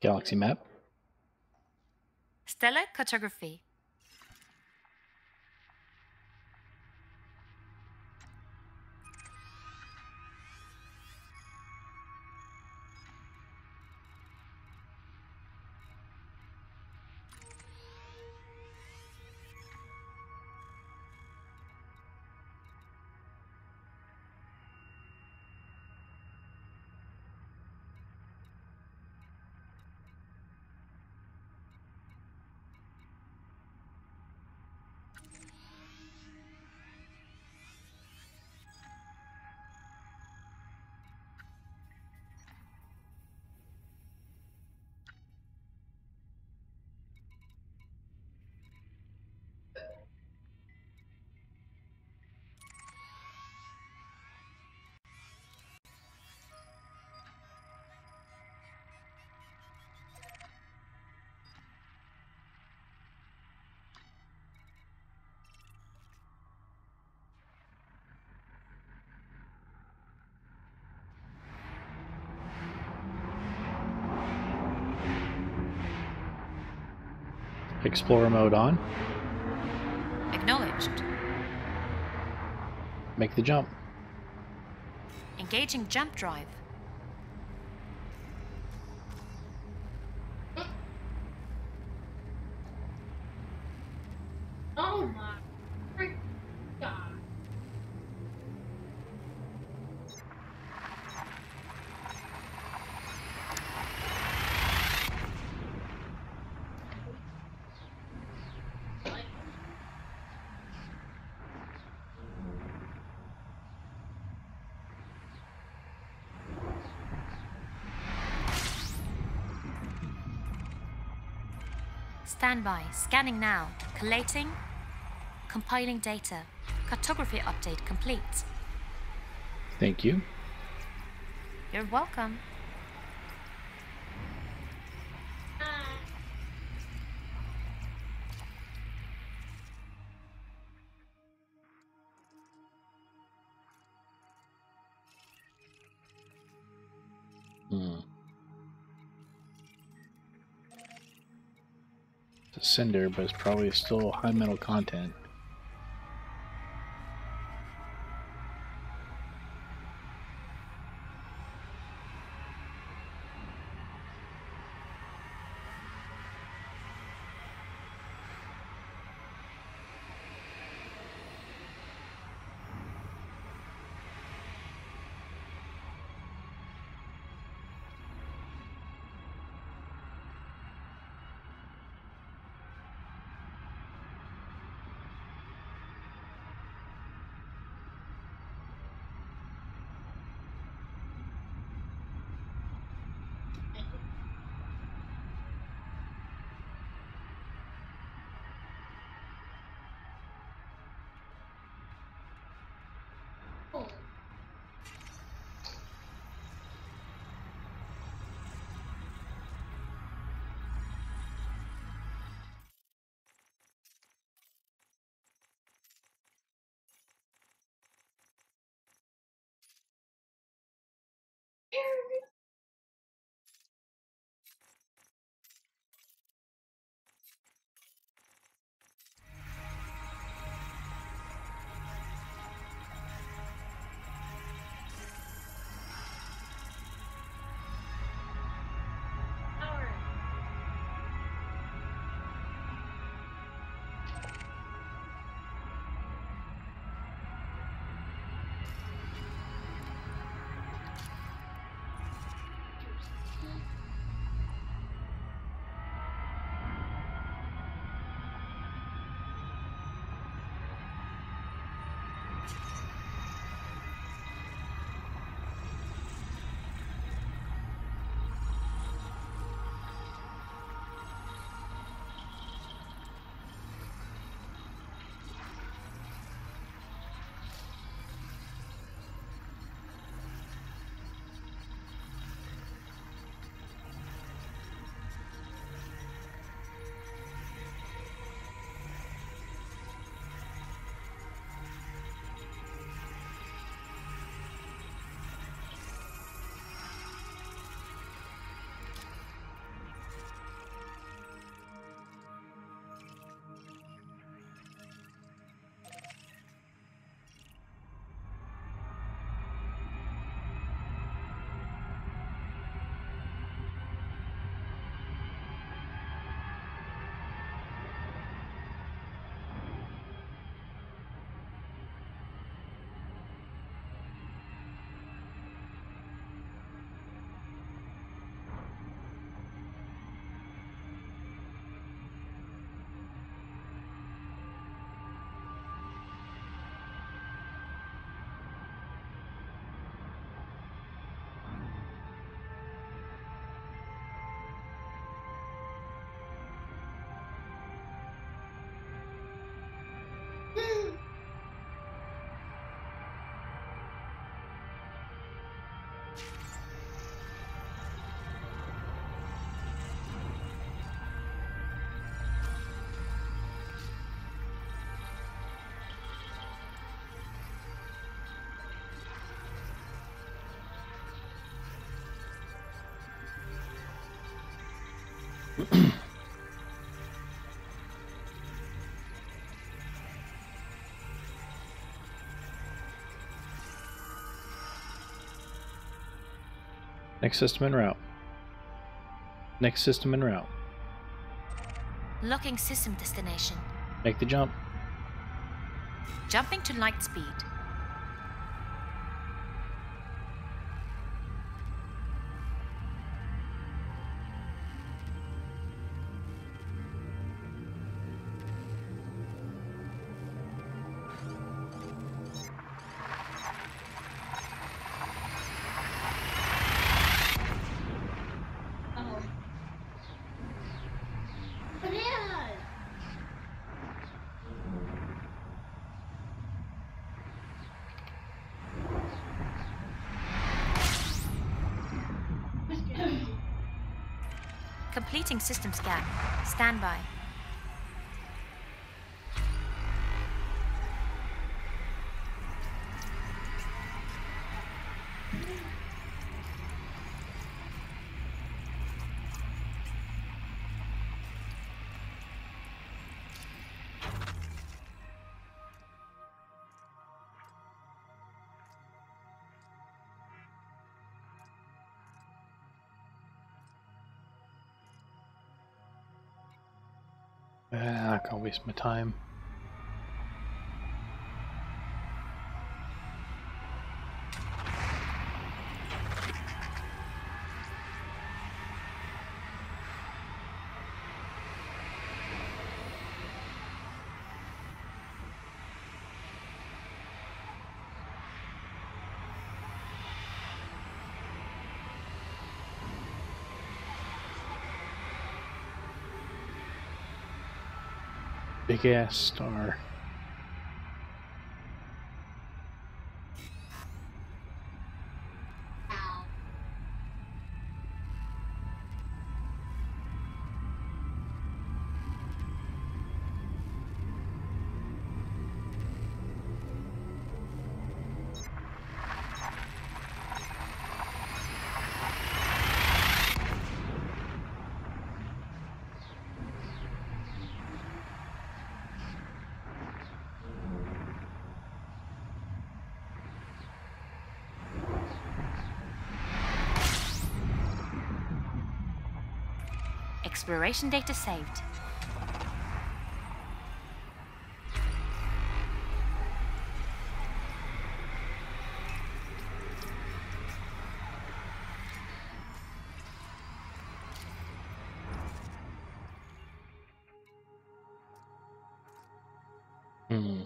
Galaxy map. Stellar cartography. Explorer mode on. Acknowledged. Make the jump. Engaging jump drive. Oh my freaking god. Standby. Scanning now. Collating. Compiling data. Cartography update complete. Thank you. You're welcome. It's a cinder, but it's probably still high metal content. Next system en route. Next system en route. Locking system destination. Make the jump. Jumping to light speed. Oh. Bananas! Completing system scan. Standby. I can't waste my time. Big ass star. Ow. Exploration data saved. Hmm.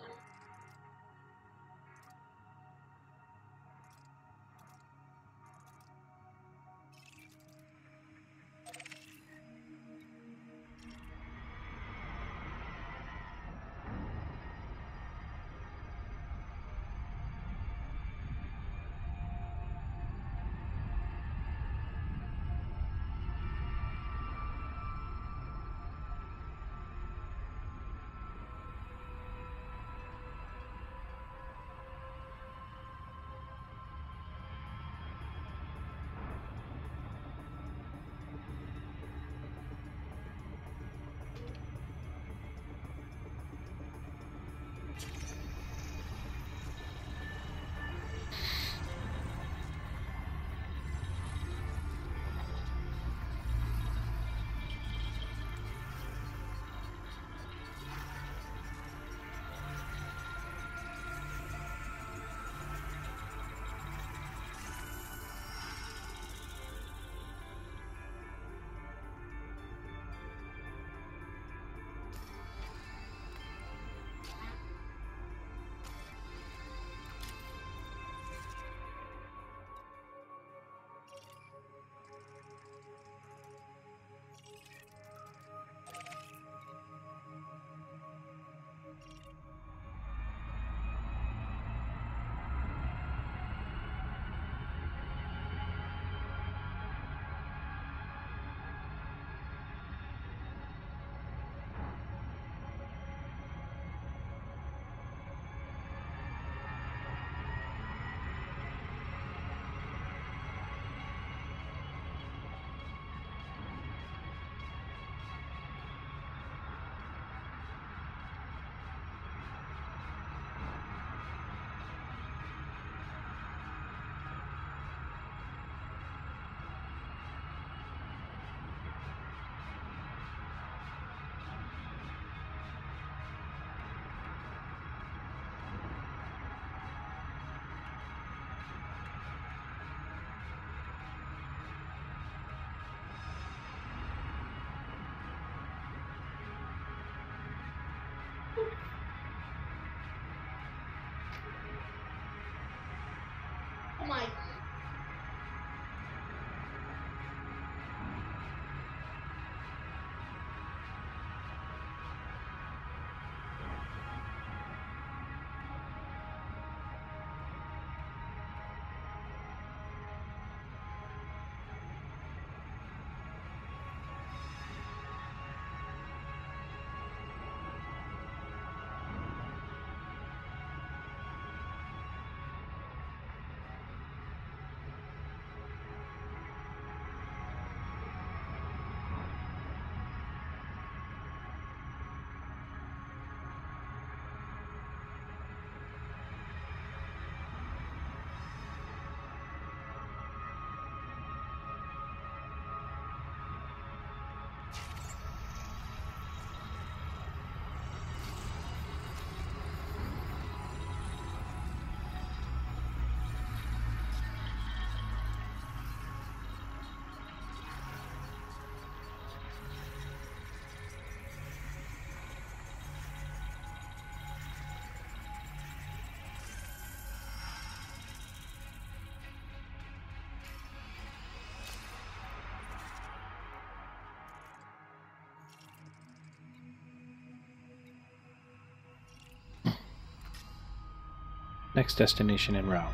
Next destination en route.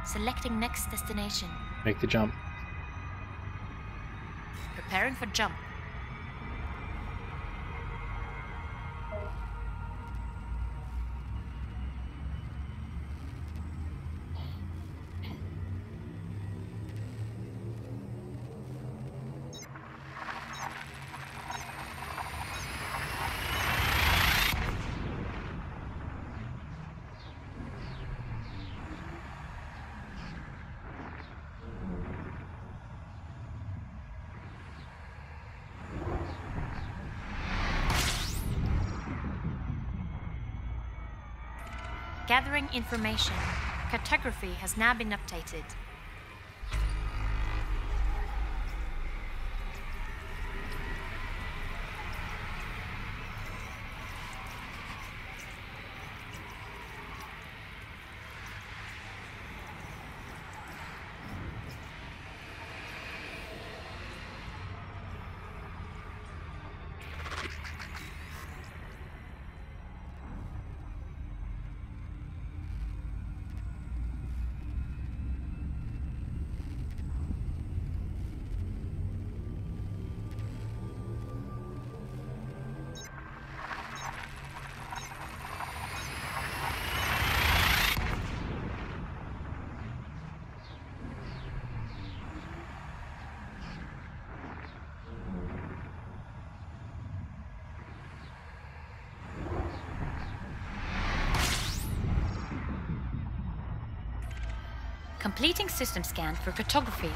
Selecting next destination. Make the jump. Preparing for jump. Gathering information. Cartography has now been updated. Completing system scan for cartography.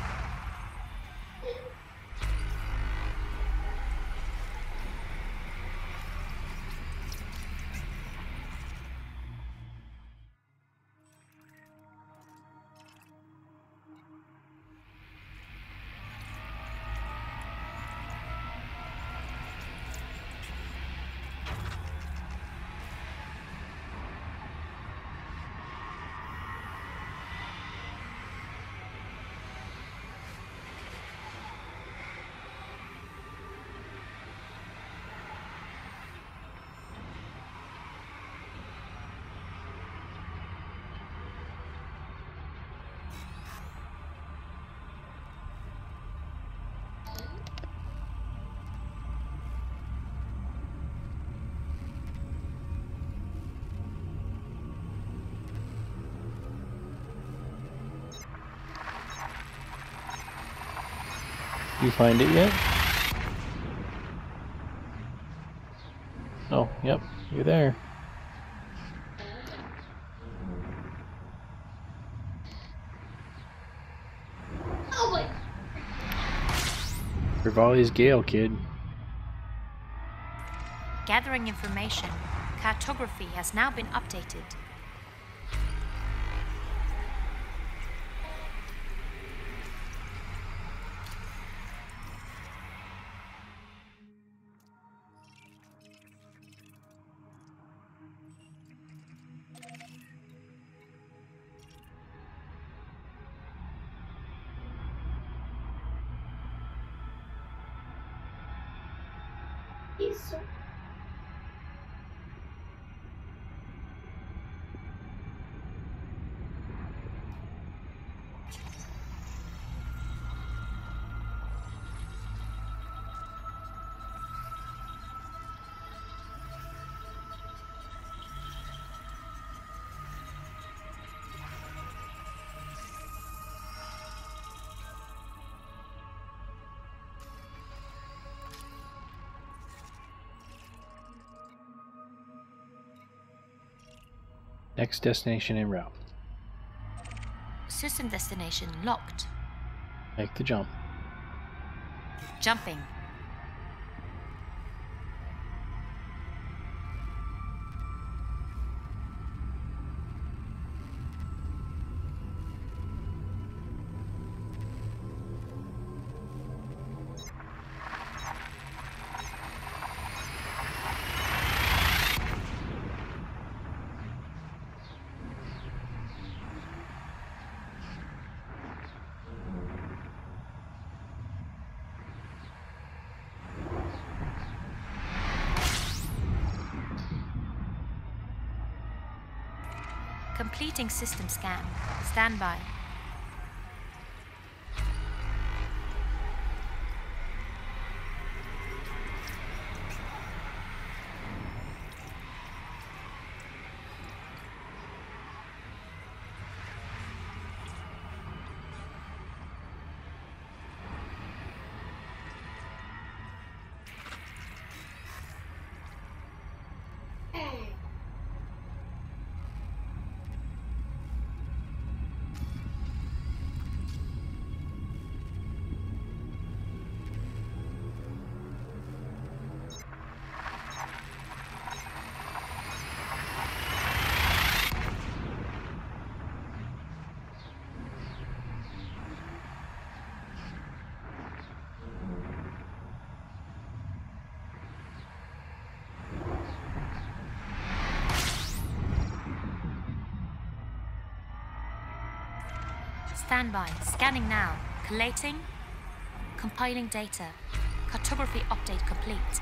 You find it yet? Oh, yep, you're there. Oh my! Rivali's Gale, kid. Gathering information. Cartography has now been updated. He's so... Next destination en route. System destination locked. Make the jump. Jumping. Completing system scan. Stand by. Stand by. Scanning now. Collating. Compiling data. Cartography update complete.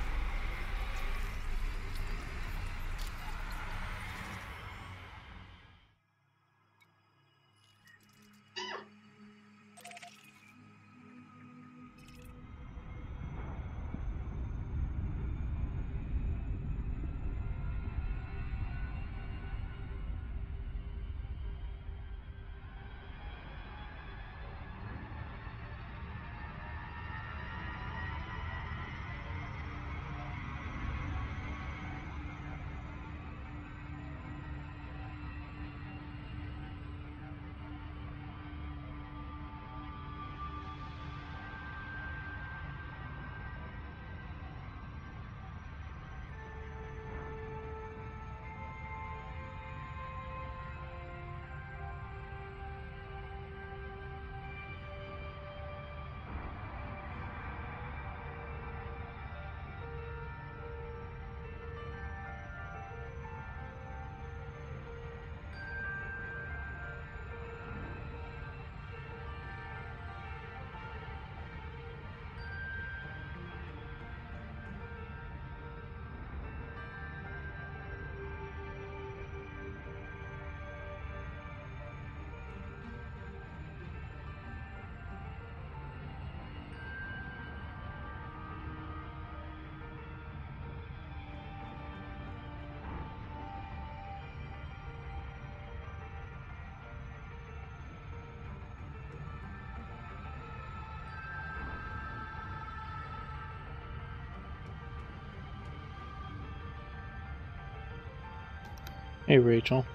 Hey Rachel,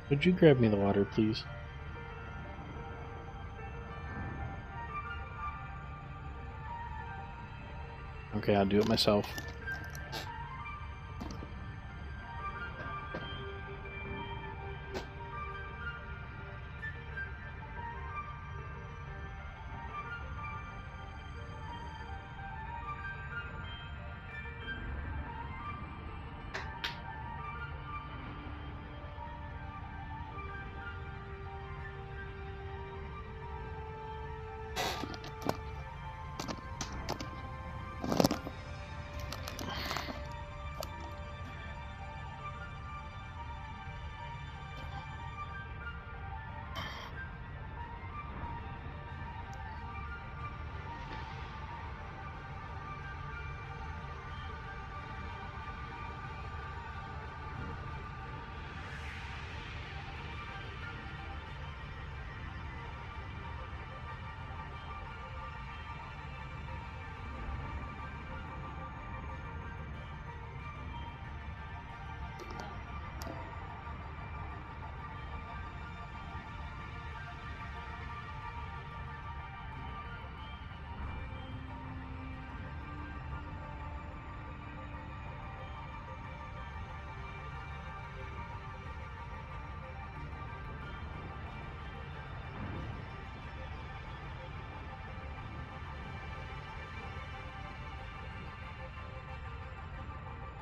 would you grab me the water, please? Okay, I'll do it myself.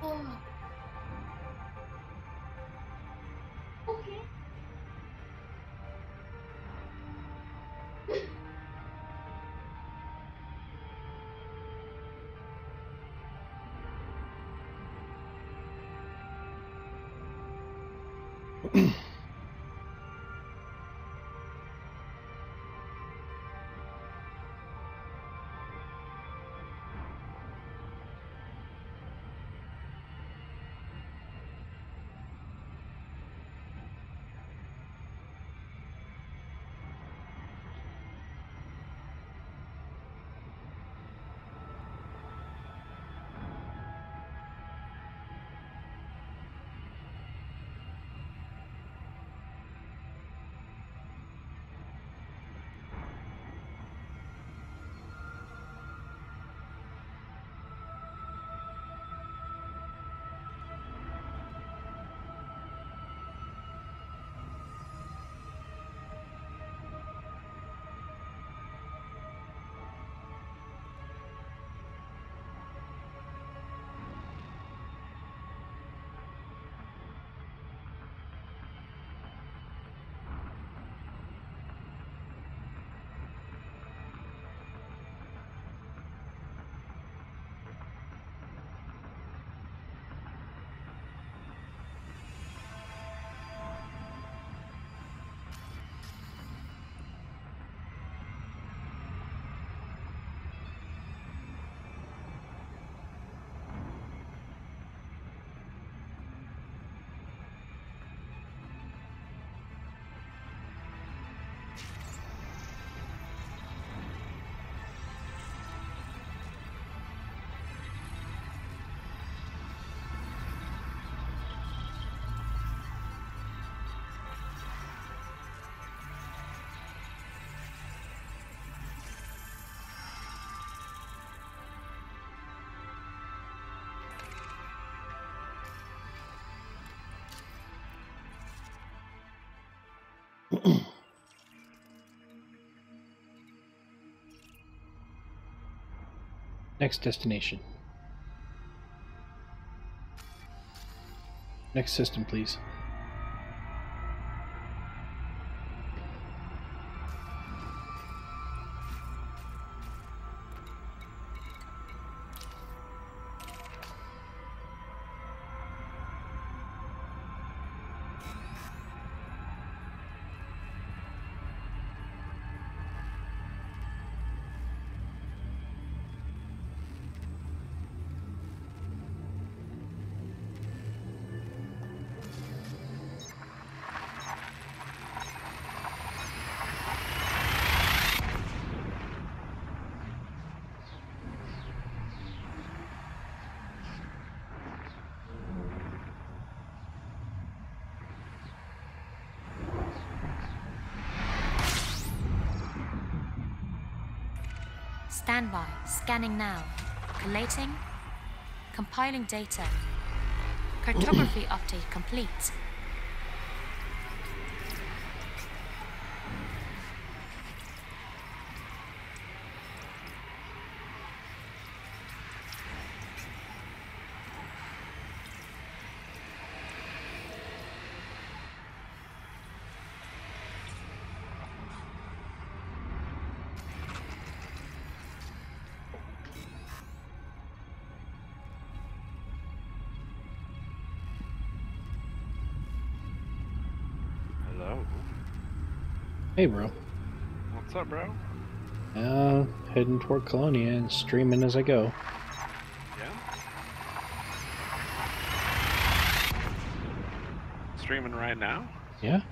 Oh. Okay. Next destination. Next system, please. Standby. Scanning now. Collating. Compiling data. Cartography update complete. Hello. Hey, bro. What's up, bro? Heading toward Colonia and streaming as I go. Yeah? Streaming right now? Yeah?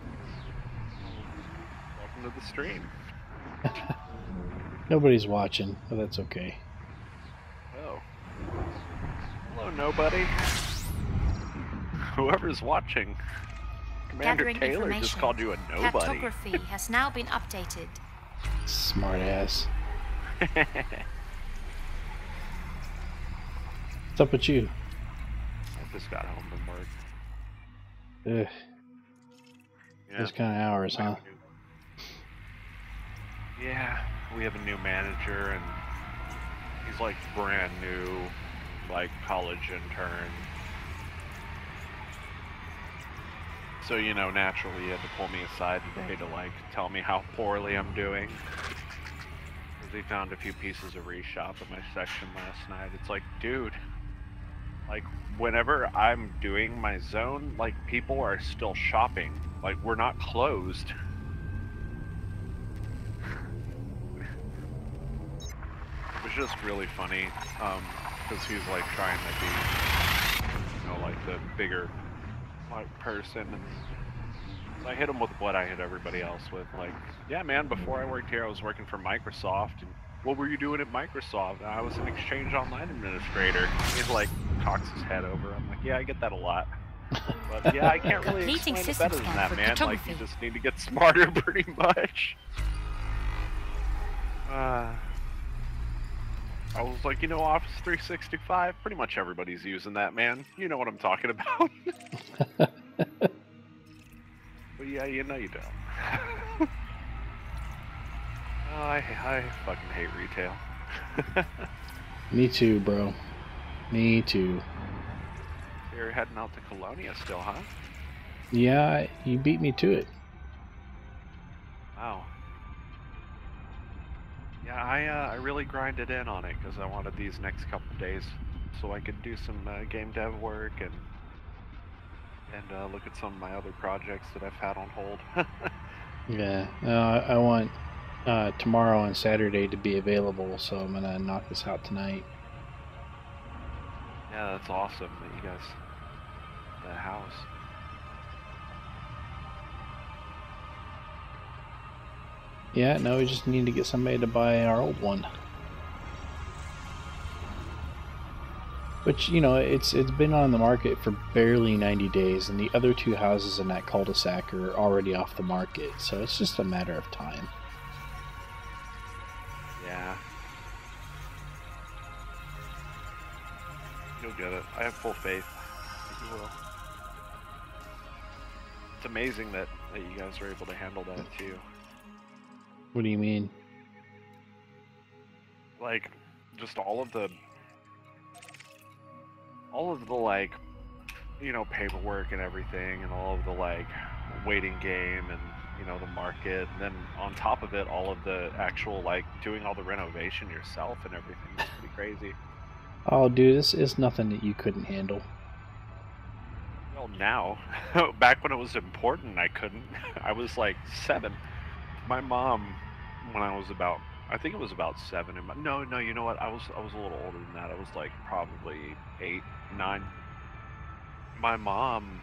Welcome to the stream. Nobody's watching, but that's okay. Oh. Hello, nobody. Whoever's watching. Commander Gathering Taylor information. just called you a nobody. Cartography has now been updated. Smart ass. What's up with you? I just got home from work. Ugh, Yeah. those kind of hours, huh? Yeah, we have a new manager, and he's like brand new, like college intern. So, you know, naturally he had to pull me aside today to like tell me how poorly I'm doing. Because he found a few pieces of reshop in my section last night. It's like, dude, like whenever I'm doing my zone, like people are still shopping. Like we're not closed. It was just really funny, because he's like trying to be, you know, like the bigger like person, and so I hit him with what I hit everybody else with, like, yeah man, before I worked here I was working for Microsoft, and what were you doing at Microsoft? I was an Exchange Online administrator. He's like, cocks his head over. I'm like, yeah, I get that a lot. But yeah, I can't really Completing explain it system better than scan that, for man. Like, cartography. you just need to get smarter pretty much. I was like, you know, Office 365, pretty much everybody's using that, man. You know what I'm talking about. But yeah, you know you don't. Oh, I fucking hate retail. Me too, bro. Me too. You're heading out to Colonia still, huh? Yeah, you beat me to it. Wow. Yeah, I really grinded in on it because I wanted these next couple days so I could do some game dev work and look at some of my other projects that I've had on hold. Yeah, I want tomorrow and Saturday to be available, so I'm gonna knock this out tonight. Yeah, that's awesome that you guys the house. Yeah, no, we just need to get somebody to buy our old one. Which, you know, it's been on the market for barely 90 days, and the other two houses in that cul-de-sac are already off the market, so it's just a matter of time. Yeah. You'll get it. I have full faith that you will. It's amazing that you guys are able to handle that too. What do you mean? Like, just all of the like, you know, paperwork and everything, and all of the like waiting game, and you know, the market, and then on top of it, all of the actual like doing all the renovation yourself and everything. It's pretty crazy. Oh, dude, this is nothing that you couldn't handle. Well, now, back when it was important, I couldn't. I was like 7. My mom, when I was about, I think it was about 7. And no, you know what? I was a little older than that. I was like probably 8, 9. My mom,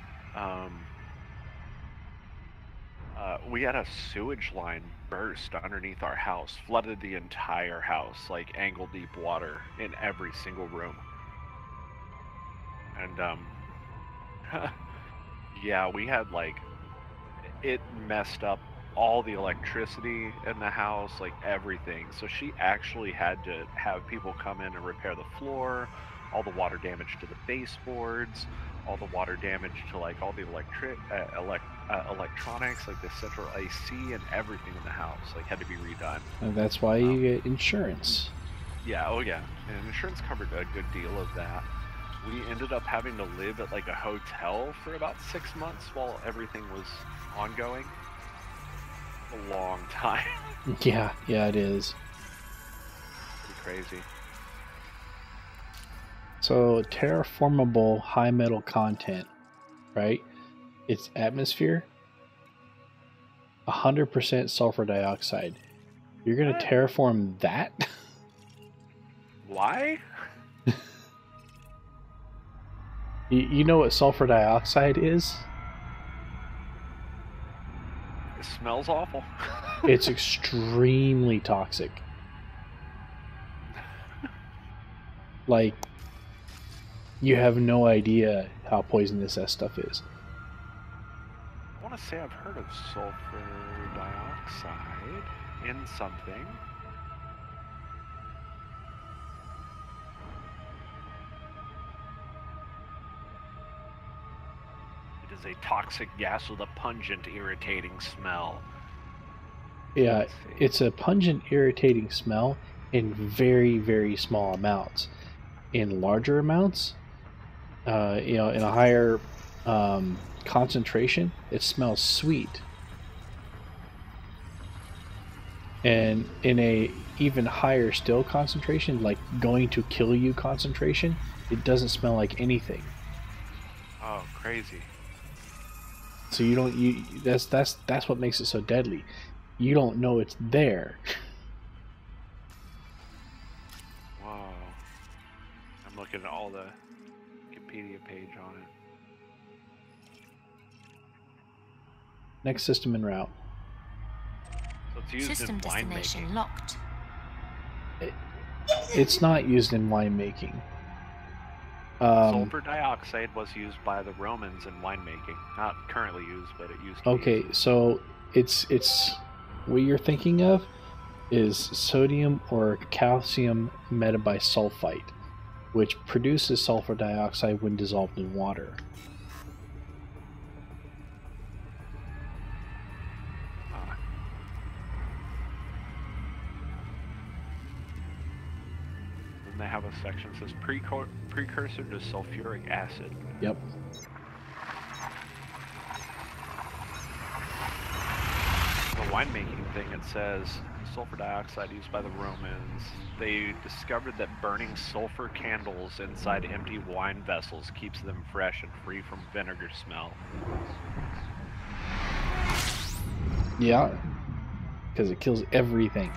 we had a sewage line burst underneath our house, flooded the entire house, like ankle deep water in every single room. And yeah, we had like, it messed up all the electricity in the house, like everything. So she actually had to have people come in and repair the floor, all the water damage to the baseboards, all the water damage to like all the electronics, like the central AC and everything in the house, like had to be redone. And that's why you get insurance. Yeah, oh yeah, and insurance covered a good deal of that. We ended up having to live at like a hotel for about 6 months while everything was ongoing. A long time. Yeah, it is. Pretty crazy. So, terraformable high metal content, right? It's atmosphere, 100% sulfur dioxide. You're going to terraform that? Why? You know what sulfur dioxide is? It smells awful. It's extremely toxic. Like, you have no idea how poisonous that stuff is. I want to say I've heard of sulfur dioxide in something. It is a toxic gas with a pungent, irritating smell. Yeah, it's a pungent, irritating smell in very, very small amounts. In larger amounts, you know, in a higher concentration, it smells sweet. And in a even higher still concentration, like going to kill you concentration, it doesn't smell like anything. Oh, crazy. So you don't that's what makes it so deadly. You don't know it's there. Whoa. I'm looking at all the Wikipedia page on it. Next system en route. So it's used System in destination winemaking. locked. It's not used in winemaking. Sulfur dioxide was used by the Romans in winemaking. Not currently used, but it used to be Okay, used. so it's what you're thinking of is sodium or calcium metabisulfite, which produces sulfur dioxide when dissolved in water. Then they have a section that says precursor to sulfuric acid. Yep. The winemaking thing, it says sulfur dioxide used by the Romans. They discovered that burning sulfur candles inside empty wine vessels keeps them fresh and free from vinegar smell. Yeah, because it kills everything.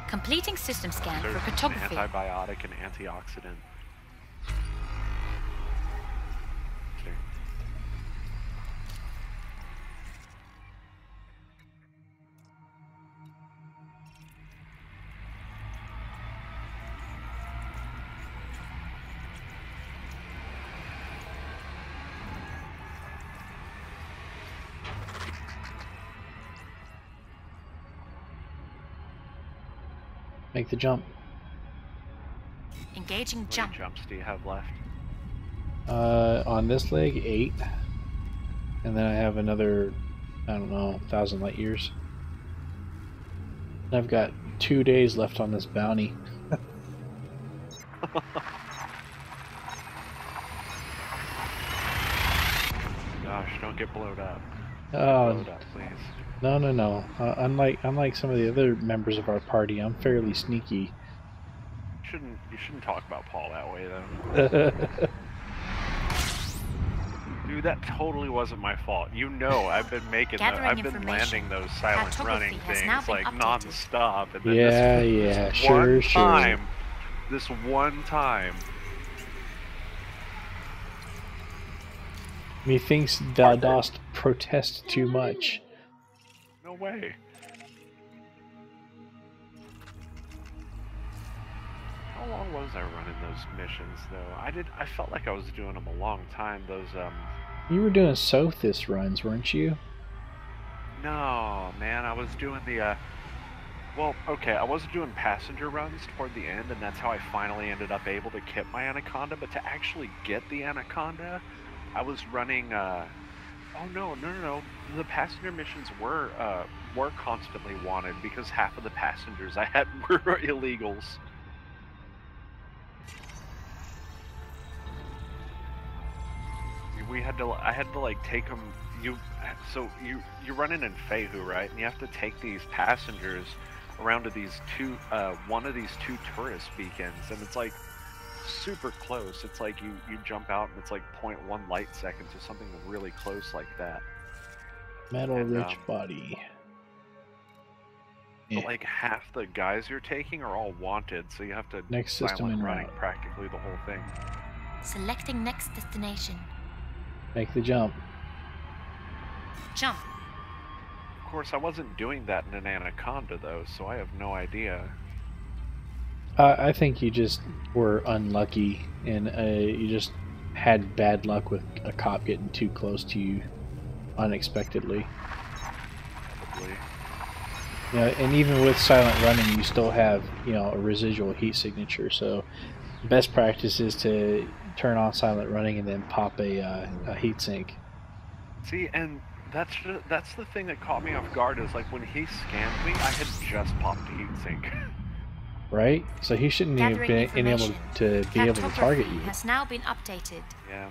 Completing system scan for There's an cartography. antibiotic and antioxidant. Okay. Make the jump. Engaging How many jump. jumps do you have left? On this leg, 8. And then I have another, I don't know, 1,000 light years. I've got 2 days left on this bounty. Gosh, don't get blowed up. Oh, Blowed up, please. no, no, no. Unlike some of the other members of our party, I'm fairly sneaky. You shouldn't talk about Paul that way, though. Dude, that totally wasn't my fault. You know, I've been I've been landing those silent running things like non-stop, and then this one time, this one time. Methinks thou dost protest too much. No way. How long was I running those missions, though? I felt like I was doing them a long time. Those You were doing Sothis runs, weren't you? No, man, I was doing the well, okay, I was doing passenger runs toward the end, and that's how I finally ended up able to get my Anaconda. But to actually get the Anaconda, I was running oh no. The passenger missions were constantly wanted because half of the passengers I had were illegals. I had to like take them. You're running in Fehu, right? And you have to take these passengers around to these one of these two tourist beacons, and it's like super close. It's like you jump out and it's like 0.1 light seconds or something really close like that. Metal-rich body. But like half the guys you're taking are all wanted, so you have to next system in running route. Practically the whole thing. Selecting next destination. Make the jump. Jump. Of course, I wasn't doing that in an Anaconda though, so I have no idea. I think you just were unlucky, and you just had bad luck with a cop getting too close to you unexpectedly. Probably. Yeah, and even with silent running, you still have, you know, a residual heat signature. So, best practice is to turn on silent running and then pop a heat sink. See, and that's the thing that caught me off guard is like when he scanned me, I had just popped a heat sink. Right? So he shouldn't have been able to target you. Has now been updated. Yeah.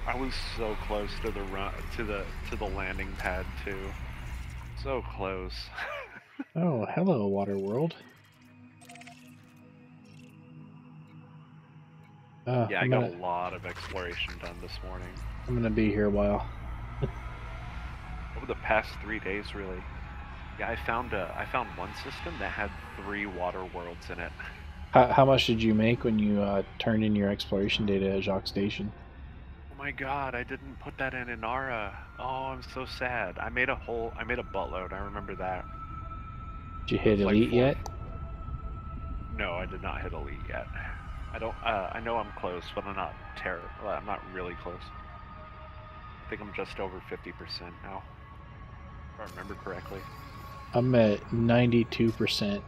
I was so close to the landing pad too. So close. Oh, hello, Water World. Yeah, I got a lot of exploration done this morning. I'm gonna be here a while. Over the past 3 days, really. Yeah, I found one system that had 3 water worlds in it. How much did you make when you turned in your exploration data at Jaques Station? Oh my god, I didn't put that in Inara. Oh, I'm so sad. I made a buttload, I remember that. Did you hit Elite yet? No, I did not hit Elite yet. I know I'm close, but I'm not I'm not really close. I think I'm just over 50% now, if I remember correctly. I'm at 92%.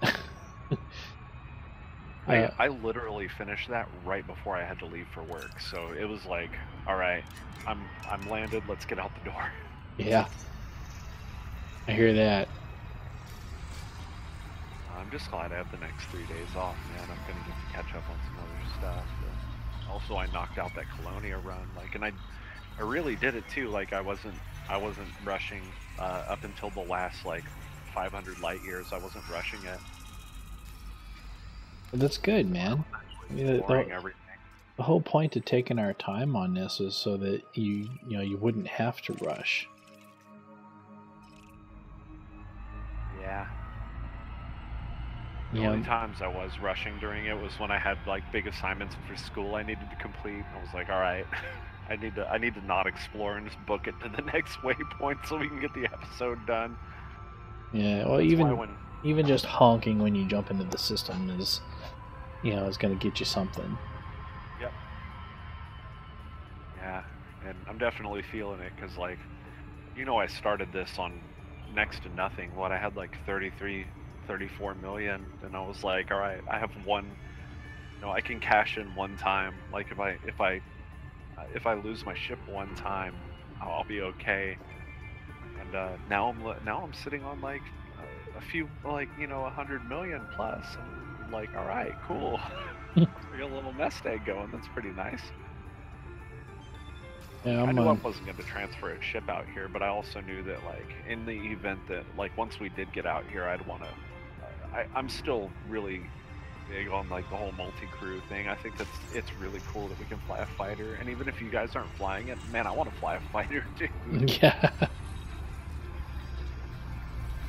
I literally finished that right before I had to leave for work, so it was like, all right, I'm landed. Let's get out the door. Yeah, I hear that. I'm just glad I have the next 3 days off, man. I'm gonna get to catch up on some other stuff. But also, I knocked out that Colonia run, like, and I really did it too. Like, I wasn't rushing up until the last like 500 light years. I wasn't rushing it. That's good, man. Everything. The whole point of taking our time on this is so that you wouldn't have to rush. Yeah. The only times I was rushing during it was when I had like big assignments for school I needed to complete. I was like, all right, I need to not explore and just book it to the next waypoint so we can get the episode done. Yeah, well, even just honking when you jump into the system is going to get you something. Yep. Yeah, and I'm definitely feeling it because, like, I started this on next to nothing. I had like 34 million, and I was like, all right, I have one. I can cash in one time. Like if I lose my ship one time, I'll be okay. And now I'm sitting on like a few, like, 100 million plus. I'm like, all right, cool. We got a little nest egg going. That's pretty nice. Yeah, I knew I wasn't going to transfer a ship out here, but I also knew that, like, in the event that, like, once we did get out here, I'd want to. I'm still really big on, like, the whole multi-crew thing. I think it's really cool that we can fly a fighter, and even if you guys aren't flying it, man, I want to fly a fighter too. Yeah.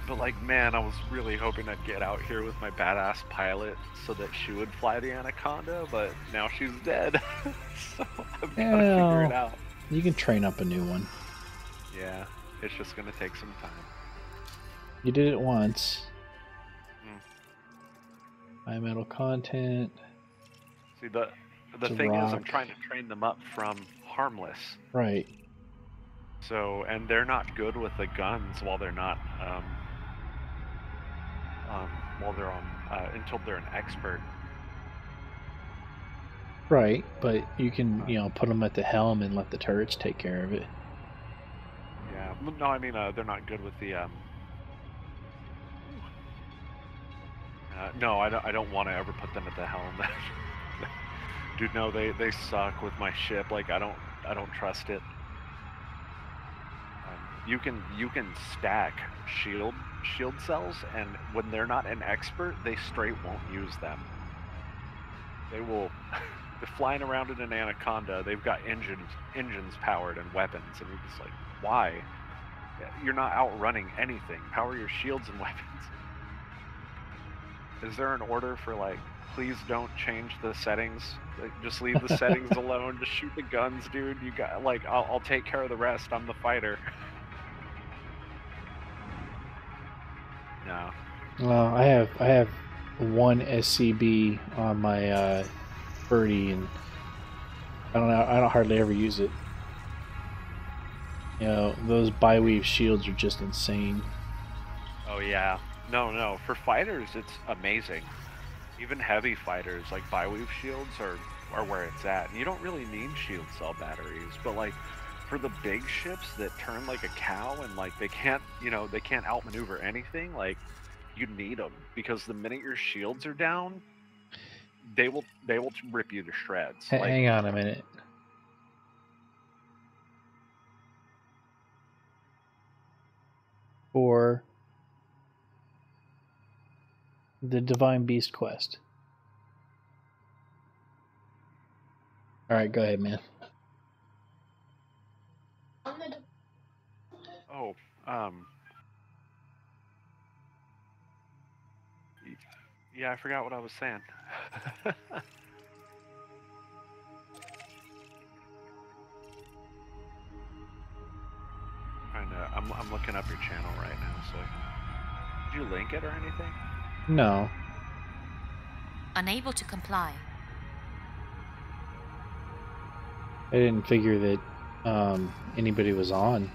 But, like, man, I was really hoping I'd get out here with my badass pilot so that she would fly the Anaconda, but now she's dead. So I've got to figure it out. You can train up a new one. Yeah, it's just going to take some time. You did it once. High metal content. See, the thing is, I'm trying to train them up from harmless. Right. So, and they're not good with the guns while they're not, until they're an expert. Right, but you can, put them at the helm and let the turrets take care of it. Yeah, no, I mean, they're not good with the, no, I don't want to ever put them at the helm. Dude, no, they suck with my ship. Like, I don't trust it. You can stack shield cells, and when they're not an expert, they straight won't use them. They will. They're flying around in an Anaconda. They've got engines powered and weapons, and you're just like, why? You're not outrunning anything. Power your shields and weapons. Is there an order for, like, please don't change the settings? Like, just leave the settings alone. Just shoot the guns, dude. You got, like, I'll take care of the rest. I'm the fighter. No. Well, I have one SCB on my birdie, and I don't hardly ever use it. Those bi-weave shields are just insane. Oh yeah. No. For fighters, it's amazing. Even heavy fighters, like bi-weave shields are where it's at. And you don't really need shield cell batteries, but, like, for the big ships that turn like a cow and, like, they can't outmaneuver anything, like, you need them, because the minute your shields are down, they will rip you to shreds. Hang on a minute. For the Divine Beast quest. Alright, go ahead, man. Oh, yeah, I forgot what I was saying. I'm looking up your channel right now, so did you link it or anything? No. Unable to comply. I didn't figure that anybody was on.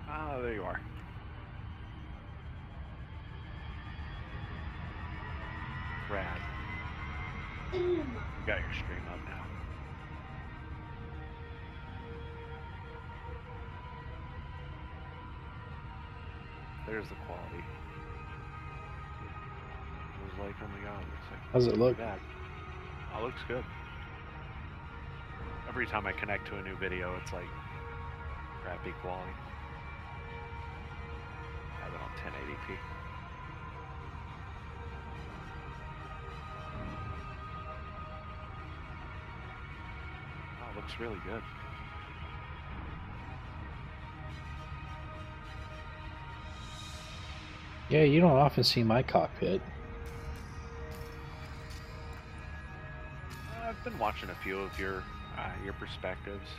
Ah, there you are. Rad. You got your stream up now. There's the quality. It was like, oh my god, it looks like... How's it look? Bad. Oh, it looks good. Every time I connect to a new video, it's like crappy quality. I have it on 1080p. Oh, it looks really good. Yeah, you don't often see my cockpit. I've been watching a few of your perspectives,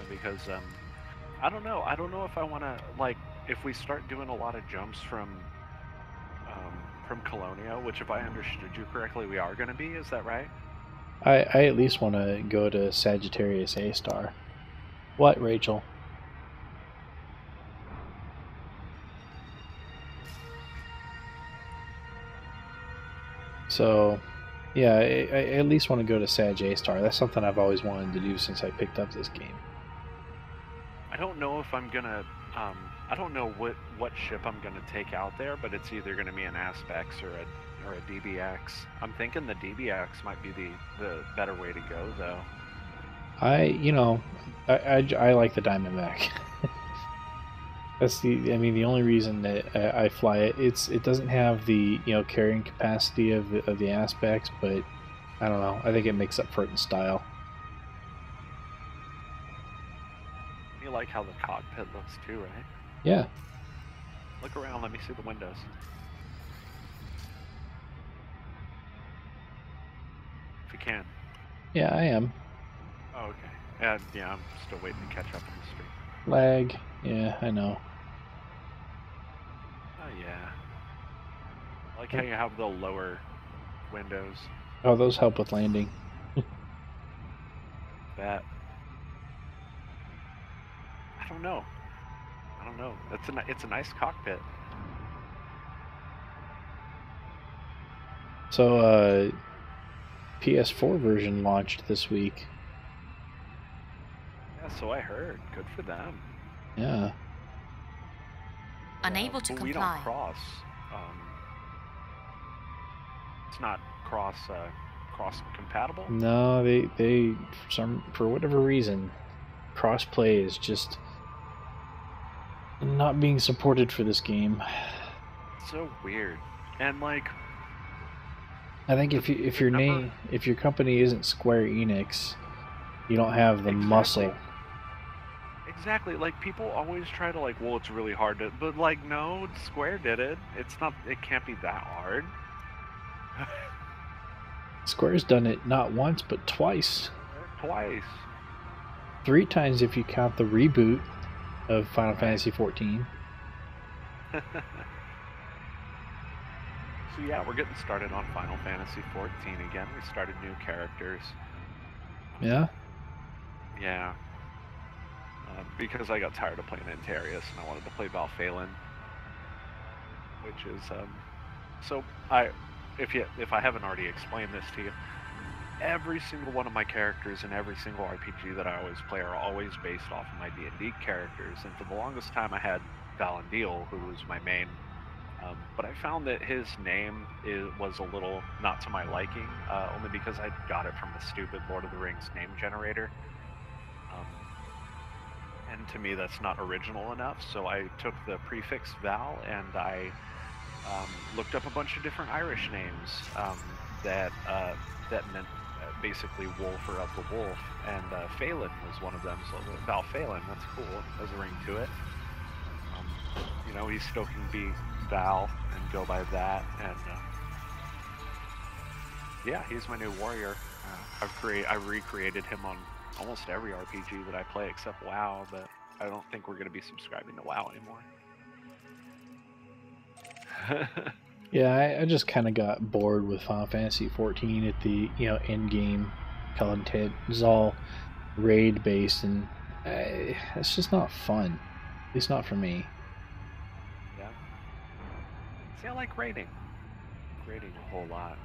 because I don't know if I want to, like, if we start doing a lot of jumps from Colonia, which, if I understood you correctly, we are going to be. Is that right? I at least want to go to Sagittarius A-star. What, Rachel? So, yeah, I at least want to go to Sag A-star. That's something I've always wanted to do since I picked up this game. I don't know if I'm gonna I don't know what ship I'm gonna take out there, but it's either gonna be an Aspect or a DBX. I'm thinking the DBX might be the better way to go though. I like the Diamondback. The only reason that I fly it. It doesn't have the carrying capacity of the Aspects, but I don't know. I think it makes up for it in style. You like how the cockpit looks too, right? Yeah. Look around. Let me see the windows. If you can. Yeah, I am. Oh, okay. Yeah, I'm still waiting to catch up on the stream. Lag. Yeah, I know. Oh yeah. I like how you have the lower windows. Oh, those help with landing. That. I don't know. It's a nice cockpit. So, PS4 version launched this week. Yeah, so I heard. Good for them. Yeah. Unable to but we comply. don't cross. It's not cross compatible. No, they for whatever reason, crossplay is just not being supported for this game. So weird. And like, I think if your company isn't Square Enix, you don't have the muscle. Exactly. Like people always try to well, it's really hard to, but like no, Square did it. It's not. It can't be that hard. Square's done it not once but twice. Twice. 3 times if you count the reboot of Final Fantasy XIV. So yeah, we're getting started on Final Fantasy XIV again. We started new characters. Yeah? Yeah. Because I got tired of playing Antarius and I wanted to play Valphalin. Which is, so if I haven't already explained this to you, every single one of my characters in every single RPG that I always play are always based off of my D&D characters. And for the longest time I had Valendiel, who was my main. But I found that his name was a little not to my liking, only because I got it from the stupid Lord of the Rings name generator. And to me, that's not original enough, so I took the prefix Val and I looked up a bunch of different Irish names that meant basically wolf or of the wolf, and Phelan was one of them, so Val Phelan, that's cool, there's a ring to it. He still can be Val and go by that, and yeah, he's my new warrior. I recreated him on almost every RPG that I play except WoW, but I don't think we're going to be subscribing to WoW anymore. Yeah, I just kind of got bored with Final Fantasy XIV at the end game content. It's all raid based, and it's just not fun. At least not for me. Yeah. See, I like raiding. Raiding a whole lot.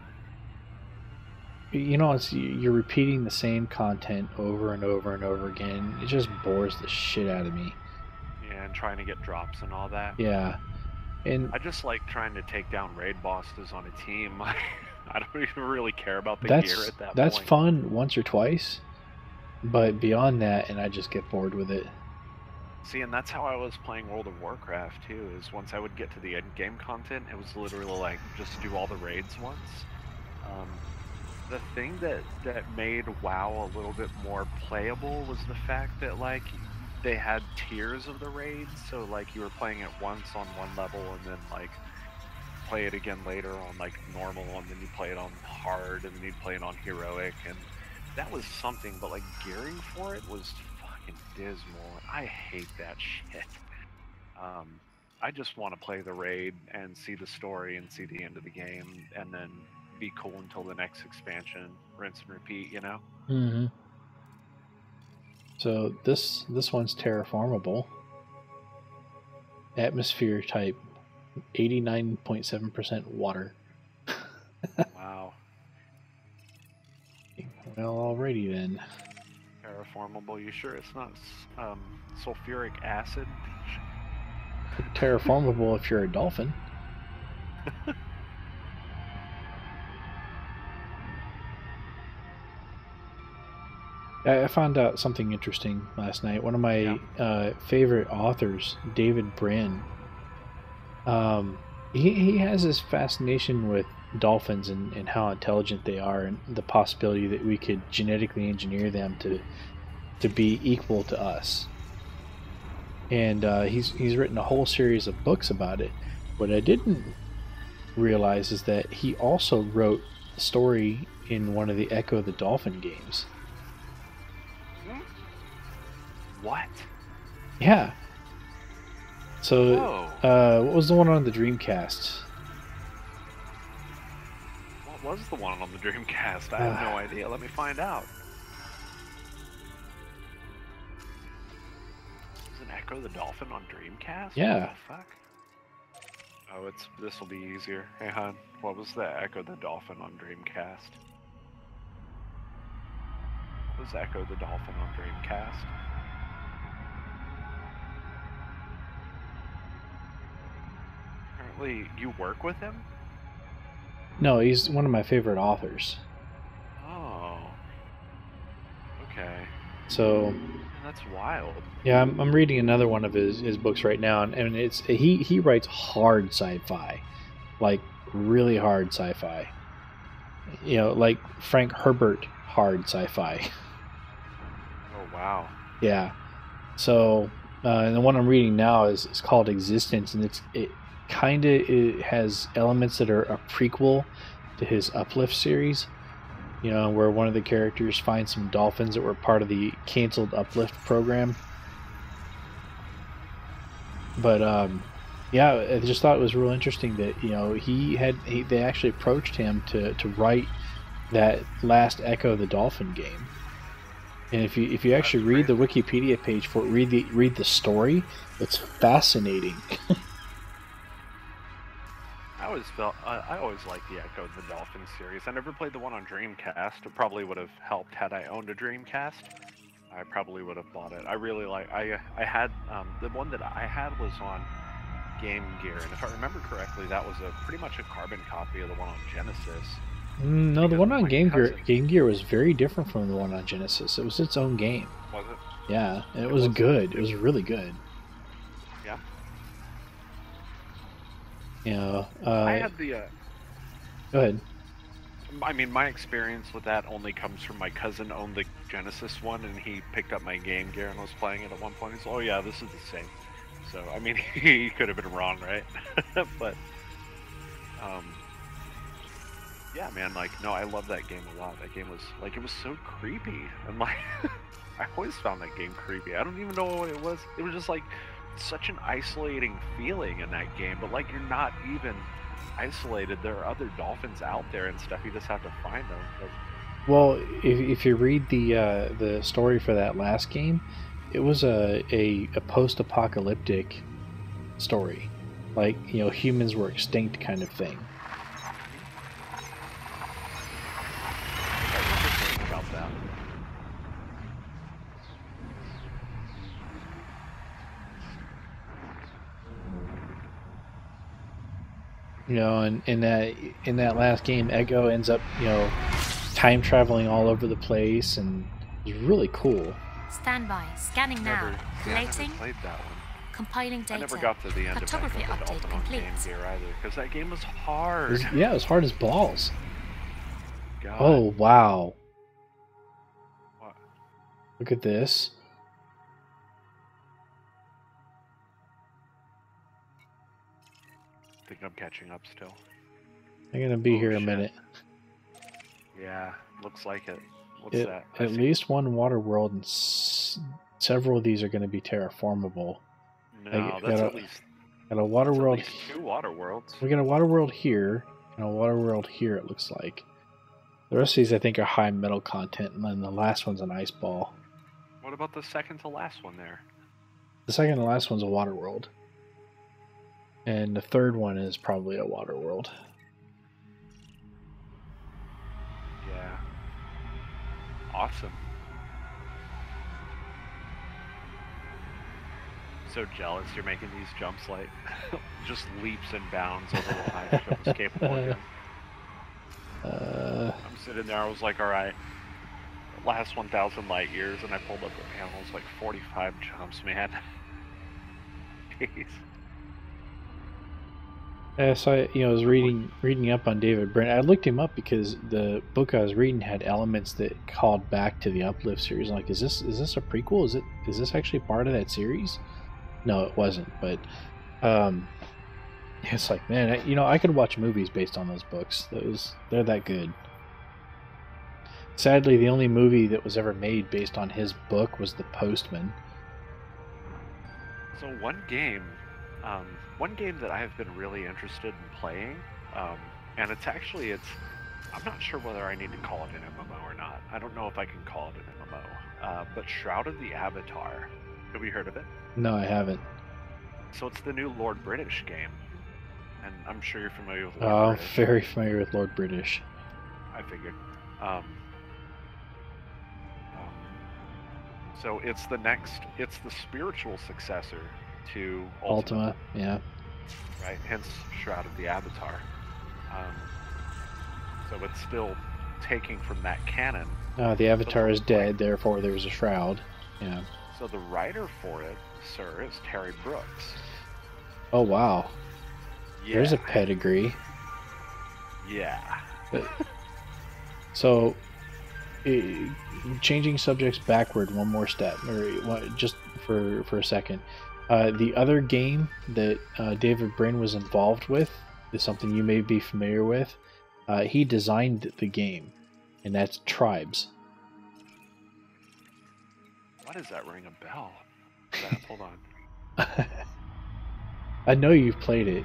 You're repeating the same content over and over and over again. It just bores the shit out of me. Yeah, and trying to get drops and all that. Yeah. And I just like trying to take down raid bosses on a team. I don't even really care about the gear at that point. That's fun once or twice, but beyond that, and I just get bored with it. See, and that's how I was playing World of Warcraft too, is once I would get to the end game content, it was literally like just do all the raids once. The thing that made WoW a little bit more playable was the fact that they had tiers of the raids, so you were playing it once on one level and then play it again later on normal, and then you play it on hard, and then you play it on heroic, and that was something, but gearing for it was fucking dismal. I hate that shit. I just want to play the raid and see the story and see the end of the game, and then be cool until the next expansion, rinse and repeat, Mm-hmm. So this one's terraformable. Atmosphere type 89.7% water. Wow. Well, alrighty then. Terraformable, you sure it's not sulfuric acid? terraformable if you're a dolphin. I found out something interesting last night. One of my favorite authors, David Brin, he has this fascination with dolphins and how intelligent they are, and the possibility that we could genetically engineer them to be equal to us. And he's written a whole series of books about it. What I didn't realize is that he also wrote a story in one of the Echo the Dolphin games. What? Yeah. So, what was the one on the Dreamcast? What was the one on the Dreamcast? I have no idea. Let me find out. Is it Echo the Dolphin on Dreamcast? Yeah. What the fuck? Oh, this will be easier. Hey, hon, what was the Echo the Dolphin on Dreamcast? What was Echo the Dolphin on Dreamcast? Apparently, you work with him? No, he's one of my favorite authors. Oh. Okay. So, that's wild. Yeah, I'm reading another one of his books right now, and it's he writes hard sci-fi, like really hard sci-fi. You know, like Frank Herbert hard sci-fi. Oh wow. Yeah. So, and the one I'm reading now is called Existence, and it has elements that are a prequel to his Uplift series. You know, where one of the characters finds some dolphins that were part of the canceled Uplift program. But yeah, I just thought it was real interesting that, you know, they actually approached him to write that last Echo the Dolphin game. And if you actually read the Wikipedia page for it, read the story, it's fascinating. I always liked the Echo the Dolphin series. I never played the one on Dreamcast. It probably would have helped had I owned a Dreamcast. I probably would have bought it. I really like. I had the one that I had was on Game Gear, and if I remember correctly, that was pretty much a carbon copy of the one on Genesis. No, the one on Game Gear was very different from the one on Genesis. It was its own game. Was it? Yeah, and it was good. It was really good. Yeah. You know, I had the. Go ahead. I mean, my experience with that only comes from my cousin owned the Genesis one, and he picked up my Game Gear and was playing it at one point. He's like, "Oh yeah, this is the same." So I mean, he could have been wrong, right? But yeah, man, like, no, I love that game a lot. That game was like, it was so creepy, and like, I always found that game creepy. I don't even know what it was. It was just like such an isolating feeling in that game, but like, you're not even isolated. There are other dolphins out there and stuff. You just have to find them. But... Well, if you read the story for that last game, it was a post-apocalyptic story, like, you know, humans were extinct kind of thing. About that. You know, and in that last game, Echo ends up, you know, time traveling all over the place, and it's really cool. Stand by. Scanning now. Collating. I played that one. Compiling data. I never got to the end Cartography of Echo the update Dolphin complete. on Game Gear either, because that game was hard. Yeah, it was hard as balls. God. Oh, wow. What? Look at this. I think I'm catching up still. I'm gonna be here a minute. Yeah, looks like it. What's that? At least one water world, and several of these are going to be terraformable. No, that's at least. Got a water world. At least 2 water worlds. We got a water world here, and a water world here. It looks like. The rest of these, I think, are high metal content, and then the last one's an ice ball. What about the second to last one there? The second to last one's a water world. And the third one is probably a water world. Yeah. Awesome. so jealous you're making these jumps like just leaps and bounds over what my ship was capable of doing. I'm sitting there, I was like, alright, last 1,000 light years, and I pulled up the panels like 45 jumps, man. Jeez. So I was reading up on David Brent. I looked him up because the book I was reading had elements that called back to the Uplift series. I'm like, is this a prequel? Is this actually part of that series? No, it wasn't. But it's like, man, I could watch movies based on those books. They're that good. Sadly, the only movie that was ever made based on his book was The Postman. So one game that I have been really interested in playing, and I'm not sure whether I need to call it an MMO or not. I don't know if I can call it an MMO, but Shroud of the Avatar. Have you heard of it? No, I haven't. So it's the new Lord British game, and I'm sure you're familiar with Lord I'm British. very familiar with Lord British. I figured. So it's the spiritual successor to Ultima. Yeah. Right, hence Shroud of the Avatar. So it's still taking from that canon. The Avatar is dead, therefore there's a Shroud. Yeah. So the writer for it, sir, is Terry Brooks. Oh, wow. Yeah. There's a pedigree. Yeah. So, changing subjects backward one more step, or just for a second. The other game that David Brin was involved with is something you may be familiar with. He designed the game, and that's Tribes. Why does that ring a bell? Hold on. I know you've played it.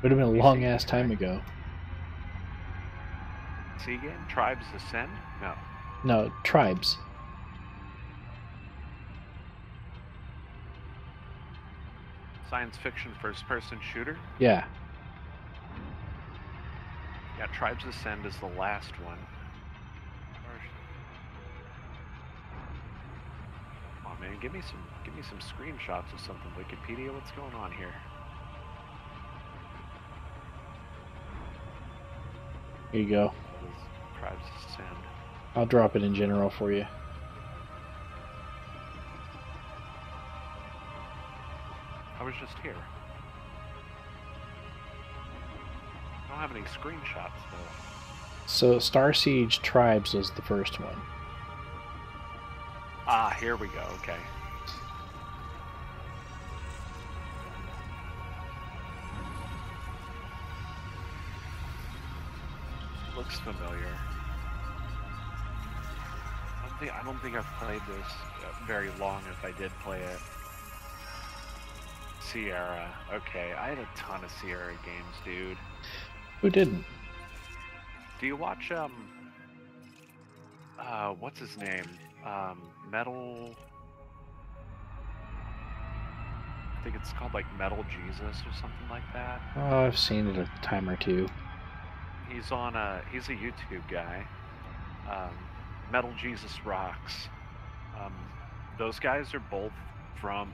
Would have been a long ass time ago. See again? Tribes Ascend? No. No, Tribes. Science fiction first-person shooter? Yeah. Yeah, Tribes Ascend is the last one. Come on, man, give me some screenshots of something. Wikipedia, what's going on here? Here you go. Tribes Ascend. I'll drop it in general for you. I was just here. I don't have any screenshots though. So Star Siege Tribes was the first one. Ah, here we go. Okay. Looks familiar. I don't think I've played this very long if I did play it. Sierra. Okay, I had a ton of Sierra games, dude. Who didn't? Do you watch, what's his name? Metal... I think it's called, like, Metal Jesus or something like that. Oh, I've seen it a time or two. He's a YouTube guy. Metal Jesus Rocks. Those guys are both from,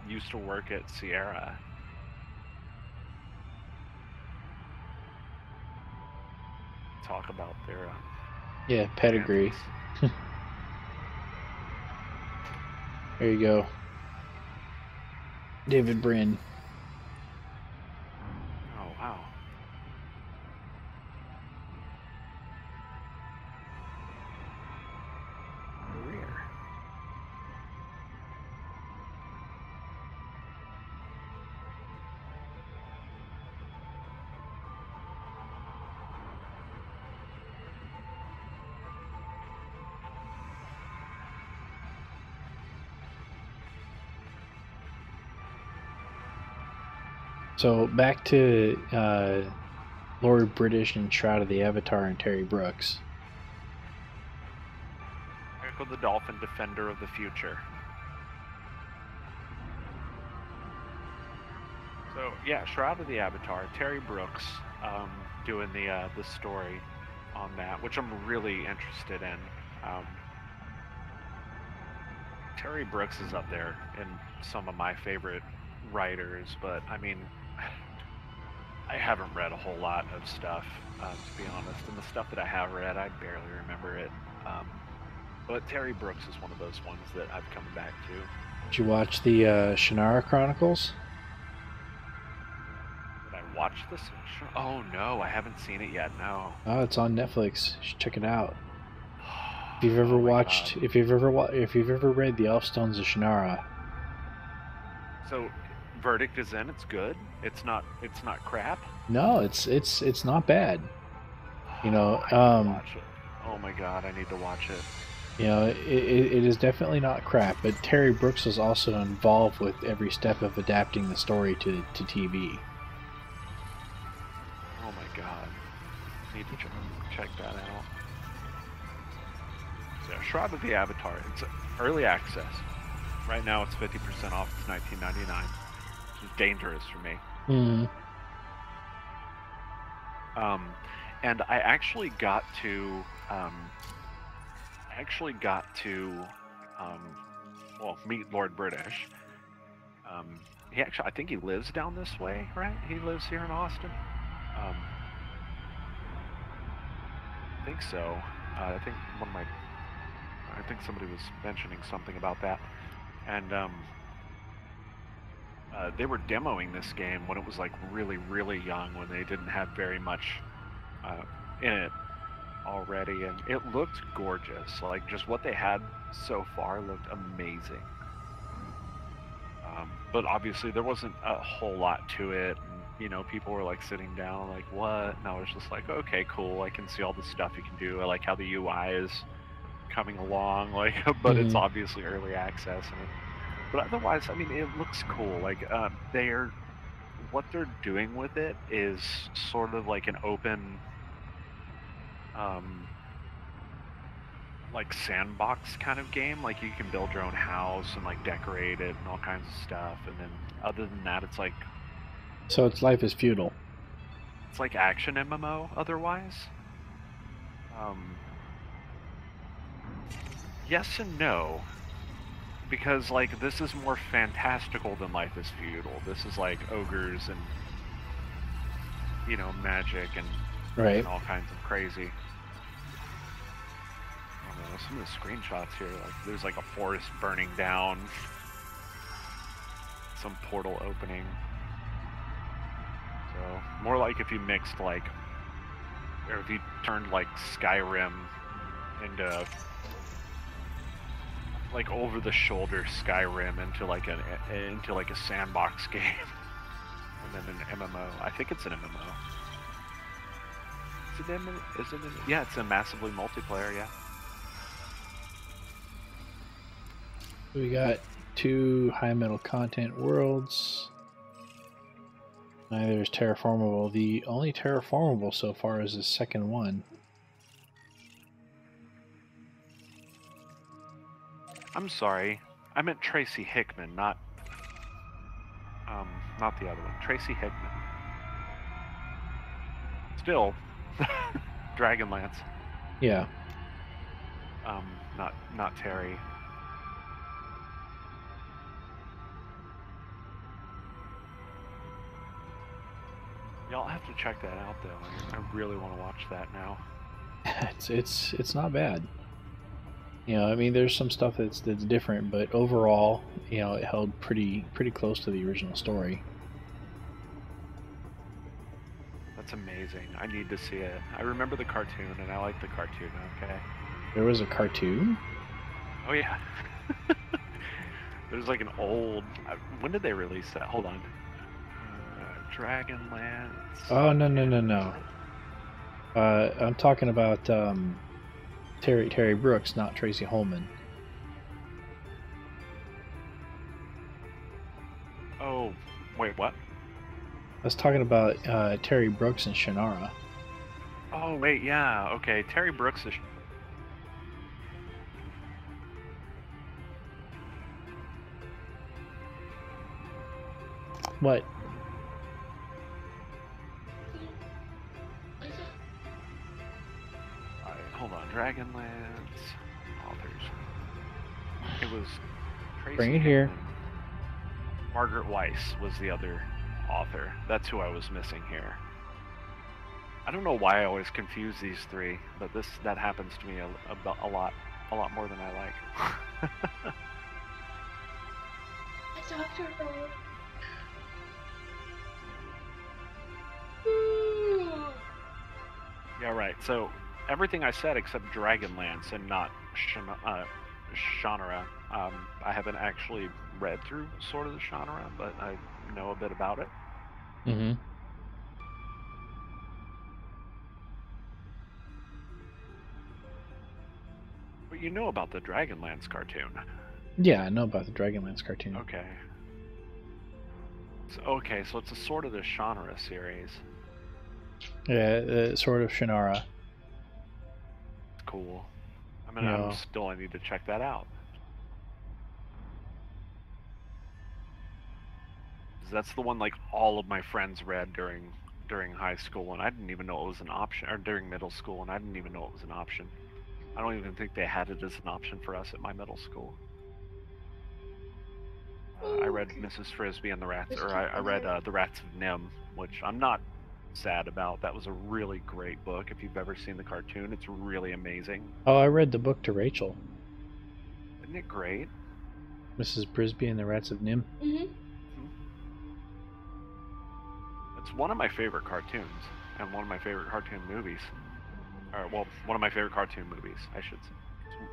used to work at Sierra. Talk about their, yeah, pedigree. There you go. David Brin. Oh, wow. Career. So back to Lord British and Shroud of the Avatar and Terry Brooks. Echo the Dolphin, Defender of the Future. So yeah, Shroud of the Avatar, Terry Brooks, doing the story on that, which I'm really interested in. Terry Brooks is up there in some of my favorite writers, but I mean, I haven't read a whole lot of stuff, to be honest, and the stuff that I have read, I barely remember it. But Terry Brooks is one of those ones that I've come back to. Did you watch the Shannara Chronicles? Did I watch this? Oh no, I haven't seen it yet. No. Oh, it's on Netflix. You should check it out. If you've ever Oh my watched, God. if you've ever read the Elfstones of Shannara, So, verdict is in. It's good. It's not crap. no, it's not bad. You know, I need to watch it. Oh my God, I need to watch it. you know, it is definitely not crap. But Terry Brooks is also involved with every step of adapting the story to TV. Oh my God, need to check that out. So, Shroud of the Avatar. It's early access. Right now, it's 50% off. It's $19.99, which is dangerous for me. Mm. And I actually got to, well, meet Lord British. I think he lives down this way, right? He lives here in Austin. I think so. I think somebody was mentioning something about that, and they were demoing this game when it was like really, really young, when they didn't have very much in it already, and it looked gorgeous. Like, just what they had so far looked amazing. But obviously there wasn't a whole lot to it, and, you know, people were like sitting down like, what? And I was just like, okay, cool, I can see all the stuff you can do. I like how the UI is coming along, like, but it's obviously early access, but otherwise, I mean, it looks cool. Like, what they're doing with it is sort of like an open, like sandbox kind of game. Like, you can build your own house and like decorate it and all kinds of stuff. And then other than that, it's like, So it's Life is Feudal. it's like action MMO otherwise. Yes and no, because like this is more fantastical than Life is Feudal. This is like ogres and, you know, magic and, Right. and all kinds of crazy. I don't know, some of the screenshots here, like there's like a forest burning down, some portal opening. So more like if you mixed like, or if you turned like Skyrim into like over the shoulder Skyrim into like a sandbox game, and then an MMO. I think it's an MMO. Is it MMO? Is it? Yeah, it's a massively multiplayer. Yeah. We got 2 high metal content worlds. Neither is terraformable. The only terraformable so far is the second one. I'm sorry. I meant Tracy Hickman, not the other one. Tracy Hickman. Still, Dragonlance. Yeah. Not Terry. Y'all have to check that out, though. I really want to watch that now. It's not bad. You know, I mean, there's some stuff that's different, but overall, you know, it held pretty close to the original story. That's amazing. I need to see it. I remember the cartoon, and I like the cartoon. Okay. There was a cartoon? Oh yeah. There's like an old. When did they release that? Hold on. Dragonlance. Oh no. I'm talking about Terry Brooks, not Tracy Holman. Oh, wait, what? I was talking about Terry Brooks and Shannara. Oh wait, yeah. Okay, Terry Brooks is. What? Hold on, Dragonlance authors. It was Tracy Bring it here. Hickman. Margaret Weiss was the other author. That's who I was missing here. I don't know why I always confuse these three, but that happens to me a lot more than I like. Dr. Gold. Yeah, right. So everything I said except Dragonlance and not Shannara. I haven't actually read through Sword of the Shannara, but I know a bit about it. Mm-hmm. But you know about the Dragonlance cartoon. Yeah, I know about the Dragonlance cartoon. Okay. So it's a Sword of the Shannara series. Yeah, Sword of Shannara. Cool. I mean, Yeah. I need to check that out. That's the one like all of my friends read during high school, and I didn't even know it was an option, or during middle school, and I didn't even know it was an option. I don't even think they had it as an option for us at my middle school. I read Mrs. Frisbee and the Rats, or I read The Rats of Nim, which I'm not sad about. That was a really great book. If you've ever seen the cartoon, it's really amazing. Oh, I read the book to Rachel. Isn't it great? Mrs. Brisby and the Rats of Nim. Mm-hmm. It's one of my favorite cartoons, and one of my favorite cartoon movies. Or, well, one of my favorite cartoon movies, I should say.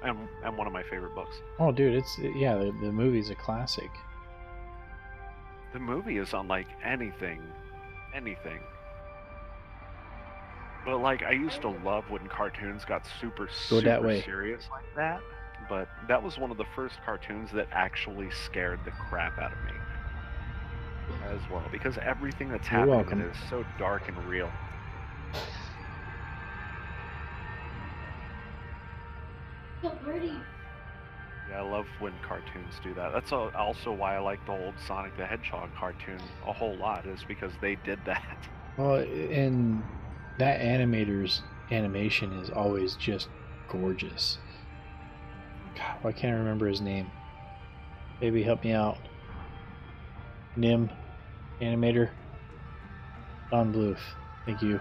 And one of my favorite books. Oh, dude, the movie's a classic. The movie is unlike anything. But like, I used to love when cartoons got super serious like that. But that was one of the first cartoons that actually scared the crap out of me as well, because everything that's happening in it is so dark and real. So pretty. Yeah, I love when cartoons do that. That's also why I like the old Sonic the Hedgehog cartoon a whole lot, is because they did that. Well, and that animator's animation is always just gorgeous. God, I can't remember his name. Maybe help me out. Nim, animator. Don Bluth. Thank you.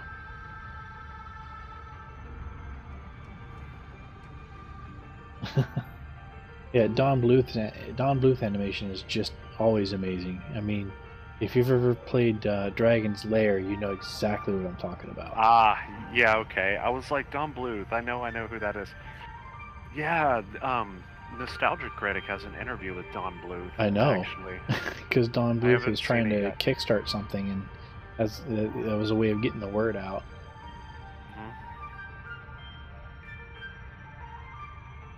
Yeah, Don Bluth animation is just always amazing. I mean, if you've ever played Dragon's Lair, you know exactly what I'm talking about. Ah, yeah, okay. I was like, Don Bluth. I know who that is. Yeah, Nostalgic Critic has an interview with Don Bluth. I know, actually, because Don Bluth was trying to kickstart something, and that was a way of getting the word out.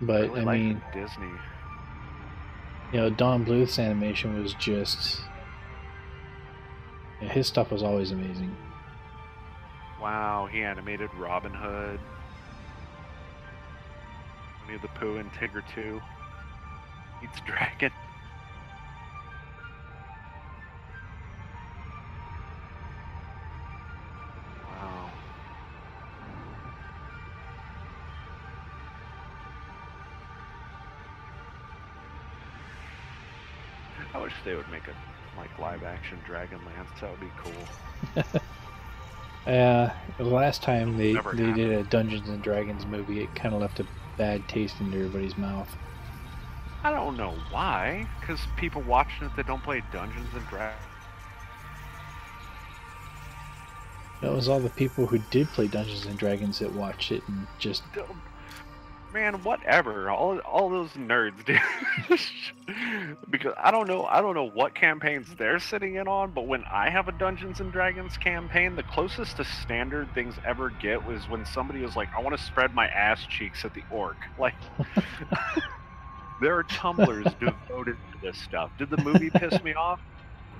But I mean, Disney. You know, Don Bluth's animation was just, his stuff was always amazing. Wow, he animated Robin Hood, Winnie the Pooh, and Tigger 2. Eats Dragon. I wish they would make a live-action Dragonlance. That would be cool. The last time they did a Dungeons and Dragons movie, it kind of left a bad taste in everybody's mouth. I don't know why. Because people watching it that don't play Dungeons and Dragons. That was all the people who did play Dungeons and Dragons that watched it and just. Man, whatever. All those nerds, dude. Because I don't know what campaigns they're sitting in on, but when I have a Dungeons and Dragons campaign, the closest to standard things ever get was when somebody was like, I want to spread my ass cheeks at the orc. Like, there are tumblers devoted to this stuff. Did the movie piss me off?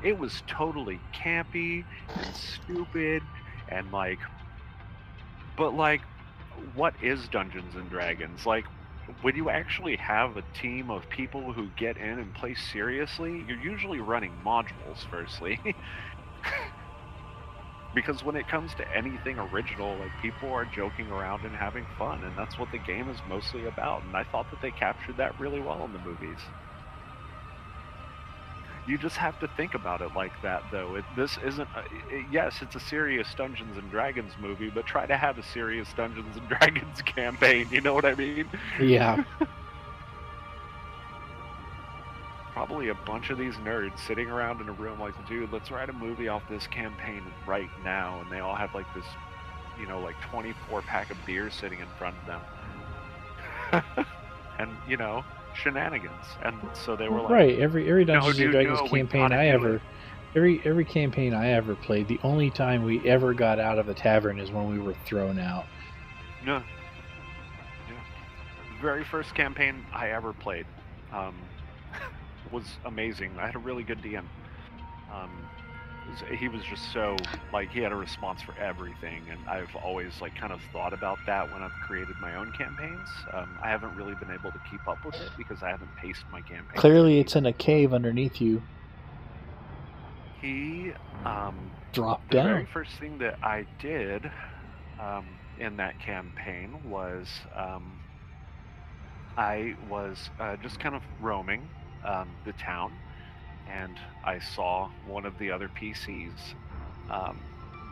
It was totally campy and stupid and like, but like, what is Dungeons and Dragons? Like, when you actually have a team of people who get in and play seriously, you're usually running modules, firstly. Because when it comes to anything original, like, people are joking around and having fun, and that's what the game is mostly about. And I thought that they captured that really well in the movies. You just have to think about it like that, though. This isn't. Yes, it's a serious Dungeons and Dragons movie, but try to have a serious Dungeons and Dragons campaign. You know what I mean? Yeah. Probably a bunch of these nerds sitting around in a room like, dude, let's write a movie off this campaign right now, and they all have like this, you know, like 24-pack of beer sitting in front of them, and you know, shenanigans. And so they were like, Right. Every Dungeons dude, and Dragons no, we campaign gotta I do ever, it. every campaign I ever played, the only time we ever got out of the tavern is when we were thrown out. No. Yeah. The very first campaign I ever played was amazing. I had a really good DM. He was just so, like, he had a response for everything, and I've always, like, kind of thought about that when I've created my own campaigns. I haven't really been able to keep up with it because I haven't paced my campaigns. Clearly, it's in a cave underneath you. He dropped the down. very first thing that I did in that campaign was I was just kind of roaming the town, and I saw one of the other PCs,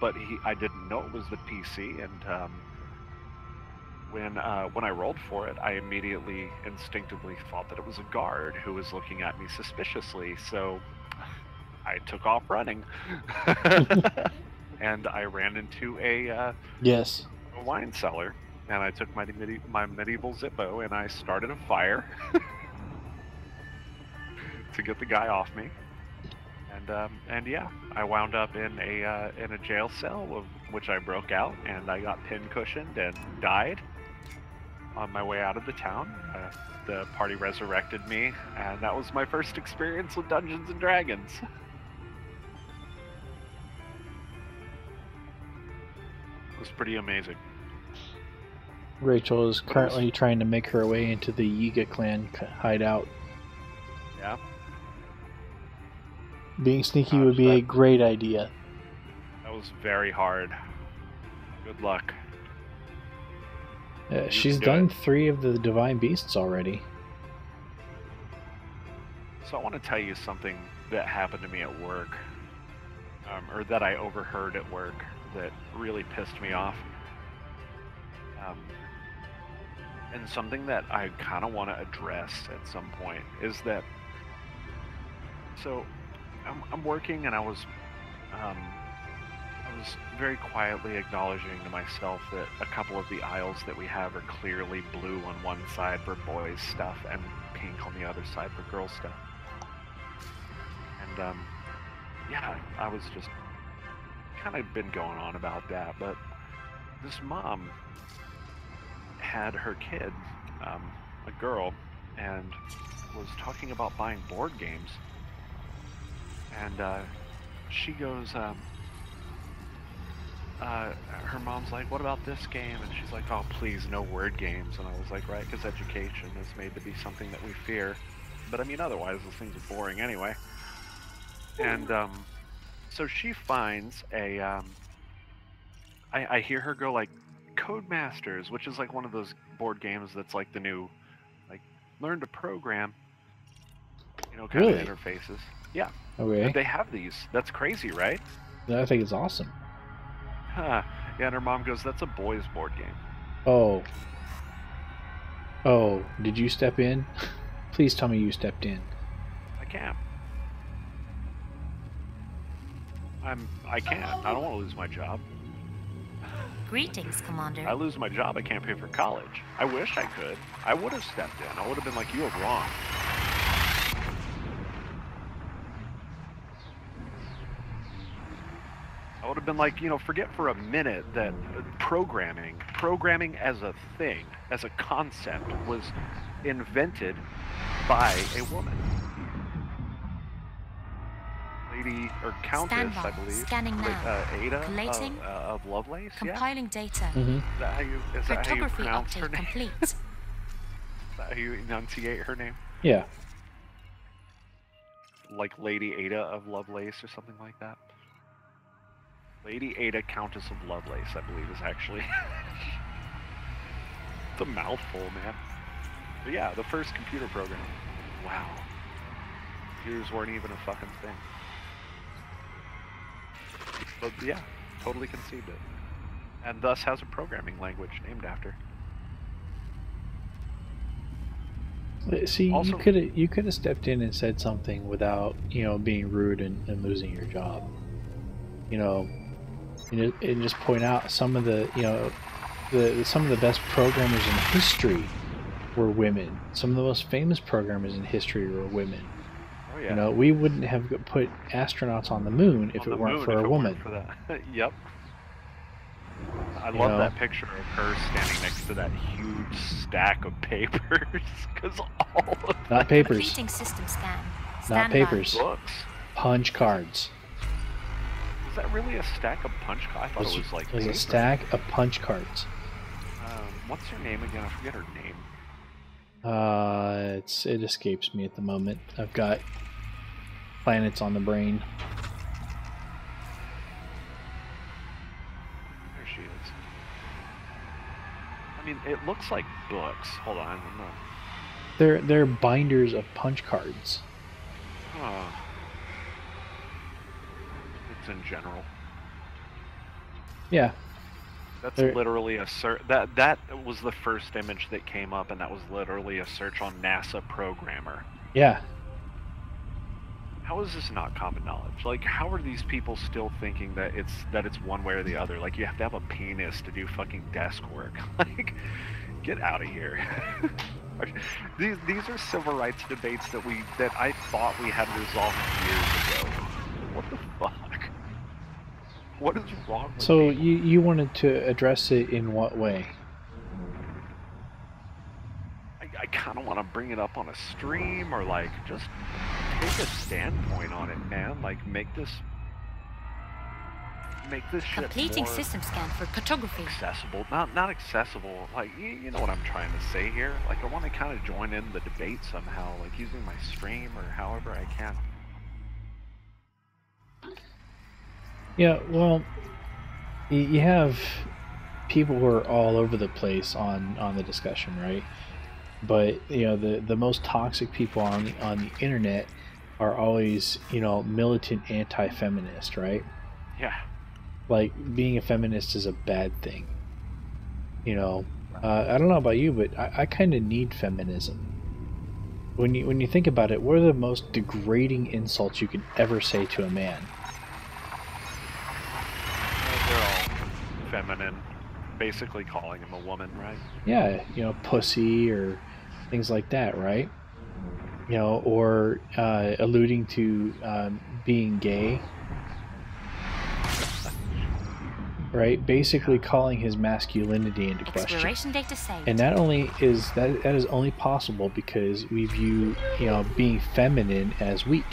but I didn't know it was the PC, and when I rolled for it, I immediately instinctively thought that it was a guard who was looking at me suspiciously, so I took off running. And I ran into a wine cellar, and I took my medieval Zippo and I started a fire to get the guy off me. And yeah, I wound up in a jail cell, of which I broke out, and I got pin-cushioned and died on my way out of the town. The party resurrected me, and that was my first experience with Dungeons and Dragons. It was pretty amazing. Rachel is currently trying to make her way into the Yiga clan hideout. Yeah. Being sneaky would be a great idea. That was very hard. Good luck. She's done 3 of the Divine Beasts already. So I want to tell you something that happened to me at work, or that I overheard at work, that really pissed me off. And something that I kind of want to address at some point is that, so I'm working, and I was very quietly acknowledging to myself that a couple of the aisles that we have are clearly blue on one side for boys stuff and pink on the other side for girls stuff. And yeah, I was just kind of been going on about that, but this mom had her kid, a girl, and was talking about buying board games, and she goes, her mom's like, what about this game? And she's like, oh, please, no word games. And I was like, right, because education is made to be something that we fear. But I mean, otherwise, those things are boring anyway. And so she finds a, I hear her go like, Codemasters, which is like one of those board games that's like the new, like, learn to program, you know, kind of interfaces. Yeah. Okay. And they have these. That's crazy, right? I think it's awesome. Huh. Yeah, and her mom goes, that's a boys' board game. Oh. Oh, did you step in? Please tell me you stepped in. I can't. I can't. I don't want to lose my job. Greetings, Commander. I lose my job, I can't pay for college. I wish I could. I would have stepped in. I would have been like, you are wrong. I would have been like, you know, forget for a minute that programming as a thing, as a concept, was invented by a woman. Lady, or Countess, I believe. Scanning now. Ada Collating. Of Lovelace. Compiling data. Mm-hmm. Is that how you Cartography pronounce her update name? complete. Is that how you enunciate her name? Yeah. Like Lady Ada of Lovelace or something like that? Lady Ada, Countess of Lovelace, I believe, is actually... It's a mouthful, man. But yeah, the first computer program. Wow. Computers weren't even a fucking thing. But yeah, totally conceived it. And thus has a programming language named after. See, Also, you could have stepped in and said something without, being rude and losing your job. And just point out some of the, some of the best programmers in history were women. Some of the most famous programmers in history were women. oh yeah. We wouldn't have put astronauts on the moon if it weren't for a woman. For that. Yep. I love that picture of her standing next to that huge stack of papers, because all of not papers. Completing system scan. Not papers. Books. Punch cards. Is that really a stack of punch cards? I thought it was like. It was a stack of punch cards. What's her name again? I forget her name. It escapes me at the moment. I've got planets on the brain. There she is. I mean, it looks like books. Hold on, I'm not. They're binders of punch cards. Huh. It's in general. Yeah. That's literally a search. That was the first image that came up, and that was literally a search on NASA programmer. Yeah. How is this not common knowledge? Like, how are these people still thinking that it's one way or the other? Like, you have to have a penis to do fucking desk work. Like, get out of here. These are civil rights debates that I thought we had resolved years ago. What the fuck? What is wrong with So people? you wanted to address it in what way? I kind of want to bring it up on a stream, or like just take a standpoint on it, man. Like make this shit Completing more system scan for cartography. accessible. Not accessible. Like you know what I'm trying to say here. Like I want to kind of join in the debate somehow, like using my stream or however I can. Yeah, well, you have people who are all over the place on the discussion, right? But the most toxic people on the internet are always militant anti-feminist, right? Yeah. Like being a feminist is a bad thing. I don't know about you, but I kind of need feminism. When you think about it, what are the most degrading insults you could ever say to a man? They're all feminine, basically calling him a woman, right? Yeah, pussy or things like that, right? Or alluding to being gay, right? Basically calling his masculinity into question. Exploration data saved. And that is only possible because we view being feminine as weak.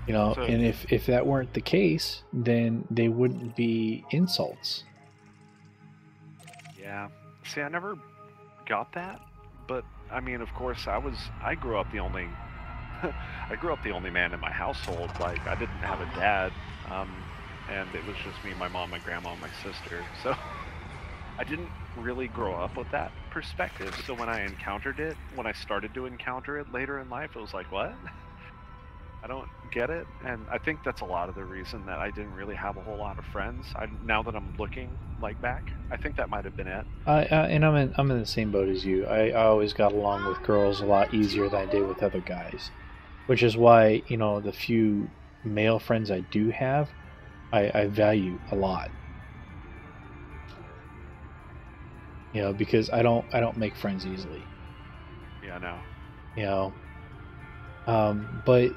So, and if that weren't the case, then they wouldn't be insults. Yeah. See, I never got that, but I mean, of course, I grew up the only man in my household. Like, I didn't have a dad, and it was just me, my mom, my grandma, and my sister. So I didn't really grow up with that perspective. So when I started to encounter it later in life, it was like, what? I don't get it, and I think that's a lot of the reason that I didn't really have a whole lot of friends. Now that I'm looking back, I think that might have been it. And I'm in the same boat as you. I always got along with girls a lot easier than I did with other guys, which is why the few male friends I do have, I value a lot. Because I don't make friends easily. Yeah, no. But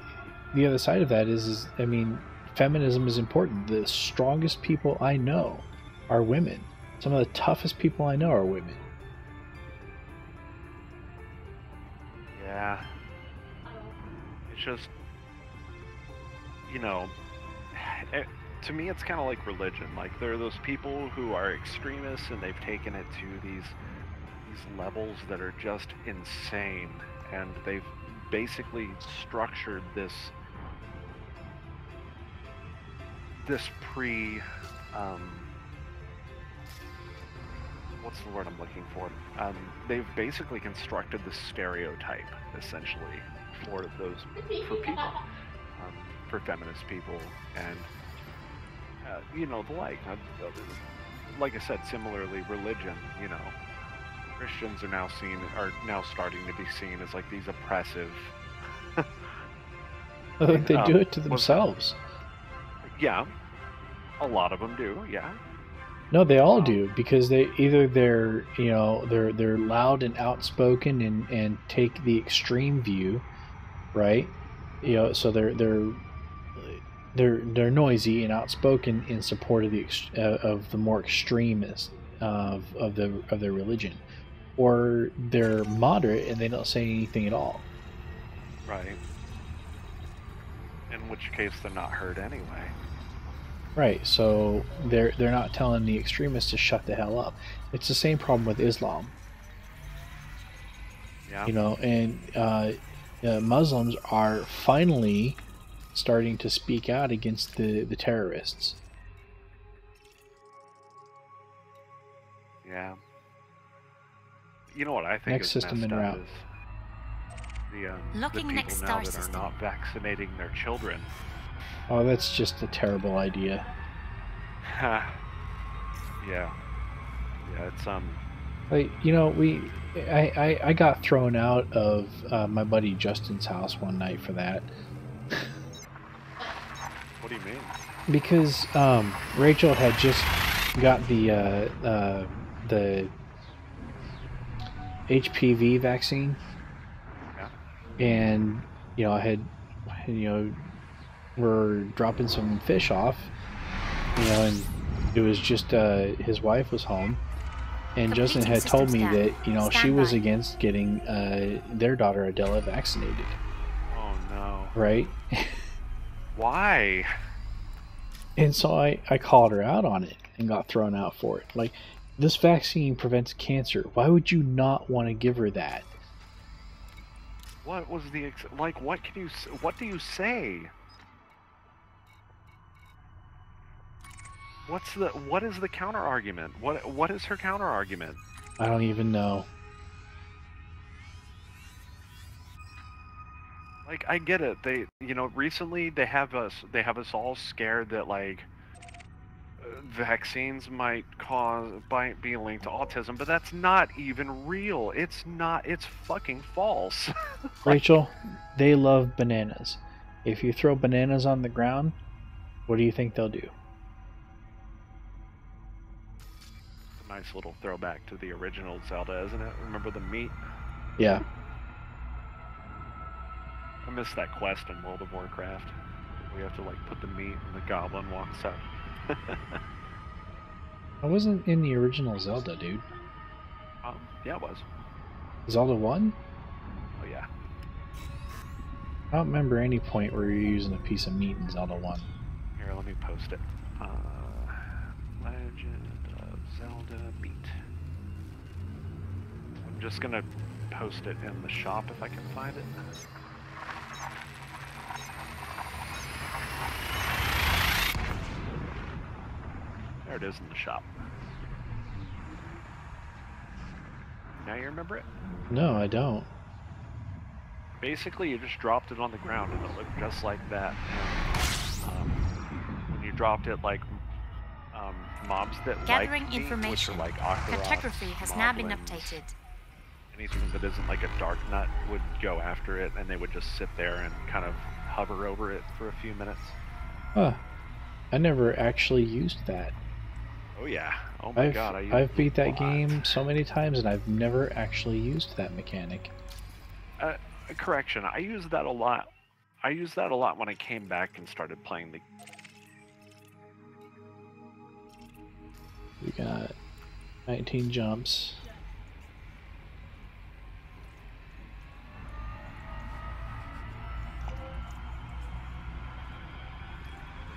the other side of that is I mean, feminism is important. The strongest people I know are women. Some of the toughest people I know are women. Yeah. It's just, to me it's kind of like religion. Like, there are those people who are extremists and they've taken it to these levels that are just insane, and they've basically structured this what's the word I'm looking for? They've basically constructed the stereotype, essentially, for people, for feminist people, and you know, the like. Like I said, similarly, religion. You know, Christians are now starting to be seen as like these oppressive. They do it to themselves. Yeah, a lot of them do. Yeah. No, they all do, because they're you know, they're loud and outspoken and take the extreme view, right? You know, so they're noisy and outspoken in support of the more extremist of their religion, or they're moderate and they don't say anything at all. Right. In which case they're not heard anyway. Right, so they're not telling the extremists to shut the hell up. It's the same problem with Islam. Yeah. You know, and Muslims are finally starting to speak out against the terrorists. Yeah. You know what I think Next is system messed en up route. is the Looking people next now star that system. are not vaccinating their children. Oh, that's just a terrible idea. yeah. Yeah, it's Like, you know, I got thrown out of my buddy Justin's house one night for that. What do you mean? Because Rachel had just got the HPV vaccine, Yeah. and you know we're dropping some fish off, you know, and it was just his wife was home, and Justin had told me that, you know, she was against getting their daughter Adela vaccinated. Oh no. Right? Why? And so I called her out on it and got thrown out for it. Like, this vaccine prevents cancer. Why would you not want to give her that? What was the like? What do you say? What is the counter argument? What is her counter argument? I don't even know. Like, I get it. You know, recently they have us all scared that like vaccines might be linked to autism, but that's not even real. It's not. It's fucking false. Rachel, they love bananas. If you throw bananas on the ground, what do you think they'll do? A nice little throwback to the original Zelda, isn't it? Remember the meat? Yeah. I missed that quest in World of Warcraft. We have to like put the meat and the goblin walks up. I wasn't in the original Zelda, dude. Yeah, it was. Zelda 1? Oh yeah. I don't remember any point where you're using a piece of meat in Zelda 1. Here, let me post it. Legend of Zelda meat. I'm just gonna post it in the shop if I can find it. There it is in the shop. Now you remember it? No, I don't. Basically, you just dropped it on the ground and it looked just like that. And, when you dropped it, like mobs that Gathering like meat, information. which are like Octoroks, Cartography has now been moblins, updated. anything that isn't like a dark nut would go after it, and they would just sit there and kind of hover over it for a few minutes. Huh. I never actually used that. Oh yeah. Oh my god. I've beat that game so many times and I've never actually used that mechanic. Correction, I used that a lot. I used that a lot when I came back and started playing the... We got 19 jumps.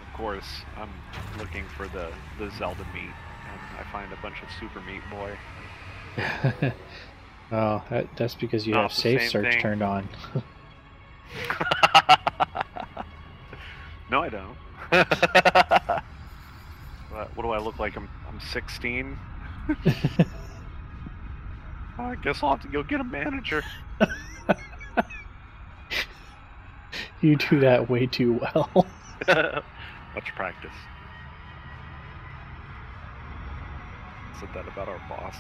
Of course, I'm looking for the Zelda meat, and I find a bunch of Super Meat Boy. Oh, that's because you Not have the safe same search thing. turned on. No, I don't. What do I look like? I'm 16? Oh, I guess I'll have to go get a manager. You do that way too well. Much practice. Said that about our boss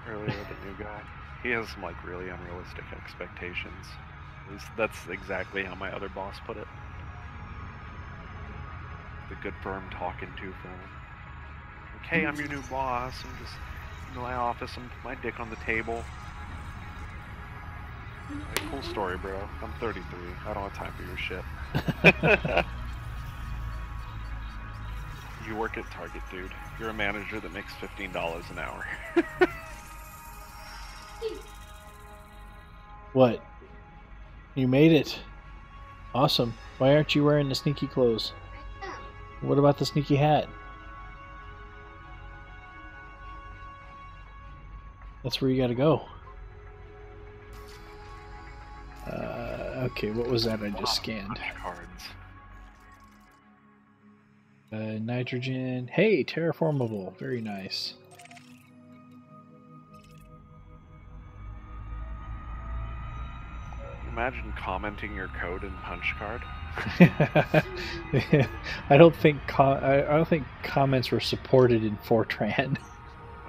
earlier, the new guy. He has some like really unrealistic expectations. At least that's exactly how my other boss put it. The good firm talking to for him. Like, hey, I'm your new boss. I'm just in my office. I'm put my dick on the table. Like, cool story, bro. I'm 33. I don't have time for your shit. You work at Target, dude. You're a manager that makes $15 an hour. What? You made it. Awesome. Why aren't you wearing the sneaky clothes? What about the sneaky hat? That's where you gotta go. Okay, what was that I just scanned? Cards. Nitrogen. Hey, terraformable. Very nice. Imagine commenting your code in punch card. I don't think comments were supported in Fortran.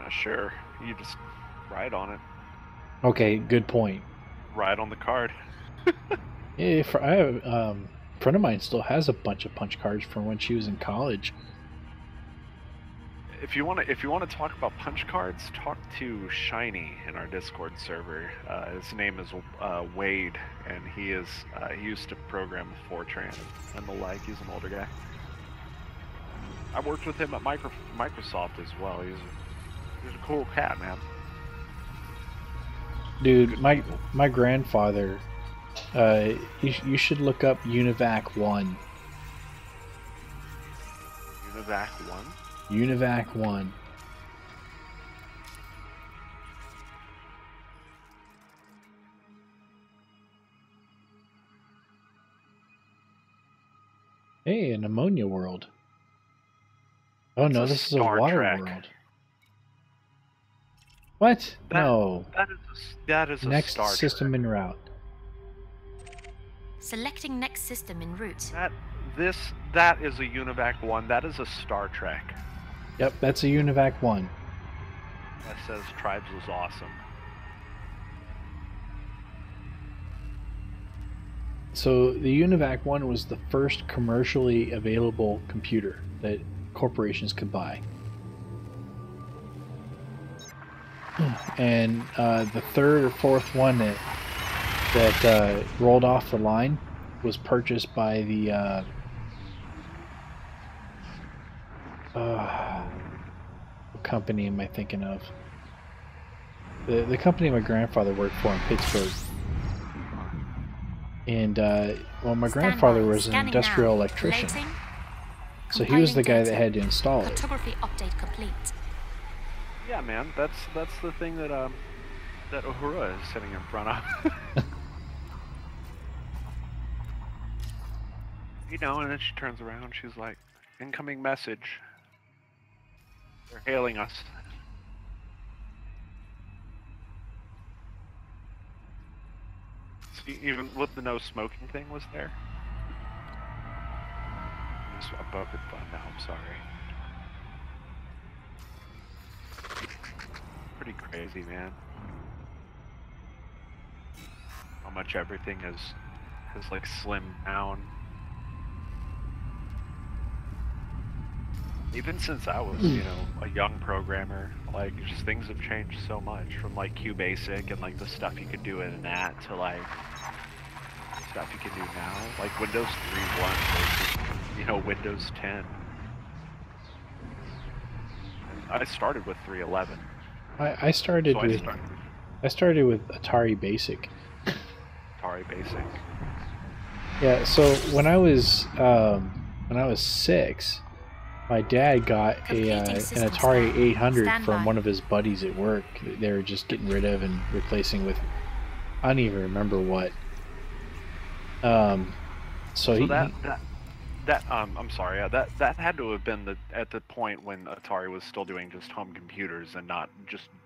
Sure, you just write on it. Okay, good point. Write on the card. Yeah, a friend of mine still has a bunch of punch cards from when she was in college. If you want to talk about punch cards, talk to Shiny in our Discord server. His name is Wade, and he used to program with Fortran and the like. He's an older guy. I worked with him at Microsoft as well. He's a cool cat, man. Dude, my grandfather. You should look up Univac 1. Univac 1? Univac 1. Hey, an ammonia world. Oh no, this is a water world. What? No. That is a next Star system Trek. en route. Selecting next system en route. That is a Univac 1. That is a Star Trek. Yep, that's a Univac 1. That says Tribes was awesome. So the Univac 1 was the first commercially available computer that corporations could buy. And the third or fourth one that rolled off the line was purchased by the what company am I thinking of? The company my grandfather worked for in Pittsburgh. And well, my grandfather was an industrial electrician, so he was the guy that had to install it. Cartography update complete. Yeah, man, that's the thing that Uhura is sitting in front of. You know, and then she turns around, she's like, incoming message. They're hailing us. See, even with the no smoking thing was there. I'm poking fun now, I'm sorry. Pretty crazy, man. How much everything has like slimmed down. Even since I was, you know, a young programmer, like, just things have changed so much from, like, QBasic and, like, the stuff you could do in that to, like, stuff you can do now. Like, Windows 3.1 versus, you know, Windows 10. I started with 3.11. I started with Atari Basic. Atari Basic. Yeah, so when I was 6, my dad got an Atari 800 from one of his buddies at work. They were just getting rid of and replacing with, I don't even remember what. I'm sorry. That had to have been at the point when Atari was still doing just home computers and not just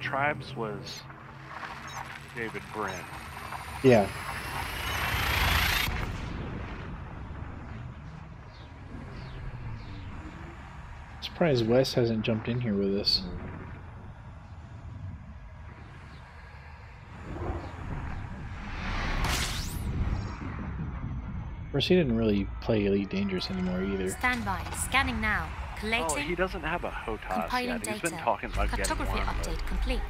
Tribes was David Brent. Yeah. Surprised Wes hasn't jumped in here with us. Of course, he didn't really play Elite Dangerous anymore either. Stand by. Scanning now. Collating. Oh, he doesn't have a HOTAS Compiling yet. He's data. been talking about getting Cartography one, update but complete.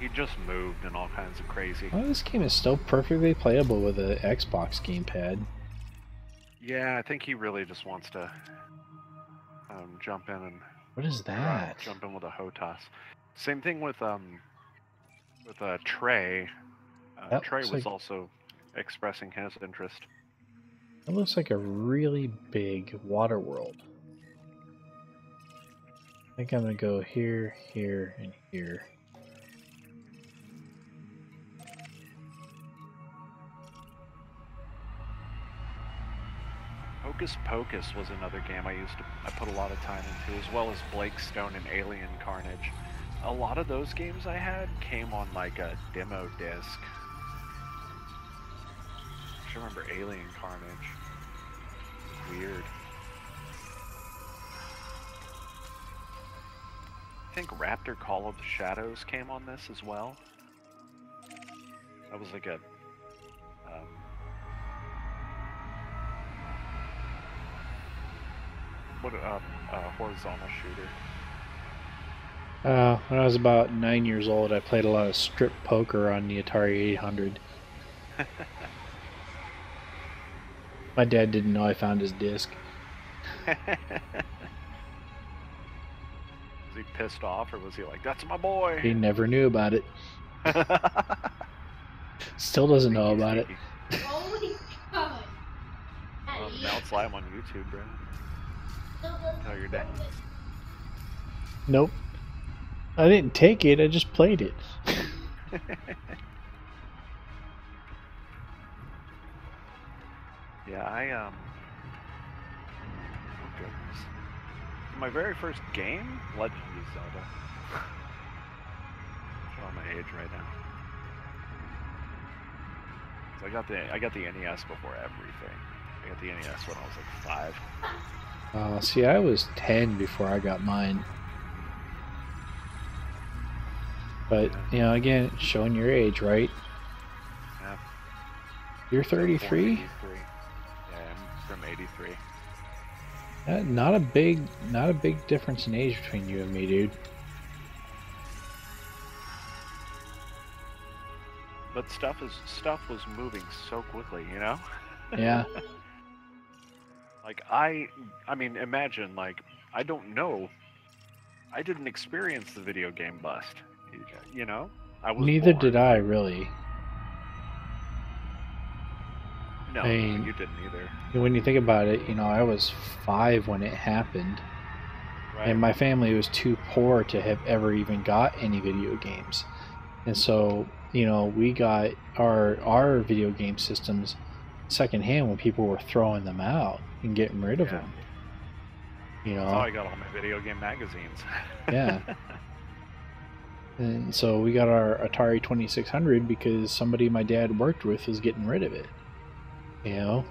he just moved and all kinds of crazy. Well, this game is still perfectly playable with an Xbox gamepad. Yeah, I think he really just wants to jump in and What is that? jump in with a HOTAS. Same thing with Trey. That Trey looks was like- also expressing his interest. It looks like a really big water world. I think I'm gonna go here, here, and here. Hocus Pocus was another game I put a lot of time into, as well as Blake Stone and Alien Carnage. A lot of those games I had came on like a demo disc. I remember Alien Carnage. Weird. I think Raptor Call of the Shadows came on this as well. That was like a horizontal shooter. When I was about 9 years old, I played a lot of strip poker on the Atari 800. My dad didn't know I found his disc. Was he pissed off, or was he like, "That's my boy"? He never knew about it. Still doesn't know about it. Oh my god. Well, now it's live on YouTube, bro. Tell your dad. Nope. I didn't take it, I just played it. Yeah, oh goodness. My very first game, Legend of Zelda. Showing my age right now. So I got the NES before everything. I got the NES when I was like 5. See, I was 10 before I got mine. But, you know, again, showing your age, right? Yeah. You're 33? 83. Yeah, I'm from 83. Not a big difference in age between you and me, dude. But stuff was moving so quickly, you know? Yeah. Like I mean, imagine, like, I don't know. I didn't experience the video game bust. You know? I was Neither born. did I, really. No, I mean, you didn't either. When you think about it, you know, I was 5 when it happened. Right. And my family was too poor to have ever even got any video games. And so, you know, we got our video game systems secondhand when people were throwing them out and getting rid of them. You know? That's how I got all my video game magazines. Yeah. And so we got our Atari 2600 because somebody my dad worked with was getting rid of it. You know?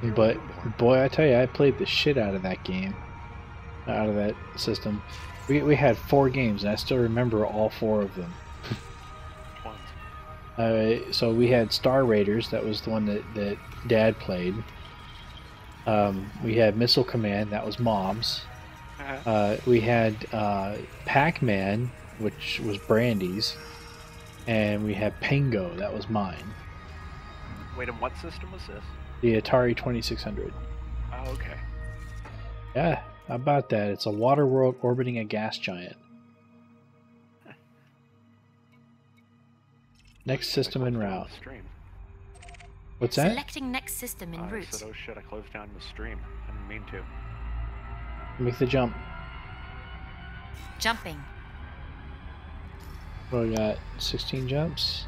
Yeah. But boy, I tell you, I played the shit out of that game, out of that system. We had 4 games, and I still remember all 4 of them. So we had Star Raiders, that was the one that Dad played. We had Missile Command, that was Mom's. We had Pac-Man, which was Brandy's, and we had Pingo, that was mine. Wait, and what system was this? The Atari 2600. Oh, okay. Yeah, how about that? It's a water world orbiting a gas giant. Next system en route. What's that? Selecting next system en route. I said, oh shit, I closed down the stream. I didn't mean to. Make the jump. Jumping. Well, we got 16 jumps,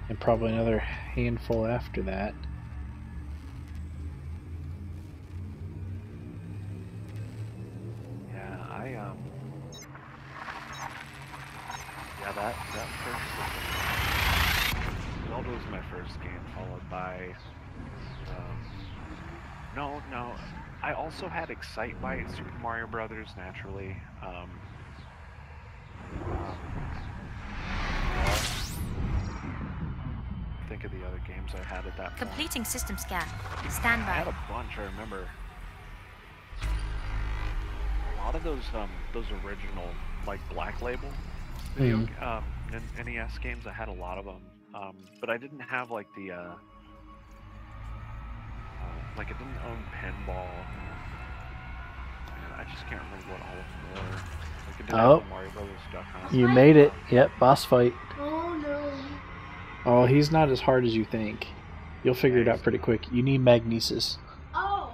and probably another handful after that. was my first game, followed by. No. I also had Excite Bike, Super Mario Brothers, naturally. Think of the other games I had at that point. Completing system scan. Stand I had by. a bunch, I remember. A lot of those original, like, Black Label video, NES games, I had a lot of them. But I didn't have, like, the, like, I didn't own Pinball. And I just can't remember what all of them were. Like, I did have the Mario Brothers Duck Hunt. You made it. Yep, boss fight. Oh no. Oh, he's not as hard as you think. You'll figure it out pretty quick. You need magnesis. Oh.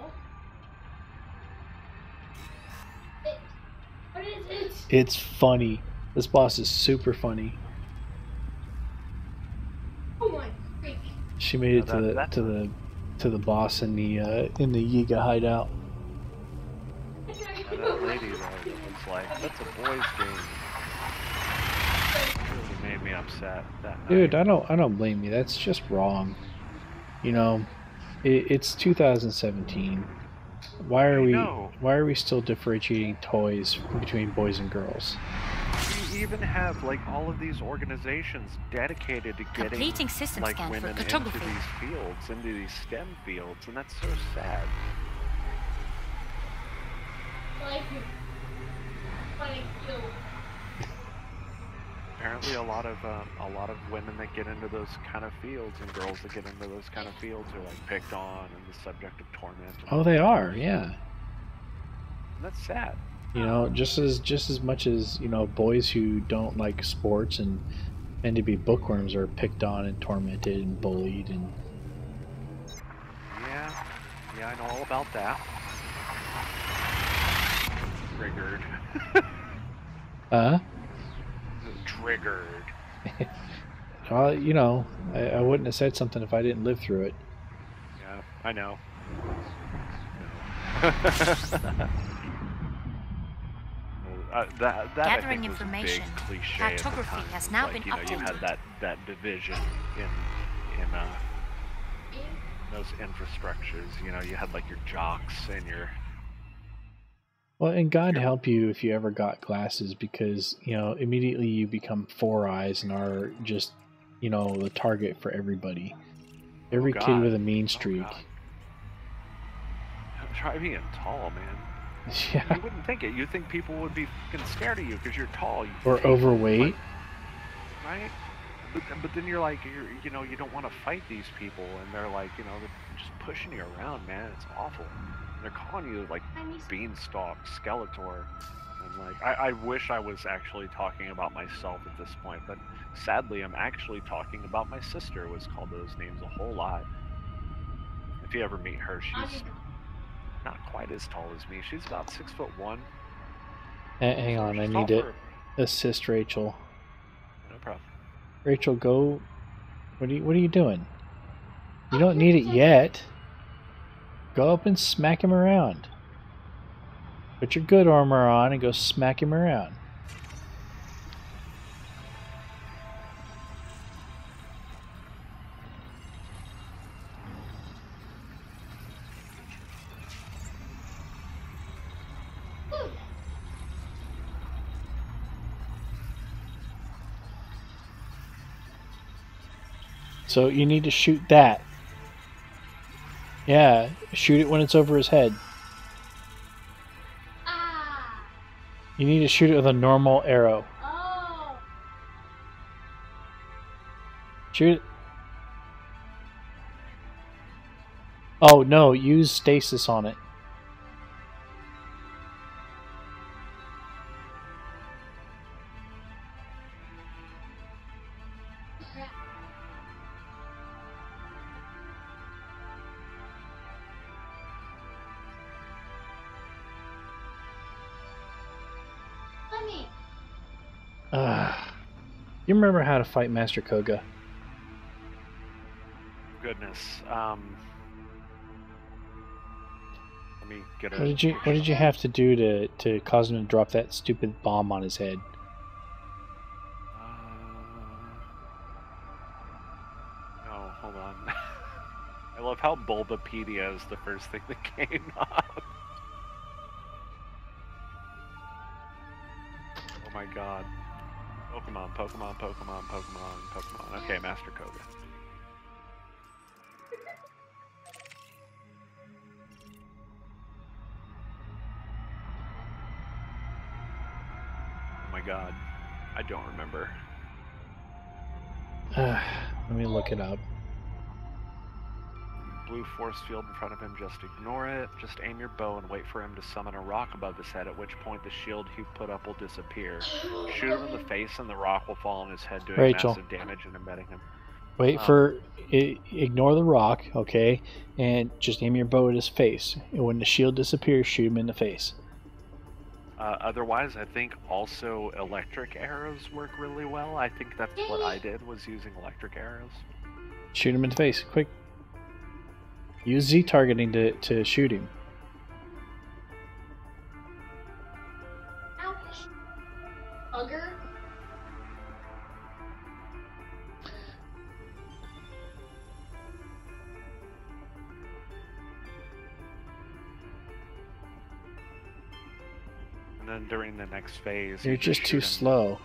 What is it? It's funny. This boss is super funny. Oh my freak. She made it to the boss in the Yiga hideout. That lady though, was like, that's a boys' game. Really made me upset that night. Dude, I don't blame you. That's just wrong. You know, it's 2017. Why are we still differentiating toys between boys and girls? We even have like all of these organizations dedicated to getting Completing system like scan for women into cartography. these fields, into these STEM fields, and that's so sad. Like you. Apparently, a lot of women that get into those kind of fields and girls that get into those kind of fields are like picked on and the subject of torment. Oh, they are, yeah. And that's sad. You know, just as much as, you know, boys who don't like sports and tend to be bookworms are picked on and tormented and bullied and. Yeah, I know all about that. Triggered. Triggered. Well, you know, I wouldn't have said something if I didn't live through it. Yeah, I know. That Gathering I think information. was a big cliche. Cartography has now like, been you know, you had updated. that division in those infrastructures. You know, you had like your jocks and your. Well, and God help you if you ever got glasses, because, you know, immediately you become Four Eyes and are just, you know, the target for everybody. Every kid with a mean streak. Try being tall, man. Yeah. You wouldn't think it. You'd think people would be fucking scared of you because you're tall. Or overweight. Right? But then you're like, you know, you don't want to fight these people, and they're like, you know, they're just pushing you around, man. It's awful. And they're calling you like Beanstalk, Skeletor, and like, I wish I was actually talking about myself at this point, but sadly, I'm actually talking about my sister. Was called those names a whole lot. If you ever meet her, she's not quite as tall as me. She's about 6'1". Hang on, I need to assist Rachel. No problem. Rachel, go. What are you doing? You don't need it yet. Go up and smack him around. Put your good armor on and go smack him around. So you need to shoot that. Yeah, shoot it when it's over his head. Ah. You need to shoot it with a normal arrow. Oh. Shoot it. Oh no, use stasis on it. You remember how to fight Master Koga? Goodness. Let me get a. What did you have to do to cause him to drop that stupid bomb on his head? No. hold on. I love how Bulbapedia is the first thing that came up. Oh my god. Pokemon, Pokemon, Pokemon, Pokemon, Pokemon. Okay, Master Koga. Oh my god. I don't remember. Let me look it up. Blue force field in front of him, just ignore it. Just aim your bow and wait for him to summon a rock above his head, at which point the shield he put up will disappear. Shoot him in the face and the rock will fall on his head, doing Rachel. massive damage and embedding him. Wait for ignore the rock, okay, and just aim your bow at his face. And when the shield disappears, shoot him in the face. Otherwise, I think also electric arrows work really well. I think that's what I did, was using electric arrows. Shoot him in the face, quick. Use Z targeting to shoot him. Ouch. Bugger. And then during the next phase, You're you just too shoot him. slow.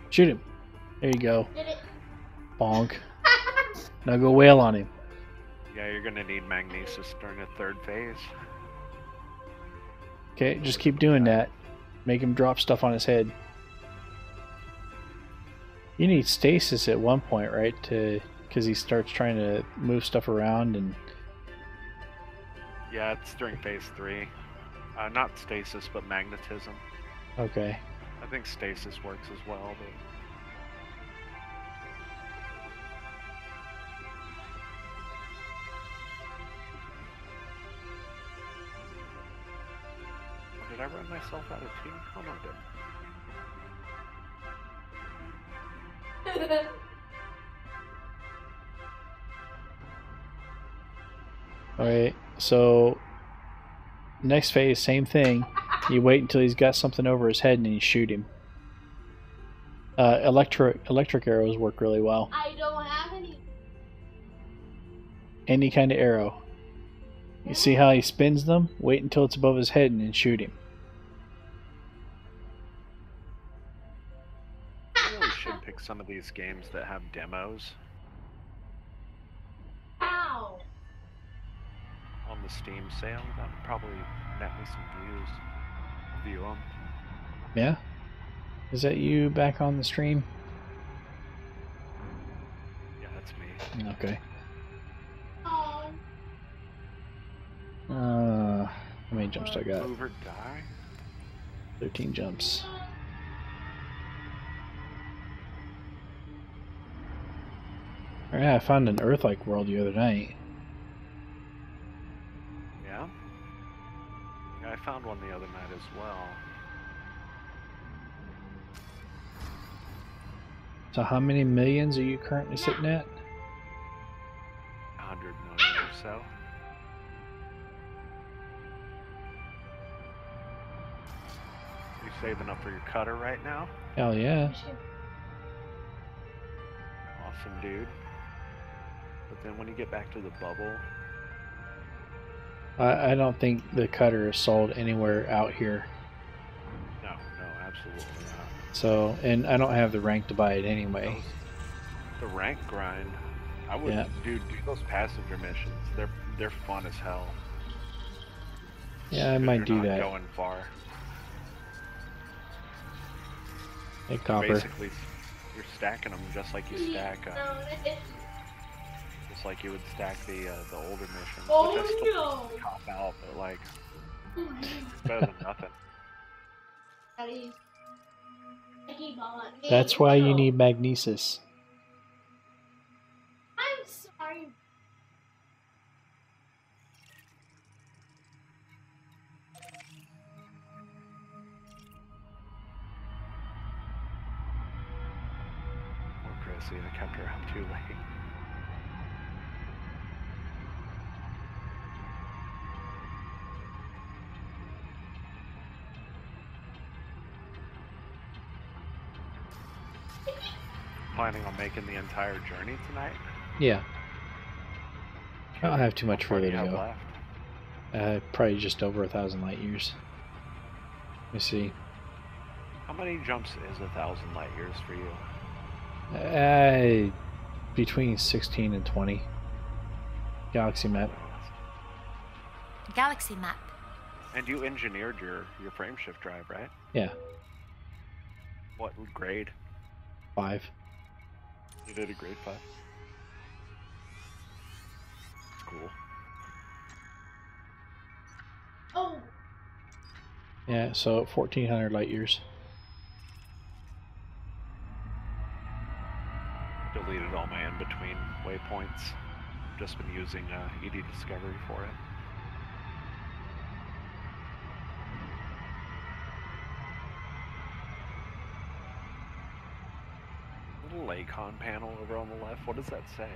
Shoot him. There you go. Did it? Bonk. Now go wail on him. Yeah, you're gonna need magnesis during the third phase. Okay, just keep doing that. Make him drop stuff on his head. You need stasis at one point, right? Because he starts trying to move stuff around and... Yeah, it's during phase 3. Not stasis, but magnetism. Okay. I think stasis works as well, but... Oh, did I run myself out of team? Oh no, I didn't. Alright, so... Next phase, same thing. You wait until he's got something over his head and then you shoot him. Electric arrows work really well. I don't have any. Any kind of arrow. You see how he spins them? Wait until it's above his head and then shoot him. I really should pick some of these games that have demos Ow. on the Steam sale. That would probably net me some views. View them. Yeah? Is that you back on the stream? Yeah, that's me. Okay. Oh. How many jumps do I got? Move or die? 13 jumps. Alright, I found an Earth-like world the other night. Yeah? Yeah, I found one the other night as well. So how many millions are you currently sitting at? 100 million or so. You saving up for your cutter right now? Hell yeah. Awesome, dude. But then when you get back to the bubble, I don't think the cutter is sold anywhere out here. no, absolutely not. So, and I don't have the rank to buy it anyway. The rank grind, I would, Yeah. do those passenger missions. They're fun as hell. Yeah, I 'Cause might you're do not that. Going far. Hey, Copper. Basically, you're stacking them just like you stack, just like you would stack the older missions. Oh, which I still no. cop out, but like, it's better than nothing. Daddy. I keep on. That's why you need magnesis. I'm sorry. Poor Chrissy, I kept her up too late. planning on making the entire journey tonight? Yeah. I don't have too much How far do further you to have go. left? Probably just over 1,000 light years. Let me see. How many jumps is 1,000 light years for you? Between 16 and 20. Galaxy map. Galaxy map. And you engineered your frameshift drive, right? Yeah, What grade? 5. You did a grade 5. That's cool. Oh, Yeah, so 1,400 light years. Deleted all my in-between waypoints. Just been using ED Discovery for it. Little Lakon panel over on the left. What does that say?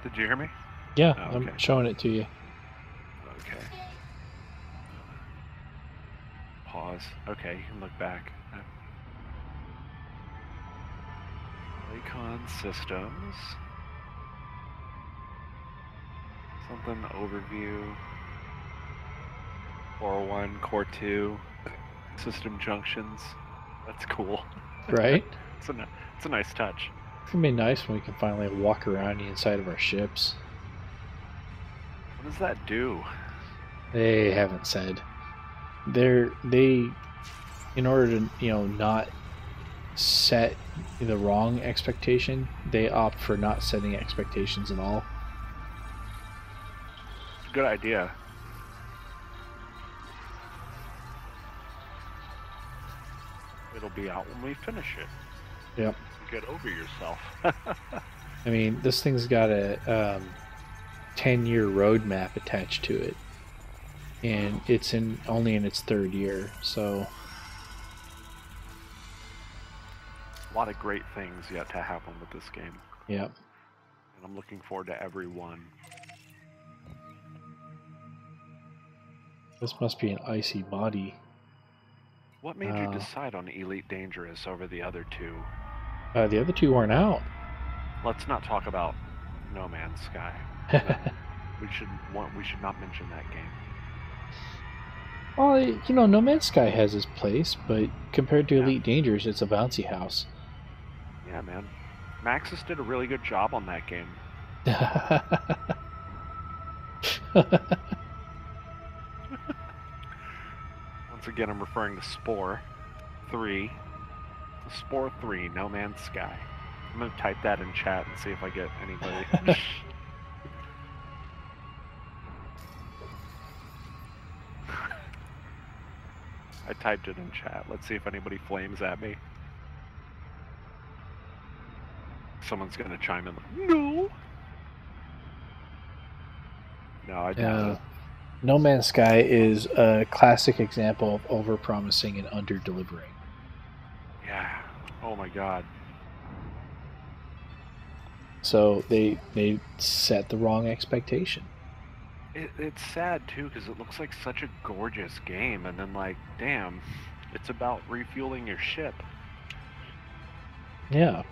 Did you hear me? Yeah, Oh, okay. I'm showing it to you. Okay. Pause. Okay, you can look back. Lakon systems. Something overview. Core 1, Core 2. System junctions. That's cool. Right? It's a nice touch. It's gonna be nice when we can finally walk around the inside of our ships. What does that do? They haven't said. In order to, not set the wrong expectation, they opt for not setting expectations at all. Good idea. It'll be out when we finish it. Yep. Get over yourself. I mean, this thing's got a 10-year roadmap attached to it, and it's only in its 3rd year. So A lot of great things yet to happen with this game. yeah. And I'm looking forward to every one. This must be an icy body. What made you decide on Elite Dangerous over the other two? The other two weren't out. Let's not talk about No Man's Sky. We should not mention that game. Well, No Man's Sky has its place, but compared to Yeah. Elite Dangerous, it's a bouncy house. Yeah, man. Maxis did a really good job on that game. Once again, I'm referring to Spore 3. Spore 3, No Man's Sky. I'm going to type that in chat and see if I get anybody. I typed it in chat. Let's see if anybody flames at me. Someone's going to chime in. No! No, I doubt it. No Man's Sky is a classic example of over-promising and under-delivering. Yeah. Oh my god. So they set the wrong expectation. It's sad too because it looks like such a gorgeous game, and then like, damn, it's about refueling your ship. Yeah.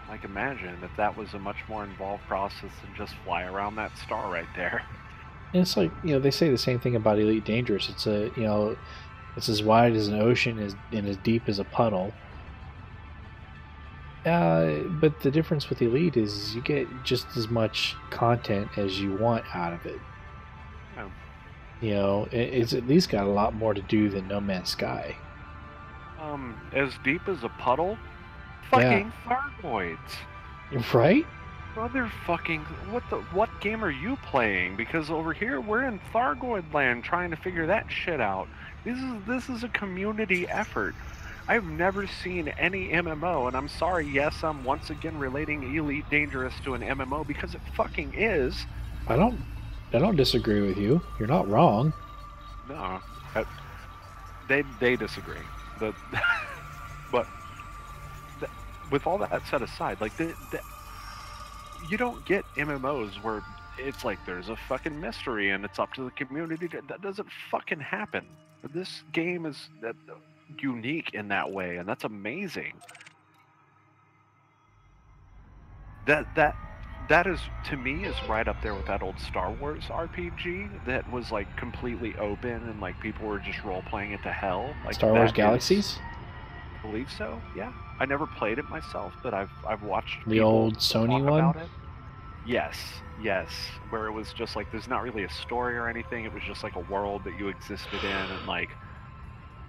Like, imagine if that was a much more involved process than just fly around that star right there. And it's like, they say the same thing about Elite Dangerous. It's it's as wide as an ocean and as deep as a puddle. But the difference with Elite is you get just as much content as you want out of it. Oh. It's at least got a lot more to do than No Man's Sky. As deep as a puddle? Fucking Thargoids. Right? Motherfucking, what game are you playing? Because over here we're in Thargoid land trying to figure that shit out. This is a community effort. I've never seen any MMO, and I'm sorry, yes, I'm once again relating Elite Dangerous to an MMO because it fucking is. I don't disagree with you. You're not wrong. No, they disagree. But with all that set aside, like you don't get MMOs where it's like there's a fucking mystery and it's up to the community. That doesn't fucking happen. This game is unique in that way, and that's amazing. That is, to me, is right up there with that old Star Wars RPG that was like completely open and like people were just role playing it to hell. Like Star Wars Galaxies? I believe so. Yeah, I never played it myself, but I've watched The people old Sony talk one? about it. Yes, where it was just like there's not really a story or anything. It was just like a world that you existed in, and like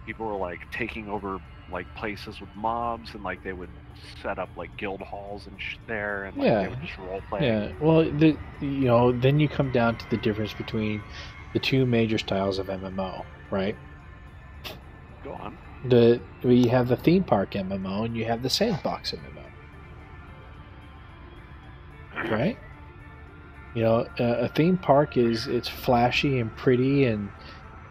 people were like taking over like places with mobs, and like they would set up like guild halls and there, and like Yeah. they would just role play. Yeah, well, then you come down to the difference between the two major styles of MMO, right? Go on. You have the theme park MMO and you have the sandbox MMO, right? A theme park it's flashy and pretty, and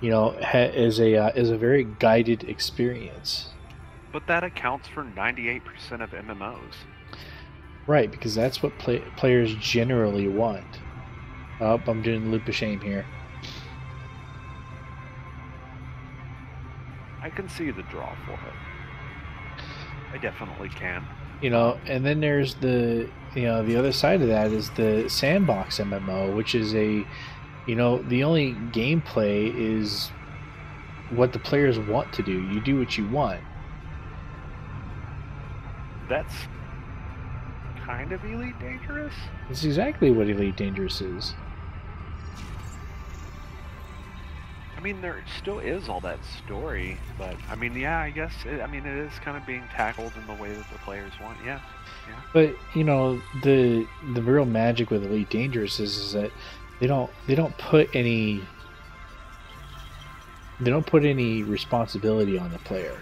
is a very guided experience. But that accounts for 98% of MMOs. Right, because that's what players generally want. Oh, I'm doing Loop of Shame here. I can see the draw for it. I definitely can. And then there's the other side of that is the sandbox MMO, which is the only gameplay is what the players want to do. You do what you want. That's kind of Elite Dangerous. That's exactly what Elite Dangerous is. I mean, there still is all that story, but I mean, yeah, I guess it is kind of being tackled in the way that the players want. Yeah. But the real magic with Elite Dangerous is that they don't put any responsibility on the player.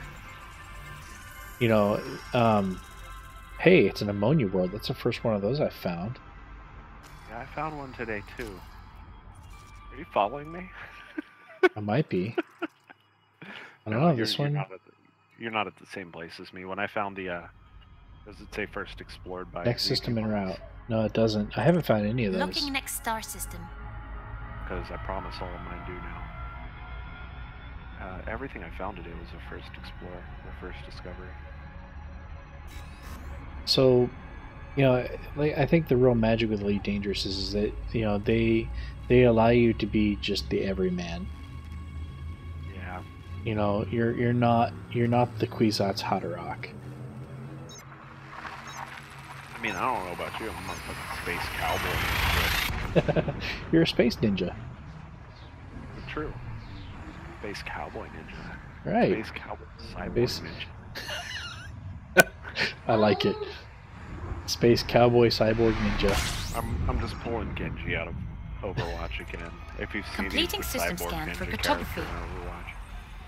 Hey, it's an ammonia world. That's the first one of those I've found. Yeah, I found one today too. Are you following me? I might be. I don't know, this one... You're not at the same place as me. When I found the... does it say first explored by... Next system en route. No, it doesn't. I haven't found any of those. Looking next star system. Because I promise all of mine do now. Everything I found today was a first explore, or first discovery. So, I think the real magic with Elite Dangerous is that, they allow you to be just the everyman. Yeah. You're not the Kwisatz Haderach. I mean, I don't know about you. I'm a fucking space cowboy. You're a space ninja. True. Space cowboy ninja. Right. Space cowboy cyborg ninja. I like it. Space cowboy cyborg ninja. I'm just pulling Genji out of Overwatch again. If you've seen Completing the system cyborg scan ninja for character cartography. in Overwatch.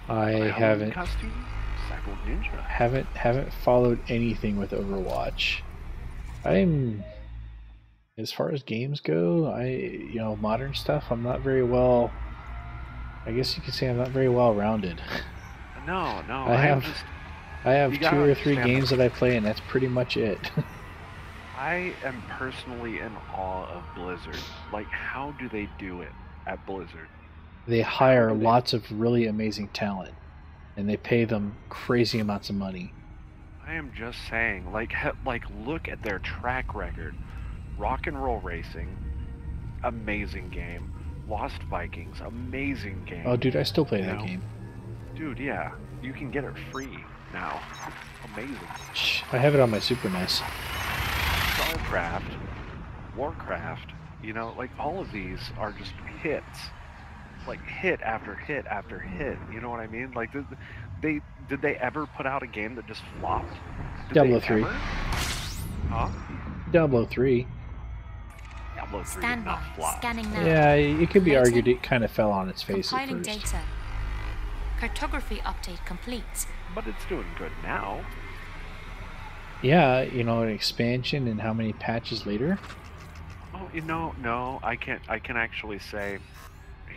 I Halloween costume? Cyborg ninja. haven't followed anything with Overwatch. As far as games go, modern stuff, I'm not very well. I guess you could say I'm not very well rounded. No. I have 2 or 3 games that I play, and that's pretty much it. I am personally in awe of Blizzard. Like, how do they do it at Blizzard? They hire lots of really amazing talent, and they pay them crazy amounts of money. I am just saying, like look at their track record. Rock and Roll Racing, amazing game. Lost Vikings, amazing game. Oh, dude, I still play that game. Dude, yeah, you can get it free now. Amazing. I have it on my Super NES. StarCraft, Warcraft, like all of these are just hits. Like hit after hit after hit. You know what I mean? Like did they ever put out a game that just flopped? Diablo 3. Huh? Diablo 3. Diablo 3 did Stand not by. flop. Scanning now. Yeah, it could be Later. argued it kind of fell on its face at Compiling first. data. Cartography update complete. But it's doing good now. Yeah, an expansion and how many patches later? Oh, no, I can actually say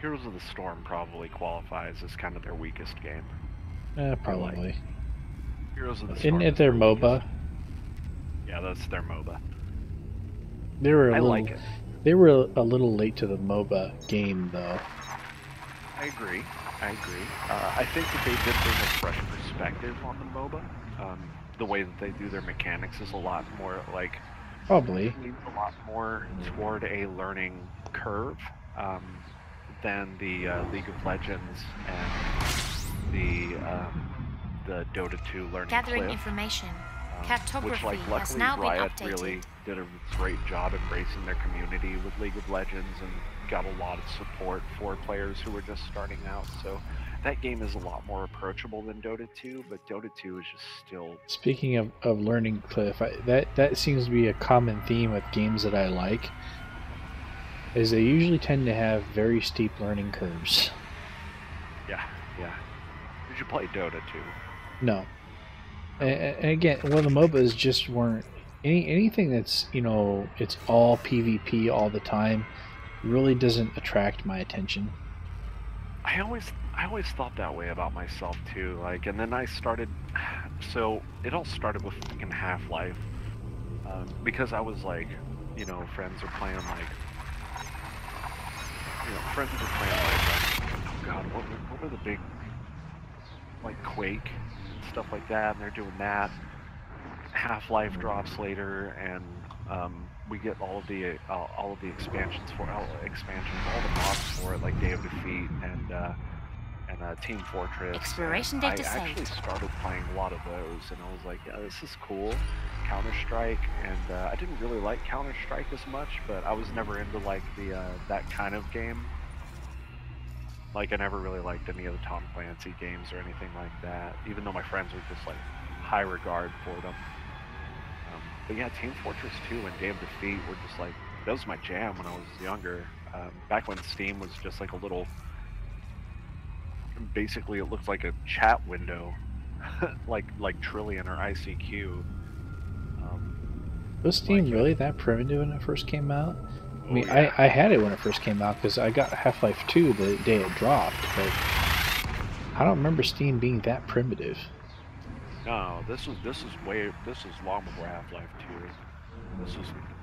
Heroes of the Storm probably qualifies as kind of their weakest game. Probably. Heroes of the Storm. Isn't it their MOBA? Yeah, that's their MOBA. They were like it. They were a little late to the MOBA game, though. I agree. I think that they did bring a fresh perspective on the MOBA. The way that they do their mechanics is a lot more like Probably. leans a lot more toward a learning curve than the League of Legends and the Dota 2 learning Gathering cliff. information. Which, Cartography like, has luckily now been Riot updated. really did a great job embracing their community with League of Legends and got a lot of support for players who were just starting out. So that game is a lot more approachable than Dota 2, but Dota 2 is just still... Speaking of learning cliff, that seems to be a common theme with games that I like, is they usually tend to have very steep learning curves. Yeah. Did you play Dota 2? No. And again, well, the MOBAs just weren't anything that's, you know, it's all PvP all the time really doesn't attract my attention. I always thought that way about myself too. Like, and then I started. So it all started with fucking Half-Life, because I was like, you know, friends are playing like, oh god, what were the big, like, Quake and stuff like that, and they're doing that. Half-Life drops later, and we get all of the expansions for all the mods for it, like Day of Defeat and Team Fortress. Exploration and data I actually saved. started playing a lot of those, and I was like, yeah, this is cool. Counter-Strike, and I didn't really like Counter-Strike as much, but I was never into like the that kind of game. Like, I never really liked any of the Tom Clancy games or anything like that, even though my friends were just like high regard for them. But yeah, Team Fortress 2 and Day of Defeat were just like, that was my jam when I was younger. Back when Steam was just like a little, basically it looked like a chat window, like Trillian or ICQ. Was Steam really that primitive when it first came out? I mean, yeah. I had it when it first came out because I got Half-Life 2 the day it dropped, but I don't remember Steam being that primitive. No, this was long before Half-Life 2.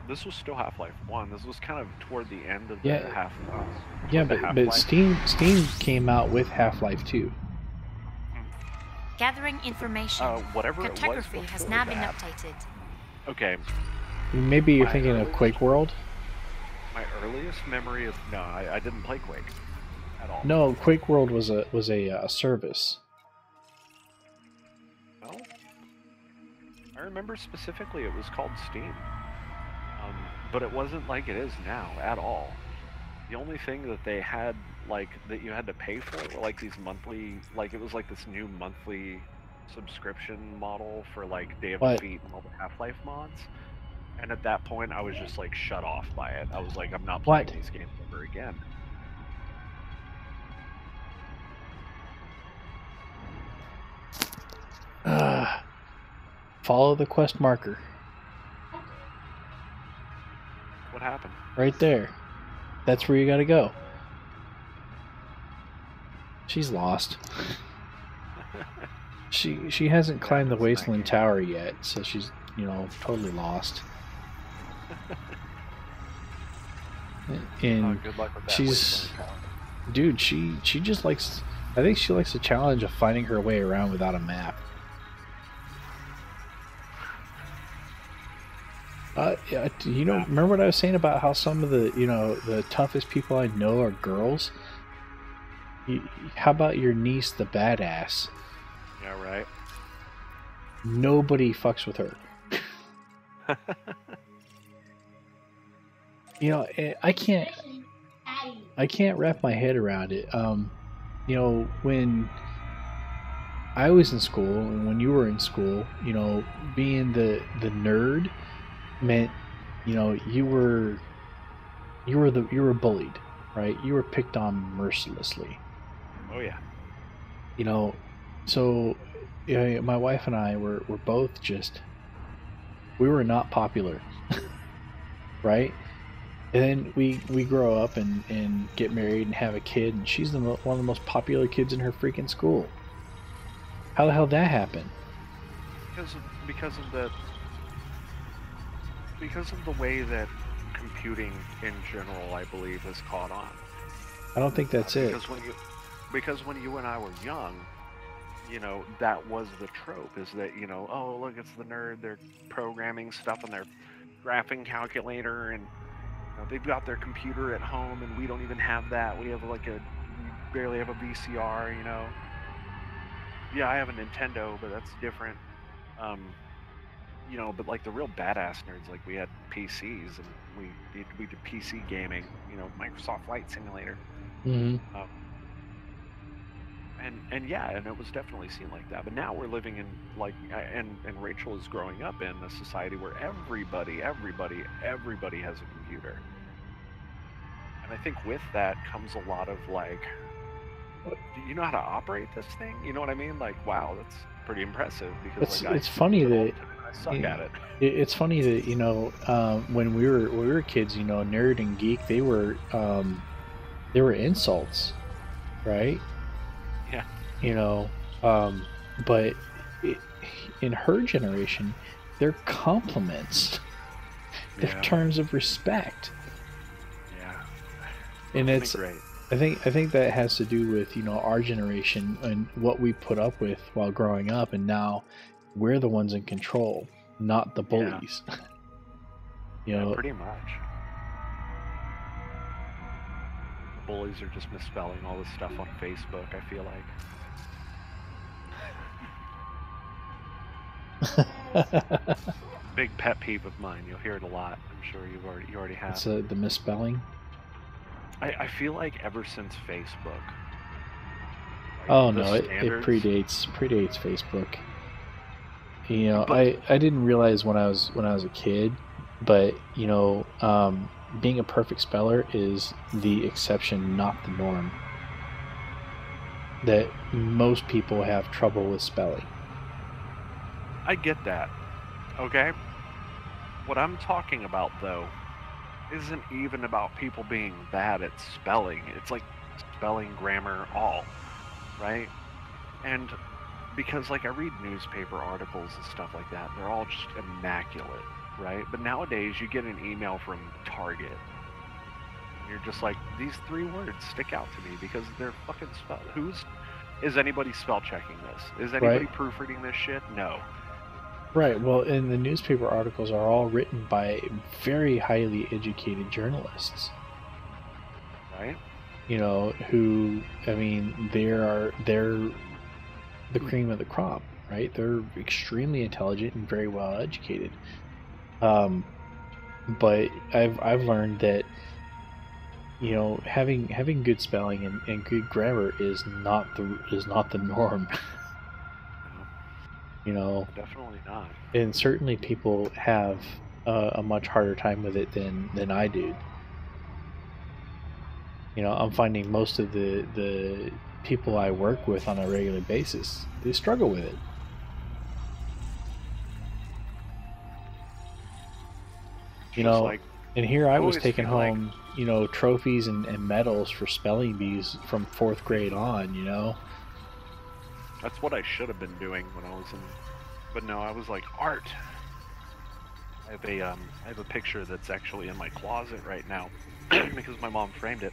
This was still Half-Life 1. This was kind of toward the end of the but Steam came out with Half-Life 2. Gathering information. Whatever it was Cartography has before now been that. updated. Okay. Maybe you're thinking of Quake World? My earliest memory of I didn't play Quake at all. No, Quake World was a service. No? I remember specifically it was called Steam. But it wasn't like it is now at all. The only thing that they had, like, that you had to pay for were like these monthly, like, it was like this new monthly subscription model for like Day of Defeat and all the Half-Life mods. And at that point, I was just like shut off by it. I was like, I'm not playing these games ever again. Follow the quest marker. What happened? Right there. That's where you gotta go. She's lost. She hasn't climbed the Wasteland Tower yet, so she's, you know, totally lost. And good luck with that. she's, dude, she just likes, I think she likes the challenge of finding her way around without a map. Yeah, you know, remember what I was saying about how some of the, you know, the toughest people I know are girls? How about your niece, the badass? Yeah, right. Nobody fucks with her. You know, I can't wrap my head around it. You know, when I was in school and when you were in school, you know, being the nerd meant, you know, you were bullied, right? You were picked on mercilessly. Oh yeah. You know, so my wife and I were both just, we were not popular. Right? And then we grow up and get married and have a kid, and she's one of the most popular kids in her freaking school. How the hell did that happen? Because of the way that computing in general, I believe, has caught on. I don't think that's it. Because when you and I were young, you know, that was the trope, is that, you know, oh, look, it's the nerd, they're programming stuff on their graphing calculator, and you know, they've got their computer at home, and we don't even have that. We barely have a VCR, you know. Yeah, I have a Nintendo, but that's different. You know, but like the real badass nerds, like we had PCs, and we did PC gaming, you know, Microsoft Flight Simulator. Mm-hmm. And yeah, and it was definitely seen like that. But now we're living in like, and Rachel is growing up in a society where everybody has a computer. And I think with that comes a lot of like, do you know how to operate this thing? You know what I mean? Like, wow, that's pretty impressive. Because it's funny that I suck at it. It's funny that, you know, when we were kids, you know, nerd and geek, they were insults, right? Yeah. You know, but in her generation, they're compliments. They're terms of respect. Yeah. And it's great. I think that has to do with, you know, our generation and what we put up with while growing up, and now we're the ones in control, not the bullies. You know, pretty much. The bullies are just misspelling all this stuff on Facebook, I feel like. Big pet peeve of mine. You'll hear it a lot. I'm sure you already have. It's the misspelling. I feel like ever since Facebook. Like, oh no, it predates Facebook. You know, I didn't realize when I was a kid, but you know, being a perfect speller is the exception, not the norm. That most people have trouble with spelling. I get that. Okay? What I'm talking about, though, isn't even about people being bad at spelling. It's like spelling, grammar, all. Right? And because, like, I read newspaper articles and stuff like that, they're all just immaculate, right? But nowadays, you get an email from Target, and you're just like, these 3 words stick out to me because they're fucking spelled. Is anybody spell checking this? Is anybody proofreading this shit? No. Right. Well, and the newspaper articles are all written by very highly educated journalists. Right. You know, who, I mean, they're the cream of the crop, right? They're extremely intelligent and very well educated. But I've learned that, you know, having good spelling and good grammar is not the norm. You know, definitely not. And certainly people have a much harder time with it than I do. You know, I'm finding most of the people I work with on a regular basis, they struggle with it. You know, like, and here I was taking home, like, you know, trophies and medals for spelling bees from 4th grade on, you know. That's what I should have been doing when I was in, but no, I was like, art. I have a picture that's actually in my closet right now because my mom framed it.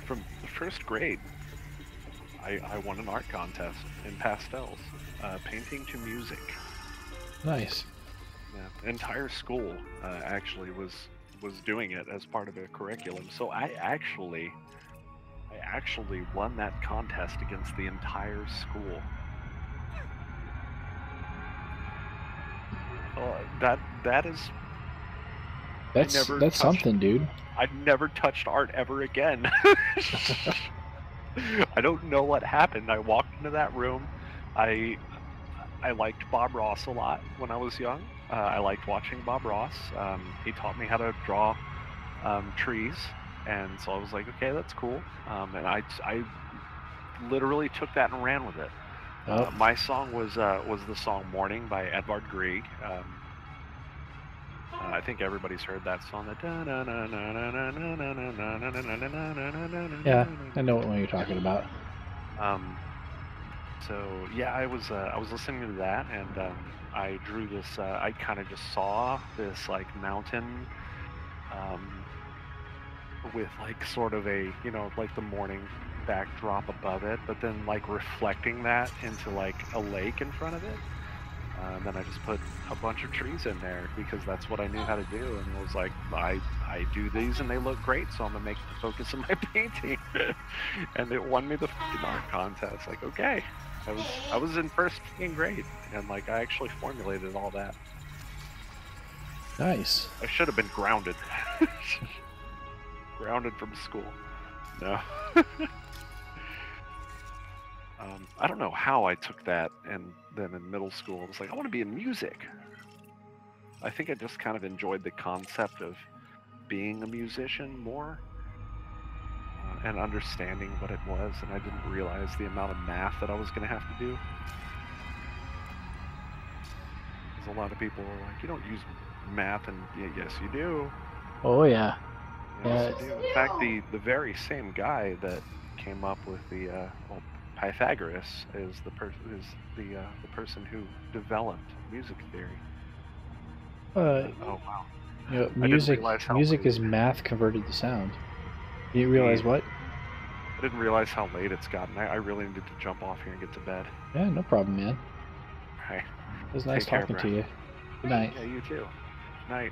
From the 1st grade, I won an art contest in pastels, painting to music. Nice. Yeah, entire school actually was doing it as part of a curriculum. So I actually won that contest against the entire school. That's something, dude. I never touched art ever again. I don't know what happened. I walked into that room. I liked Bob Ross a lot when I was young. I liked watching Bob Ross. He taught me how to draw trees, and so I was like, okay, that's cool. And I literally took that and ran with it. My song was the song "Morning" by Edvard Grieg. I think everybody's heard that song. Yeah, I know what one you're talking about. So yeah, I was listening to that, and I drew this. I kind of just saw this like mountain with like sort of a, you know, like the morning backdrop above it, but then like reflecting that into like a lake in front of it. And then I just put a bunch of trees in there because that's what I knew how to do, and it was like, I do these and they look great, so I'm gonna make the focus of my painting. And it won me the fucking art contest. Like, okay, I was in first fucking grade, and like I actually formulated all that. Nice. I should have been grounded. Grounded from school. No. I don't know how I took that, and then in middle school I was like, I want to be in music. I think I just kind of enjoyed the concept of being a musician more, and understanding what it was, and I didn't realize the amount of math that I was going to have to do. Because a lot of people are like, you don't use math, and yes you do. Oh yeah. Yes, you do. In fact, the very same guy that came up with the well, Pythagoras is the person who developed music theory. Oh wow! You know, I didn't realize how music late. is math converted to sound. You didn't realize what? I didn't realize how late it's gotten. I really needed to jump off here and get to bed. Yeah, no problem, man. Right. It was nice Take care, talking bro. to you. Good night. Yeah, you too. Night.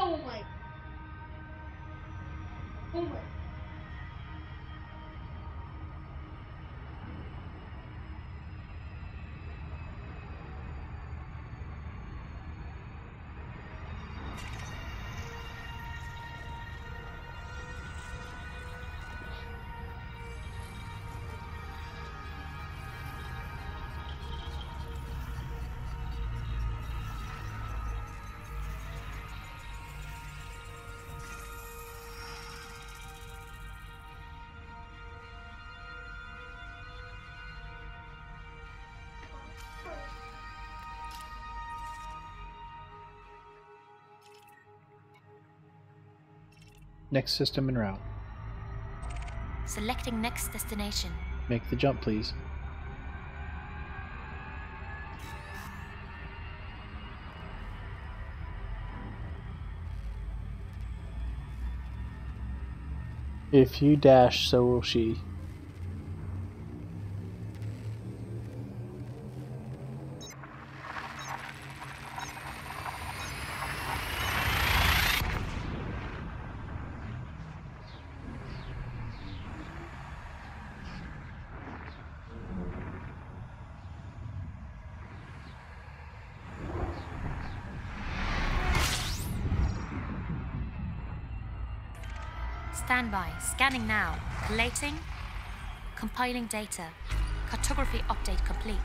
Oh my. Oh my. Next system en route. Selecting next destination. Make the jump, please. If you dash, so will she. Standby. Scanning now. Collating. Compiling data. Cartography update complete.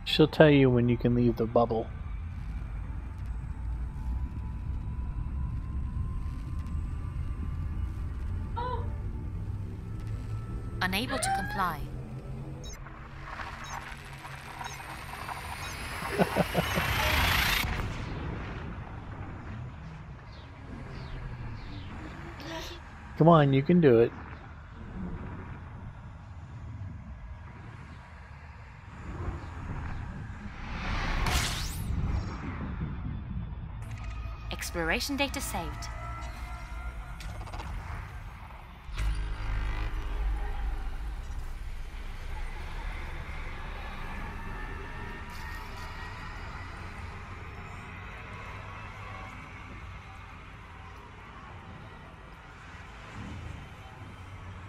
She'll tell you when you can leave the bubble. Unable to comply. Come on, you can do it. Exploration data saved.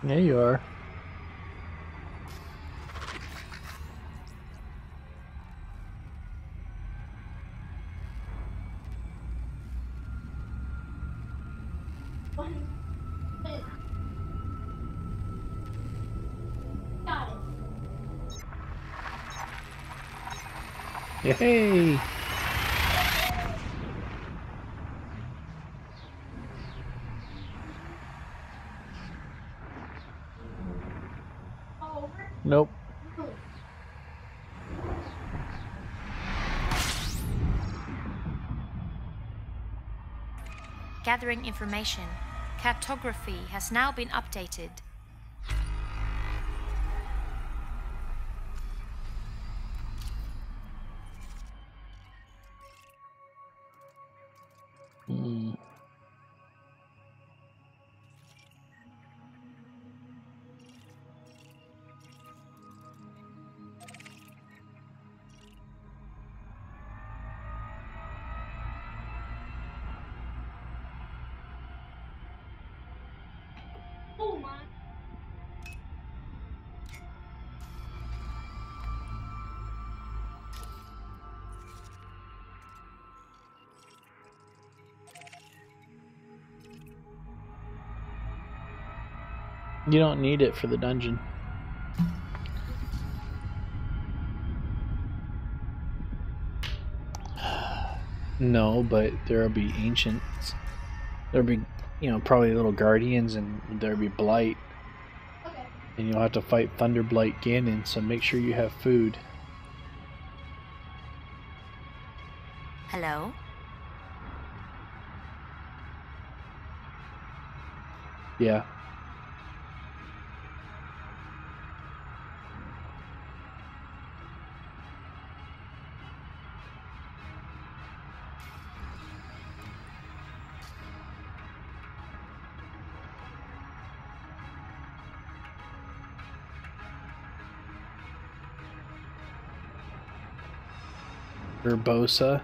Yeah, you are. Got it. Yay! Over. Nope. Gathering information. Cartography has now been updated. Hmm. Oh my. You don't need it for the dungeon. No, but there'll be ancients. There'll be, probably little guardians, and there'll be blight. Okay. And you'll have to fight Thunderblight Ganon, so make sure you have food. Hello? Yeah. Urbosa.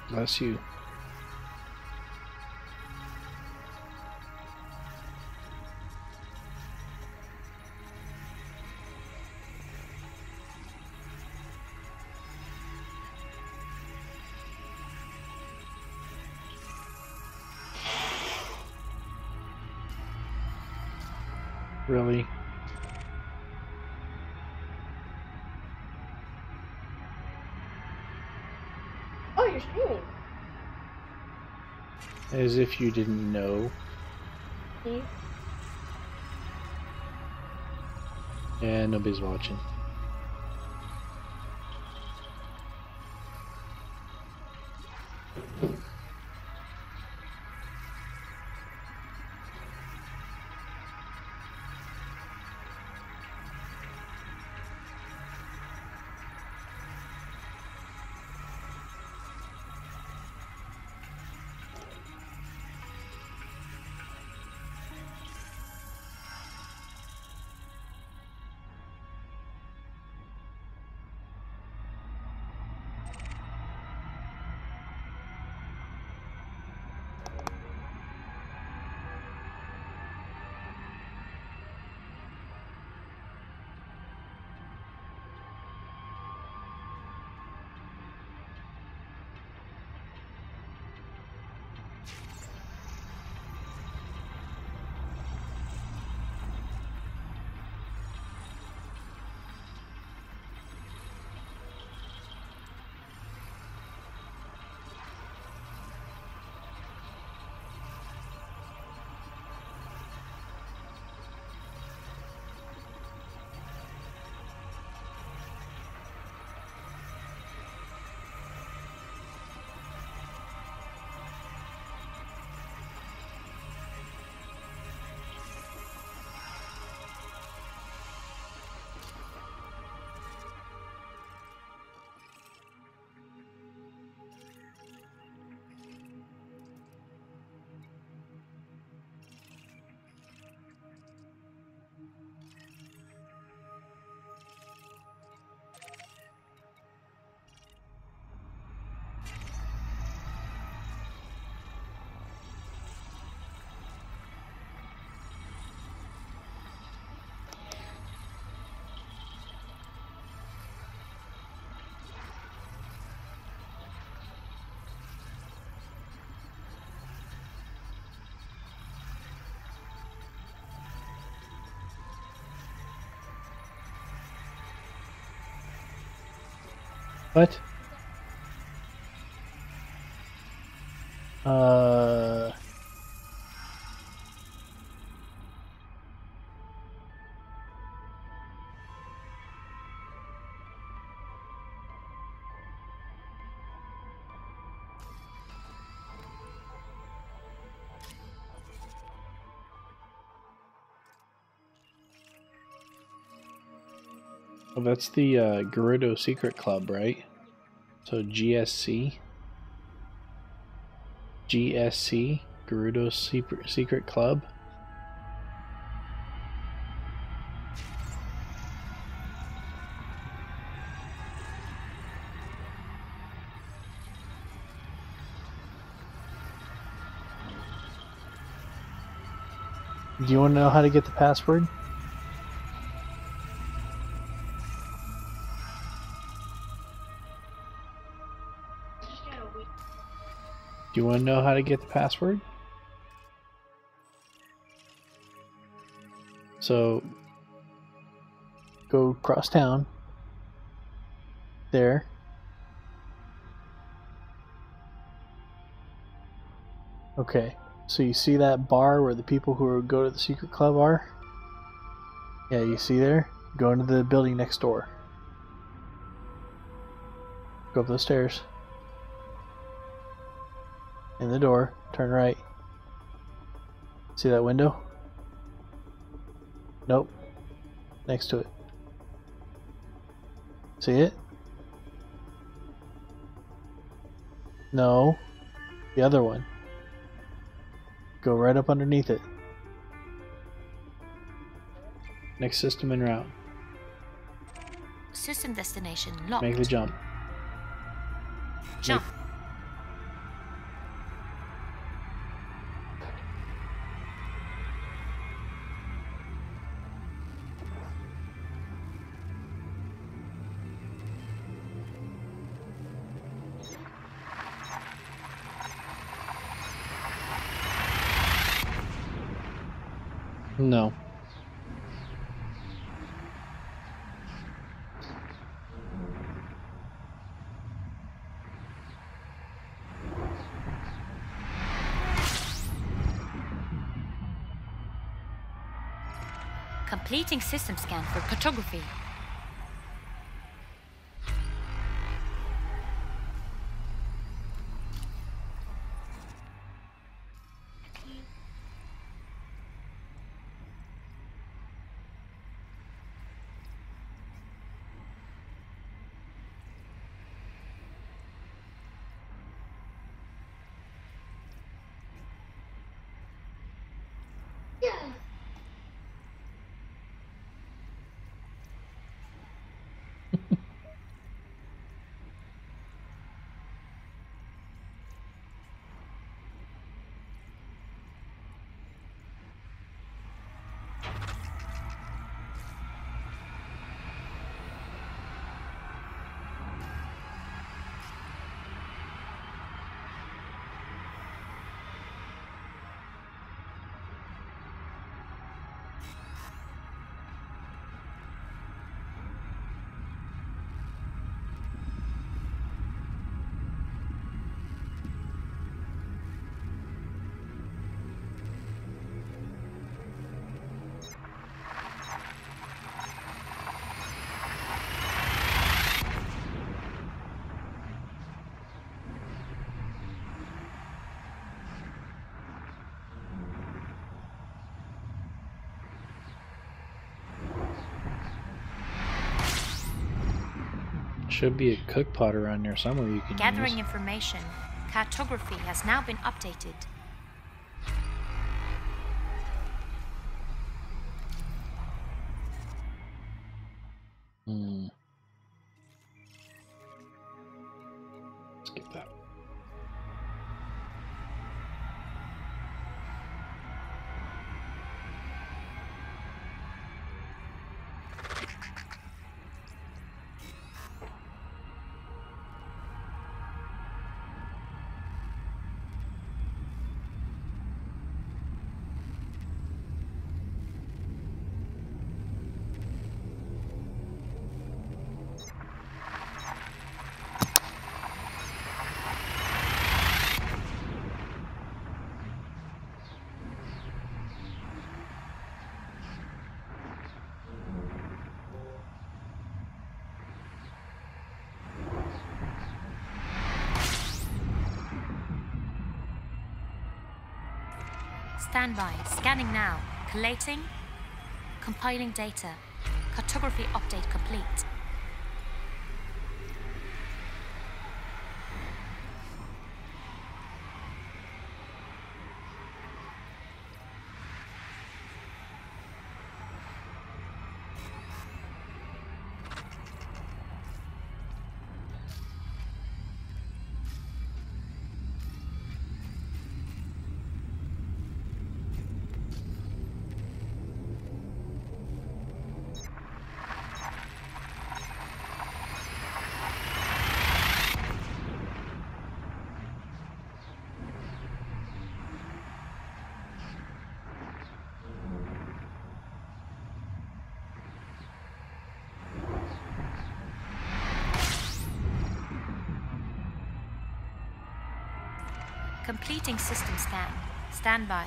Bless you. Really? Oh, you're streaming. As if you didn't know. See? And nobody's watching. What? Uh. Well, that's the Gerudo Secret Club, right? So GSC? GSC? Gerudo Secret Club? Do you want to know how to get the password? Just gotta wait. Do you want to know how to get the password? So, go across town. There. Okay. So you see that bar where the people who go to the secret club are? Yeah, you see there? Go into the building next door. Go up those stairs. In the door, turn right. See that window? Nope. Next to it. See it? No. The other one. Go right up underneath it. Next system en route. System destination locked. Make the jump. Jump. No. Completing system scan for cartography. Yeah. Should be a cook pot around there somewhere you can Gathering use. information. Cartography has now been updated. Skip that. Stand by. Scanning now. Collating. Compiling data. Cartography update complete. Completing system scan. Stand by.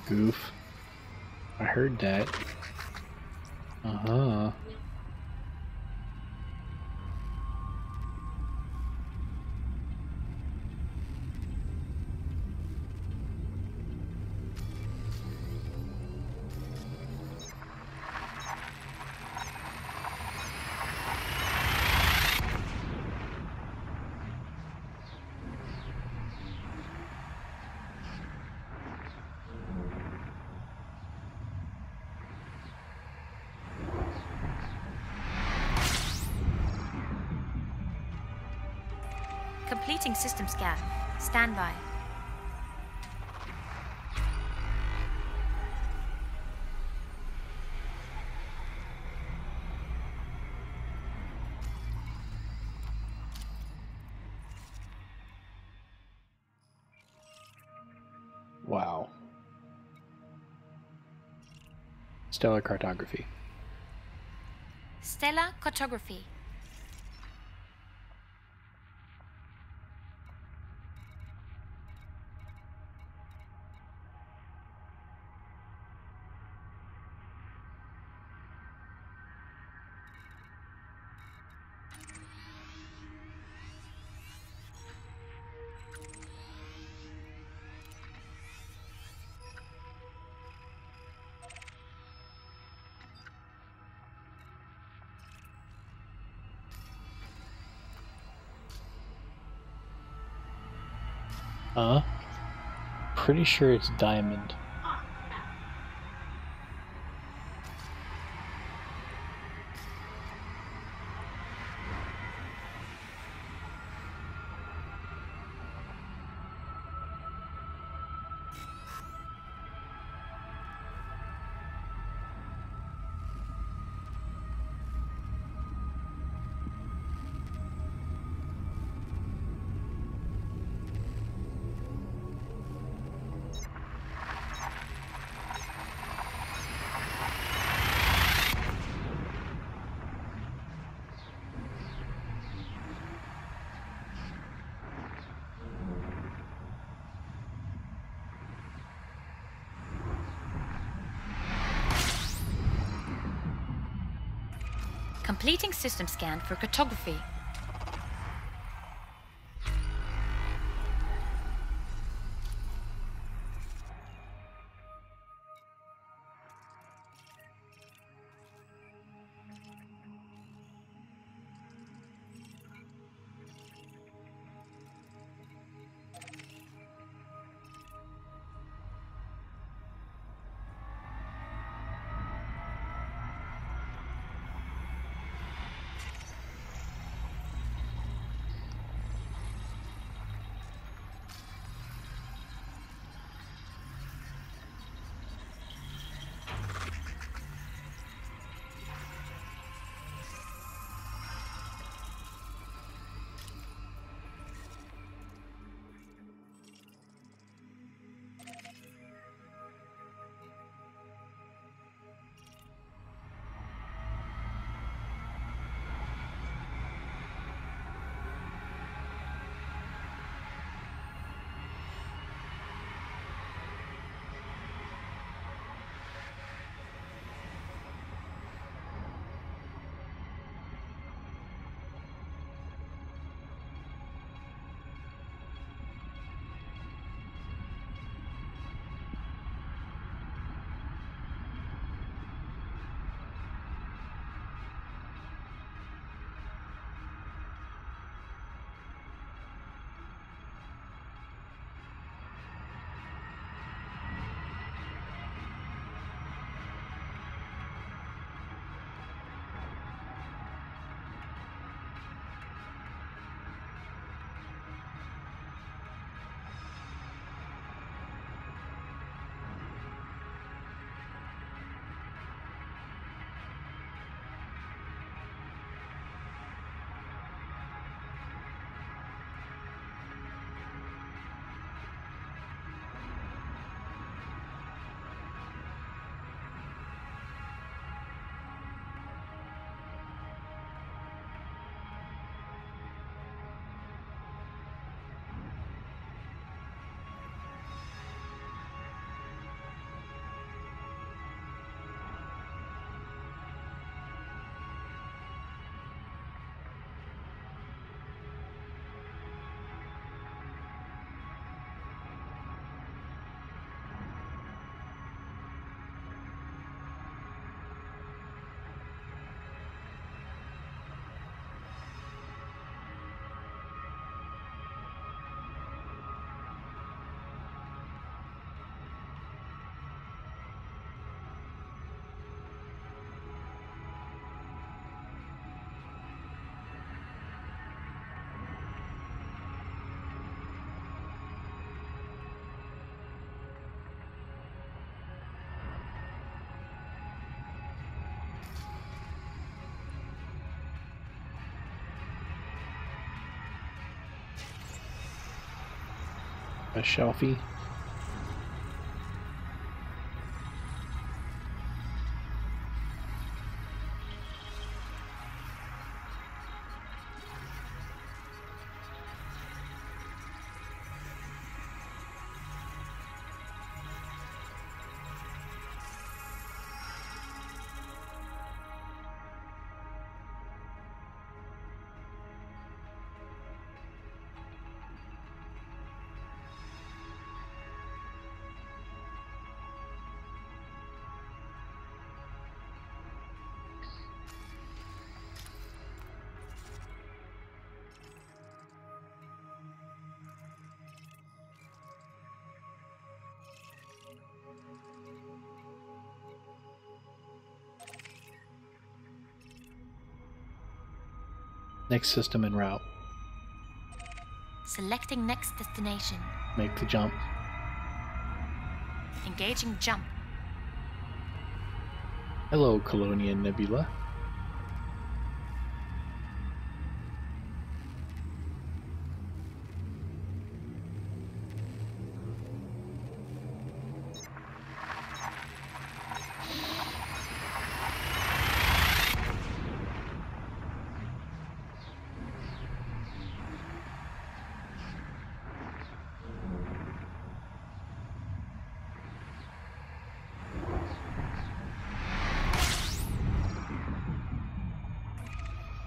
Goof. I heard that. Uh-huh. Completing system scan. Stand by. Wow. Stellar cartography. Stellar cartography. Pretty sure it's diamond. Completing system scan for cartography. a shelfie. Next system en route. Selecting next destination. Make the jump. Engaging jump. Hello, Colonia Nebula.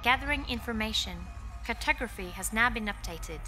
Gathering information. Cartography has now been updated.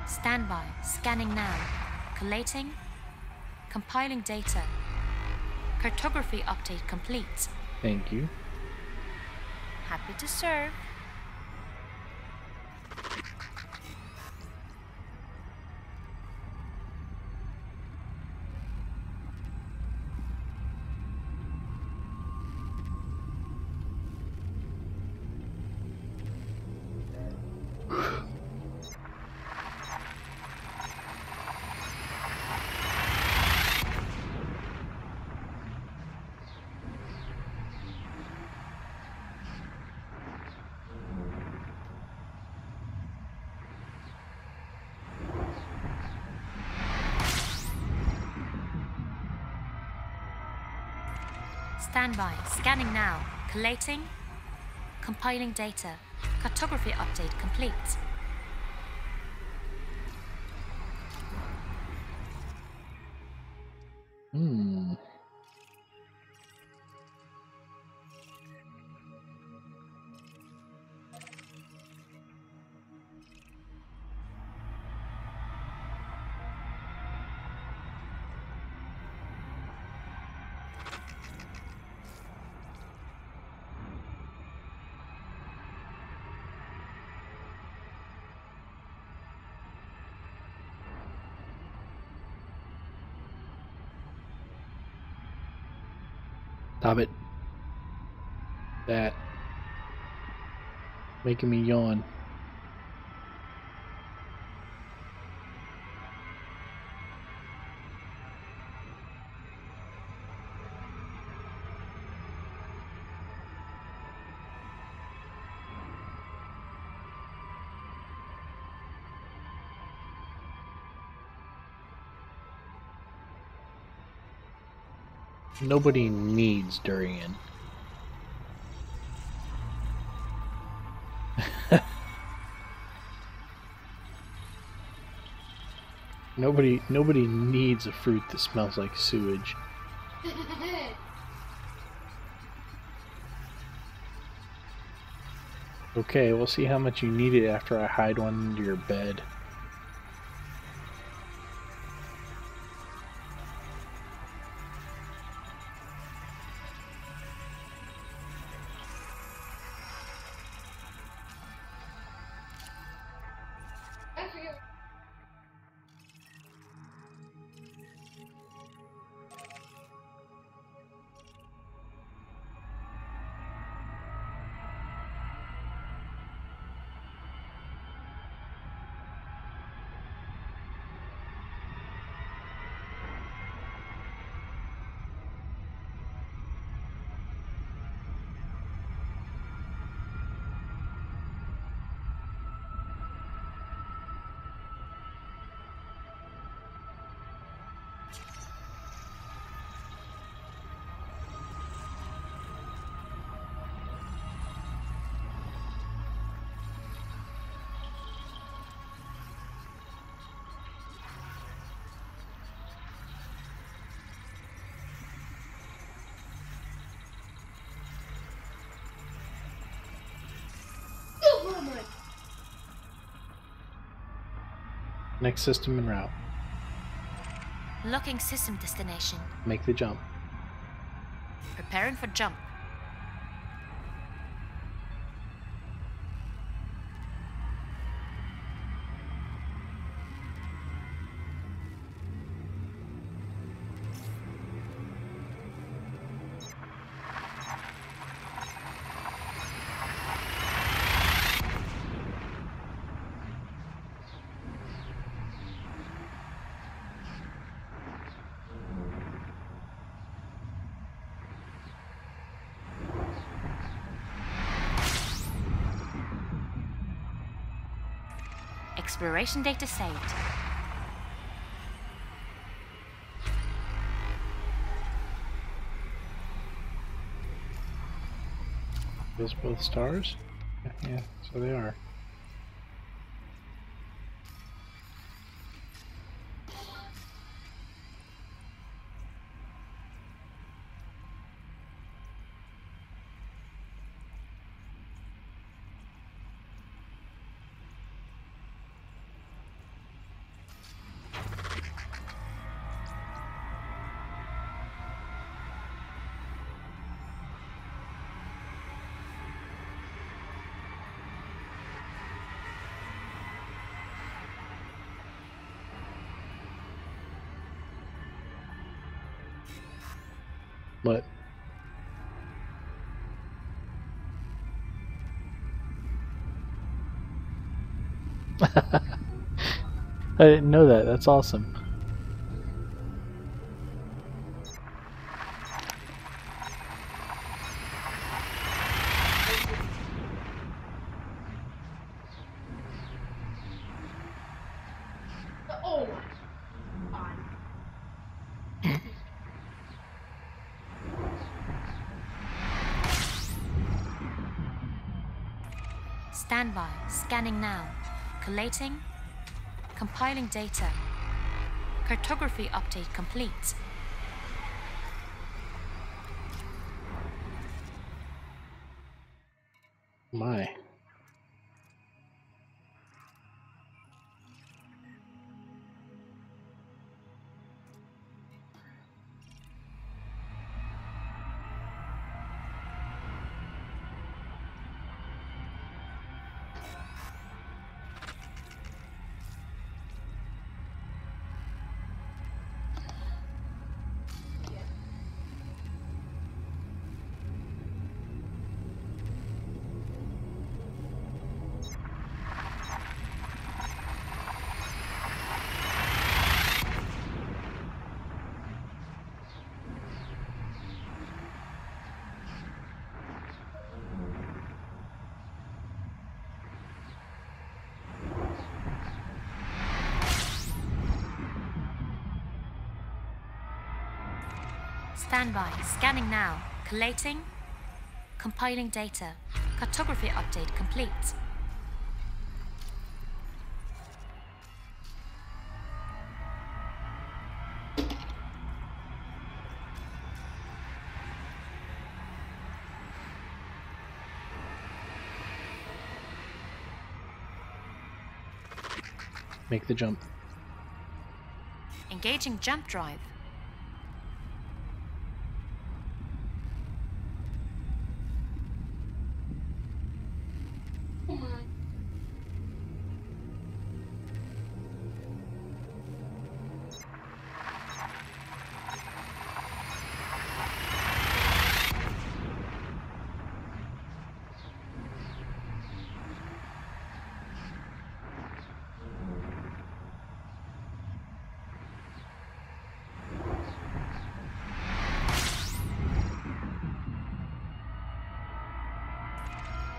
Standby. Scanning now. Collating. Compiling data. Cartography update complete. Thank you. Happy to serve. Standby. Scanning now. Collating. Compiling data. Cartography update complete. Stop it. That. Making me yawn. Nobody needs durian. Nobody needs a fruit that smells like sewage. Okay, we'll see how much you need it after I hide one under your bed. Next system en route. Locking system destination. Make the jump. Preparing for jump. Exploration data saved. Those both stars? Yeah, so they are. What? I didn't know that. That's awesome. Oh my god. Standby. Scanning now. Collating. Compiling data. Cartography update complete. My. Standby. Scanning now. Collating. Compiling data. Cartography update complete. Make the jump. Engaging jump drive.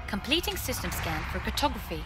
Completing system scan for cartography.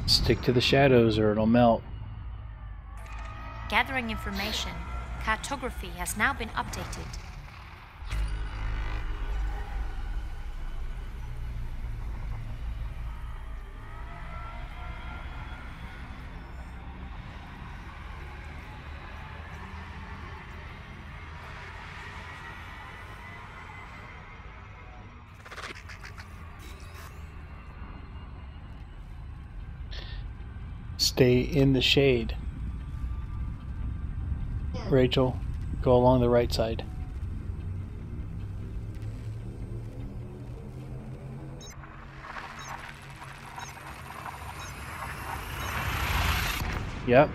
Stick to the shadows or it'll melt. Gathering information. Cartography has now been updated. Stay in the shade. Rachel, go along the right side. Yep.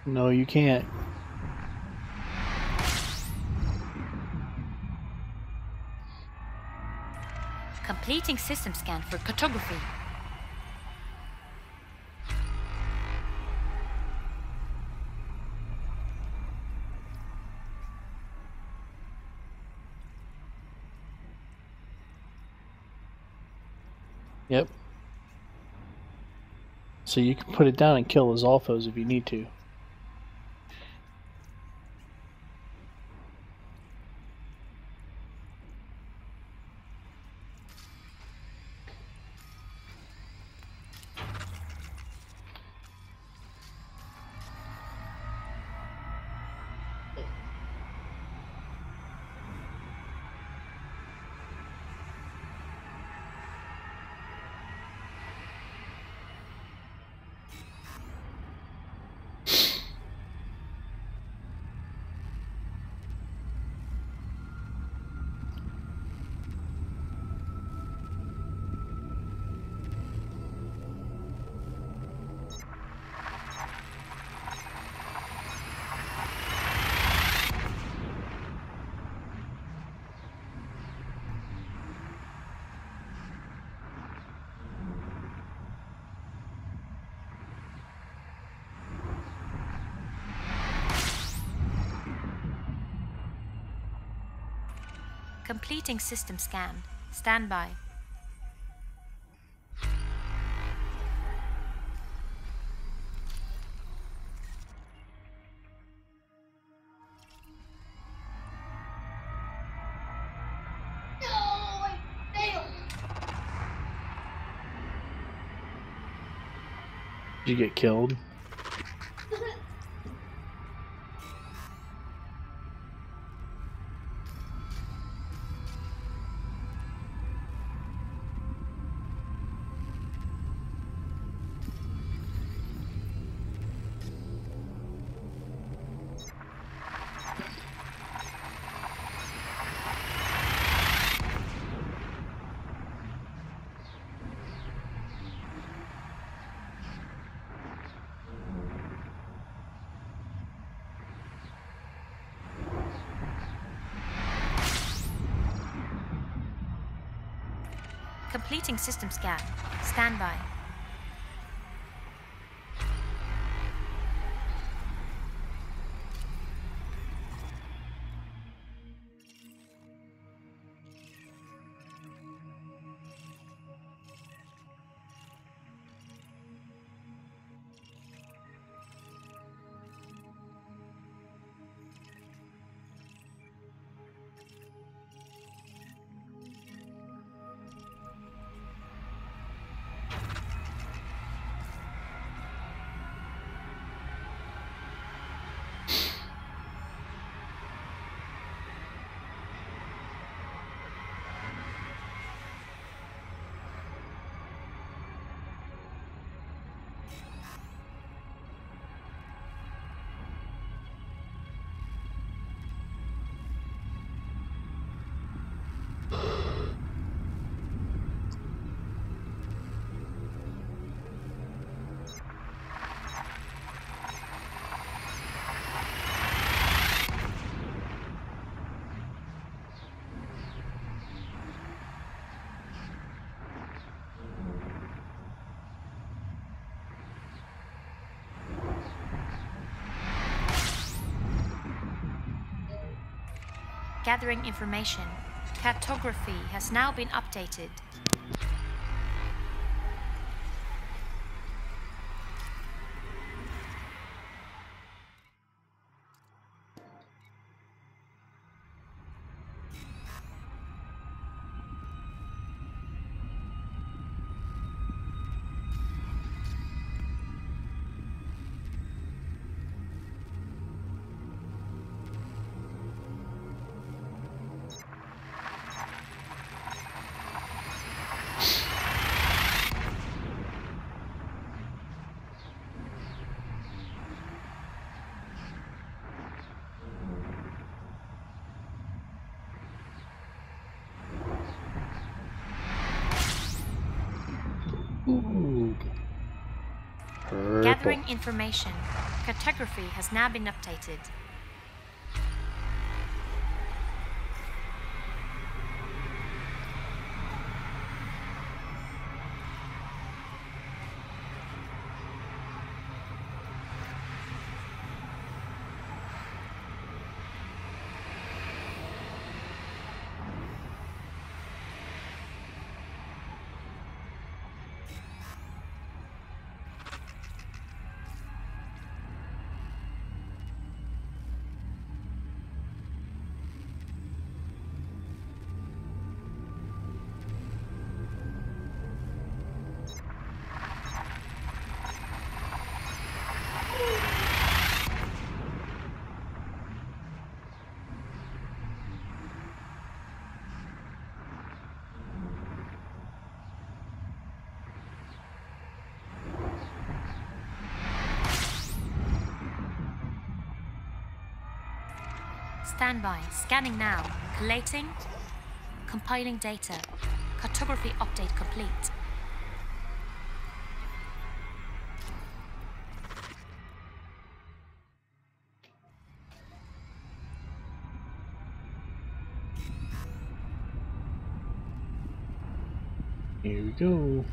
No, you can't. Completing system scan for cartography. Yep. So you can put it down and kill the Zolfos if you need to. Completing system scan. Stand by. No, I failed. Did you get killed? Completing system scan. Stand by. Gathering information. Cartography has now been updated. Ooh. Purple. Gathering information. Cartography has now been updated. Stand by. Scanning now. Collating. Compiling data. Cartography update complete. Here we go.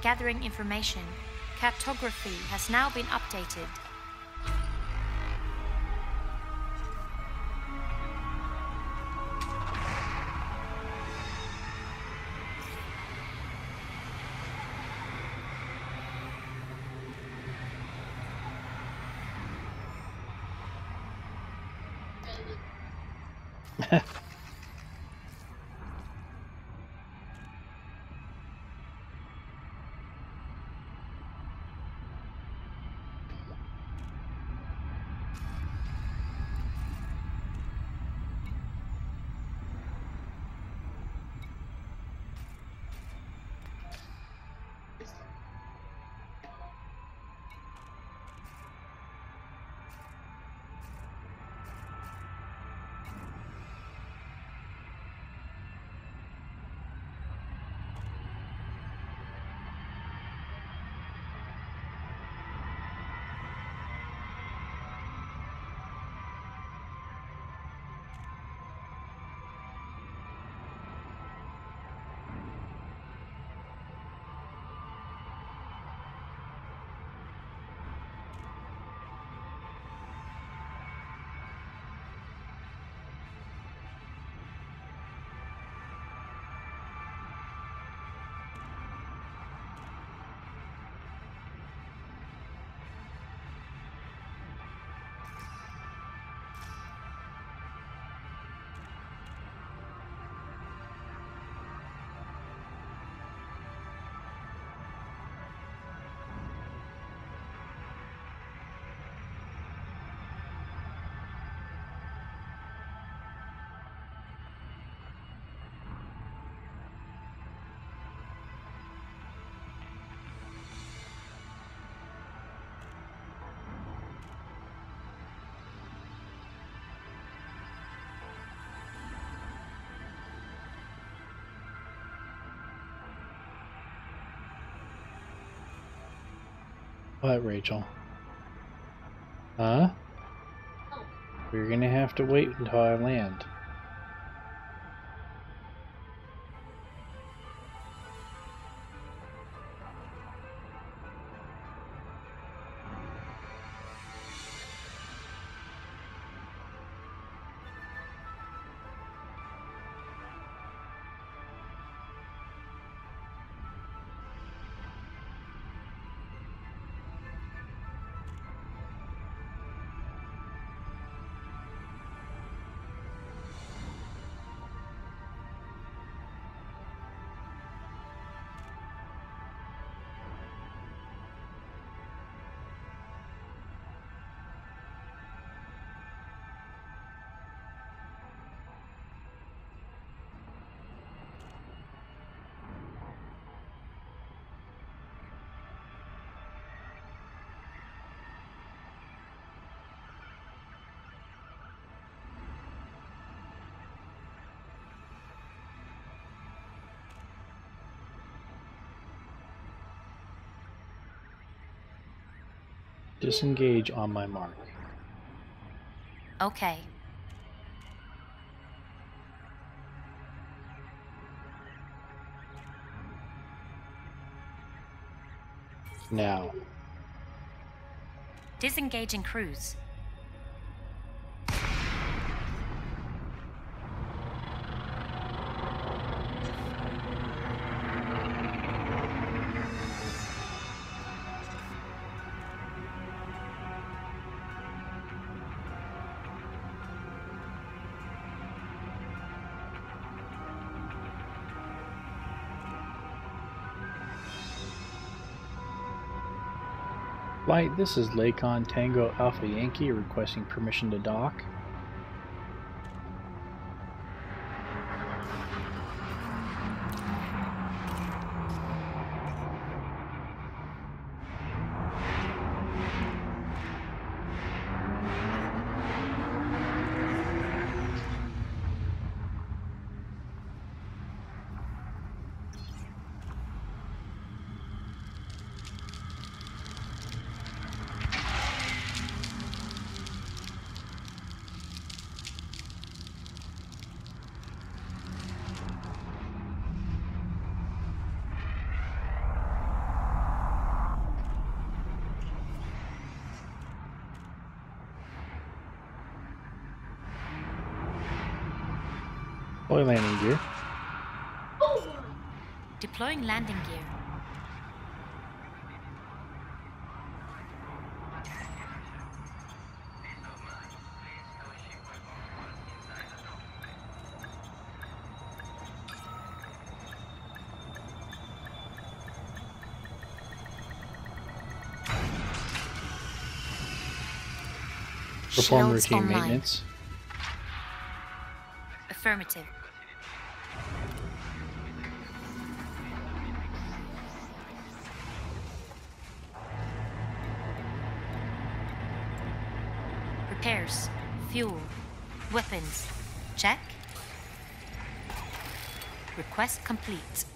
Gathering information. Cartography has now been updated. What, Rachel? Huh? Oh, We're gonna have to wait until I land. Disengage on my mark. Okay. Now. Disengaging cruise. Flight, this is Lakon Tango Alpha Yankee requesting permission to dock. Deploy landing gear. Deploying landing gear. Perform Shields routine online. maintenance. Affirmative. Repairs. Fuel. Weapons. Check. Request complete.